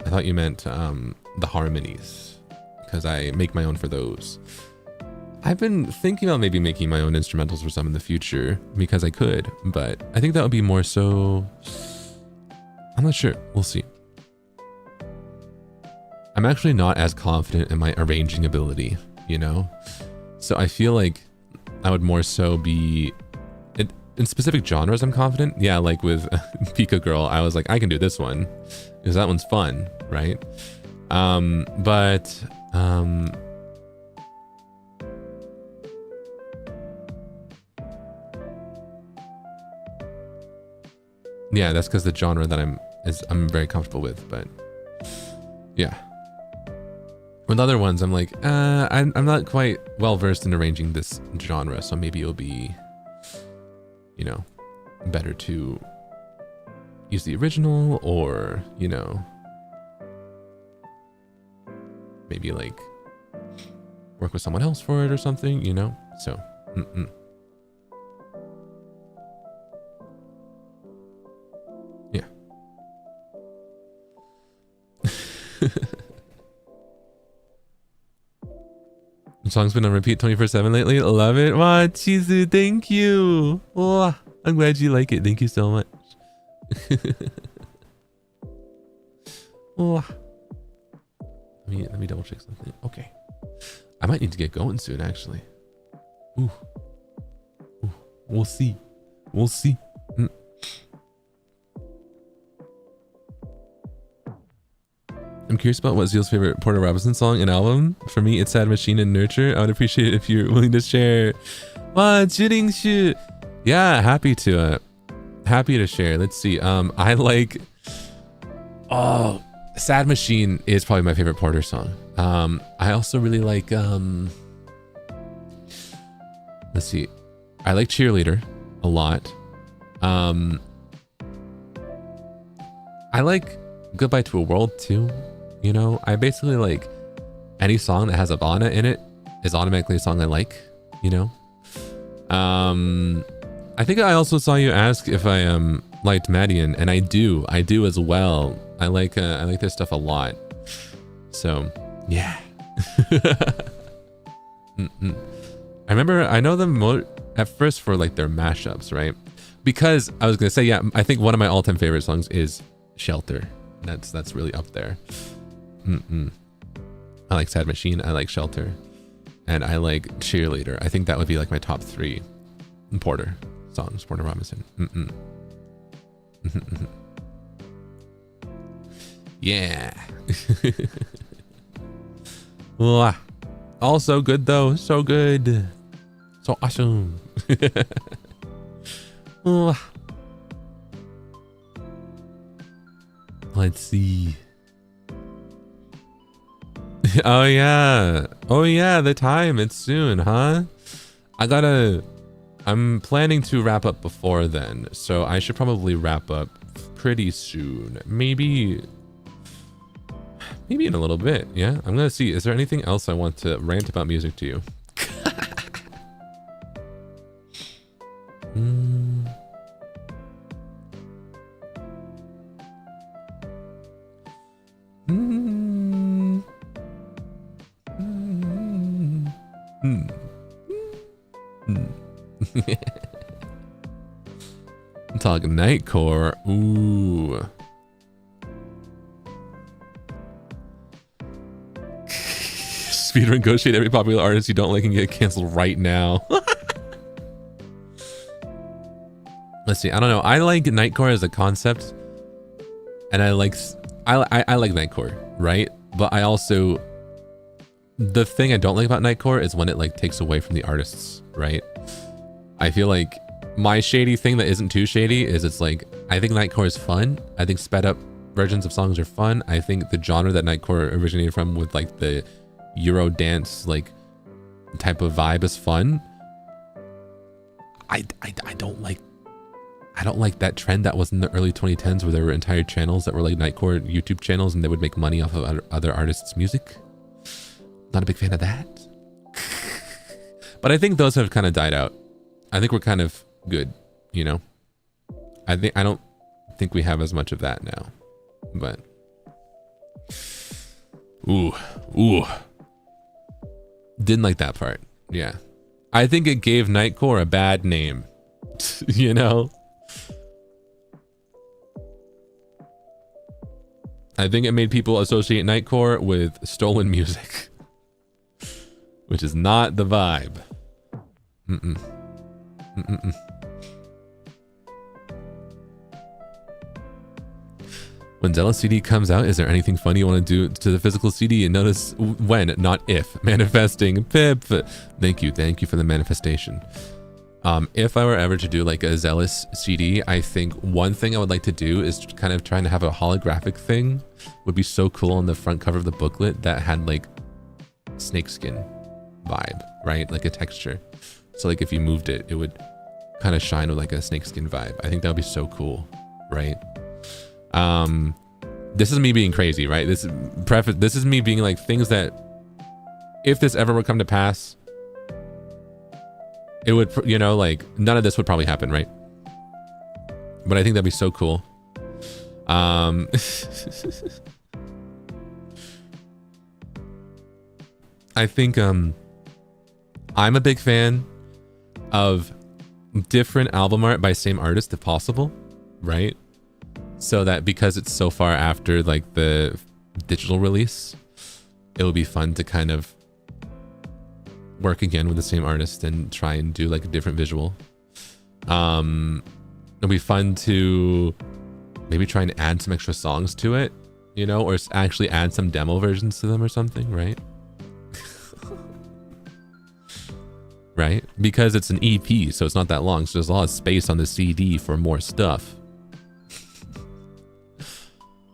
I thought you meant the harmonies, because I make my own for those. I've been thinking about maybe making my own instrumentals for some in the future, because I could, but I think that would be more so... I'm not sure. We'll see. I'm actually not as confident in my arranging ability, you know? So I feel like I would more so be... In specific genres, I'm confident. Yeah, like with Pika Girl, I was like, I can do this one, because that one's fun, right? Yeah, that's because the genre that I'm very comfortable with, but yeah. With other ones, I'm like, I'm not quite well versed in arranging this genre, so maybe it'll be, you know, better to use the original, or, you know, maybe like work with someone else for it or something, you know? So, yeah. The song's been on repeat 24/7 lately. Love it. Wow, Chizu, thank you. Wow, I'm glad you like it. Thank you so much. Wow. Let me double check something. Okay. I might need to get going soon, actually. Ooh. We'll see. We'll see. I'm curious about what Zeal's favorite Porter Robinson song and album. For me, it's Sad Machine and Nurture. I would appreciate it if you're willing to share. Wow, shooting shoot. Yeah, happy to share. Let's see. I like... Oh, Sad Machine is probably my favorite Porter song. I also really like... Let's see. I like Cheerleader a lot. I like Goodbye to a World too. You know, I basically like any song that has a Bana in it is automatically a song I like, you know? I think I also saw you ask if I liked Madian, and I do as well. I like their stuff a lot. So, yeah. I know them at first for like their mashups, right? Because I was gonna say, yeah, I think one of my all-time favorite songs is Shelter. That's really up there. I like Sad Machine, I like Shelter, and I like Cheerleader. I think that would be like my top 3 Porter songs, Porter Robinson. Yeah. Also good though, so good, so awesome. Let's see. Oh yeah, the time, it's soon, huh? I'm planning to wrap up before then, so I should probably wrap up pretty soon. Maybe in a little bit. Yeah, I'm gonna see. Is there anything else I want to rant about music to you? Talk Nightcore. Ooh. Speed negotiate every popular artist you don't like and get canceled right now. Let's see. I don't know. I like Nightcore as a concept, and I like Nightcore, right? But I also, the thing I don't like about Nightcore is when it like takes away from the artists, right? I feel like my shady thing that isn't too shady is it's like, I think Nightcore is fun. I think sped up versions of songs are fun. I think the genre that Nightcore originated from with like the Euro dance like type of vibe is fun. I don't like I don't like that trend that was in the early 2010s where there were entire channels that were like Nightcore YouTube channels and they would make money off of other artists' music. Not a big fan of that. But I think those have kind of died out. I think we're kind of good, you know? I don't think we have as much of that now. But ooh. Didn't like that part. Yeah. I think it gave Nightcore a bad name. You know? I think it made people associate Nightcore with stolen music. Which is not the vibe. When Zealous CD comes out, is there anything funny you want to do to the physical CD? And notice when, not if. Manifesting. Pip. Thank you for the manifestation. If I were ever to do like a Zealous CD, I think one thing I would like to do is kind of trying to have a holographic thing. Would be so cool on the front cover of the booklet that had like snakeskin vibe, right? Like a texture. So like if you moved it, it would kind of shine with like a snakeskin vibe. I think that would be so cool, right? This is me being crazy, right? This is me being like things that if this ever would come to pass, it would, you know, like none of this would probably happen, right? But I think that'd be so cool. I think I'm a big fan of different album art by same artist if possible, right? So that because it's so far after like the digital release, it will be fun to kind of work again with the same artist and try and do like a different visual. It'll be fun to maybe try and add some extra songs to it, you know, or actually add some demo versions to them or something, right? Right? Because it's an EP, so it's not that long, so there's a lot of space on the CD for more stuff.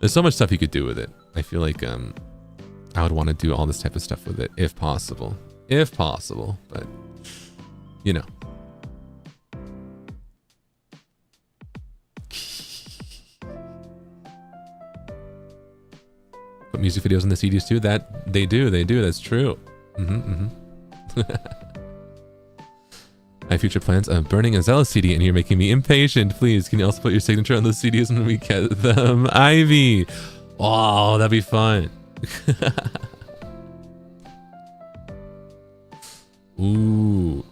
There's so much stuff you could do with it. I feel like I would want to do all this type of stuff with it if possible. If possible, but you know. Put music videos in the CDs too? That they do, that's true. I have future plans of burning a Zealous CD and you're making me impatient. Please, can you also put your signature on those CDs when we get them? Ivy! Oh, that'd be fun. Ooh.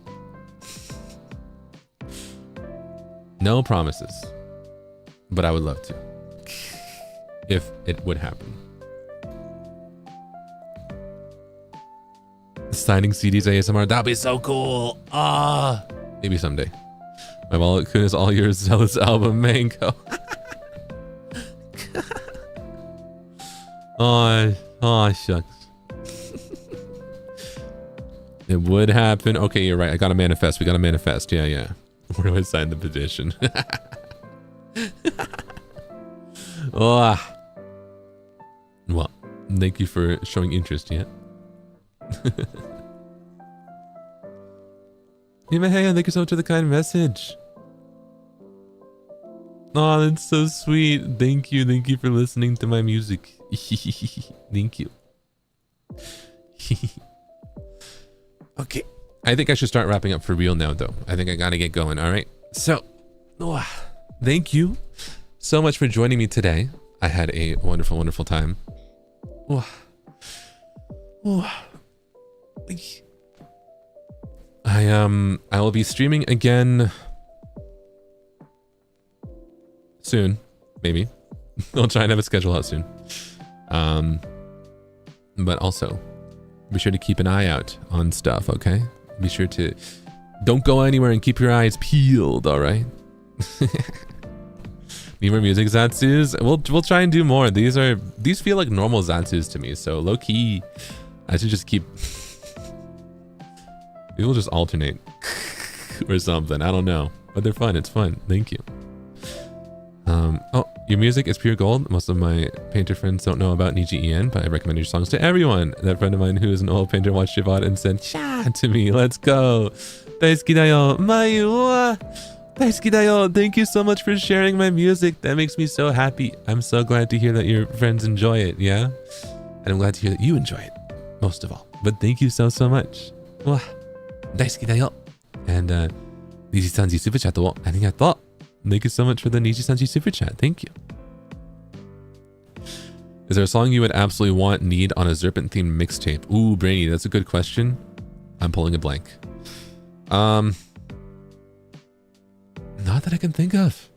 No promises. But I would love to. If it would happen. Signing CDs ASMR, that'd be so cool. Maybe someday. My wallet coon is all yours. Zealous album Mango. Oh shucks. It would happen. Okay, you're right. I gotta manifest. We gotta manifest. Yeah. Where do I sign the petition? Well, thank you for showing interest, yeah. Hey, thank you so much for the kind message. Oh, that's so sweet. Thank you for listening to my music. Thank you. Okay, I think I should start wrapping up for real now though. I think I gotta get going. All right, so thank you so much for joining me today. I had a wonderful time. I will be streaming again soon, maybe. I'll try and have a schedule out soon. But also be sure to keep an eye out on stuff, okay? Be sure to don't go anywhere and keep your eyes peeled, all right? Need more music Zatsus? We'll try and do more. These feel like normal Zatsus to me, so low key I should just keep we'll just alternate or something. I don't know, but they're fun. It's fun. Thank you. Oh, your music is pure gold. Most of my painter friends don't know about NIJISANJI, but I recommend your songs to everyone. That friend of mine who is an oil painter watched your VOD and said, "Cha" to me. Let's go. 大好きだよ. Mayu. Daisuki da yo. Thank you so much for sharing my music. That makes me so happy. I'm so glad to hear that your friends enjoy it, yeah? And I'm glad to hear that you enjoy it, most of all. But thank you so much. Wow. Daisuki da yo. And NIJISANJI super chat wo arigatou. Thank you so much for the NIJISANJI super chat. Thank you. Is there a song you would absolutely need on a Serpent themed mixtape? Ooh, Brainy, that's a good question. I'm pulling a blank. Not that I can think of.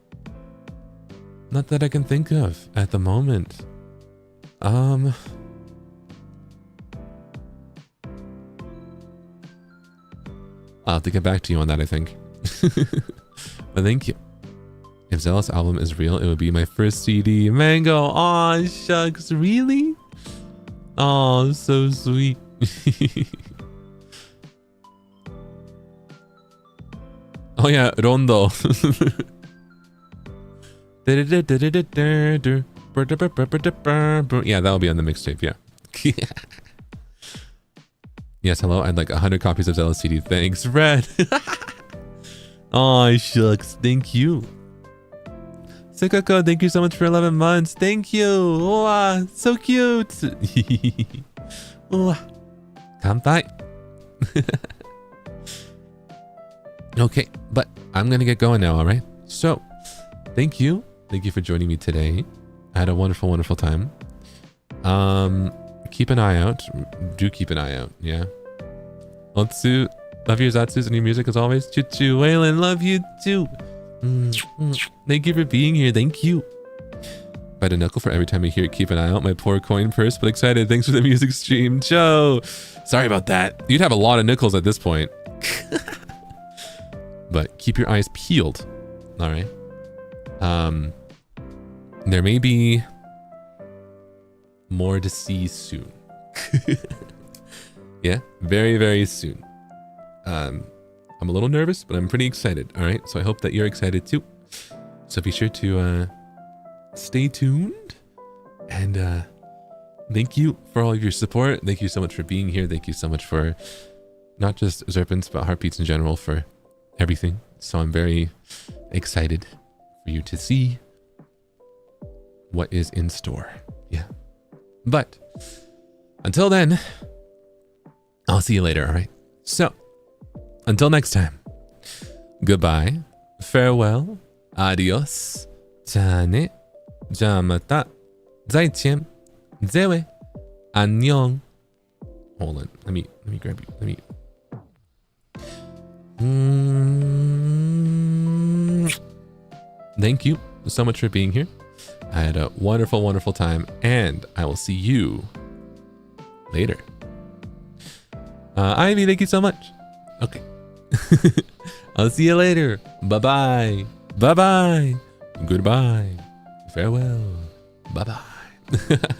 Not that I can think of at the moment. I'll have to get back to you on that, I think. But thank you. If ZEALOUS album is real, it would be my first CD. Mango, aw, shucks, really? Oh, so sweet. Oh yeah, Rondo. Yeah, that'll be on the mixtape, yeah. Yes, hello, I'd like 100 copies of ZEALOUS CD. Thanks, Red. Oh, shucks, thank you. Sukako, thank you so much for 11 months. Thank you. Wow, so cute. Wow. Kanpai. Okay, but I'm going to get going now, all right? So, thank you. Thank you for joining me today. I had a wonderful, wonderful time. Keep an eye out. Do keep an eye out, yeah? Otsu, love your Zatsus and your music as always. Chuchu, Waylon, love you too. Thank you for being here. Thank you. If I had a knuckle for every time I hear it, keep an eye out. My poor coin purse, but excited. Thanks for the music stream. Joe, sorry about that. You'd have a lot of nickels at this point. But keep your eyes peeled. All right. There may be more to see soon. Yeah, very, very soon. I'm a little nervous, but I'm pretty excited. All right. So I hope that you're excited too. So be sure to stay tuned. And thank you for all of your support. Thank you so much for being here. Thank you so much for not just Zerpins, but Heartbeats in general, for everything. So I'm very excited for you to see what is in store. Yeah. But until then, I'll see you later. All right. So until next time, goodbye, farewell, adios, じゃあね, じゃあまた, 再见, 再会, 안녕. Hold on, let me grab you. Thank you so much for being here. I had a wonderful, wonderful time, and I will see you later. Ivy, thank you so much. Okay. I'll see you later. Bye-bye. Bye-bye. Goodbye. Farewell. Bye-bye.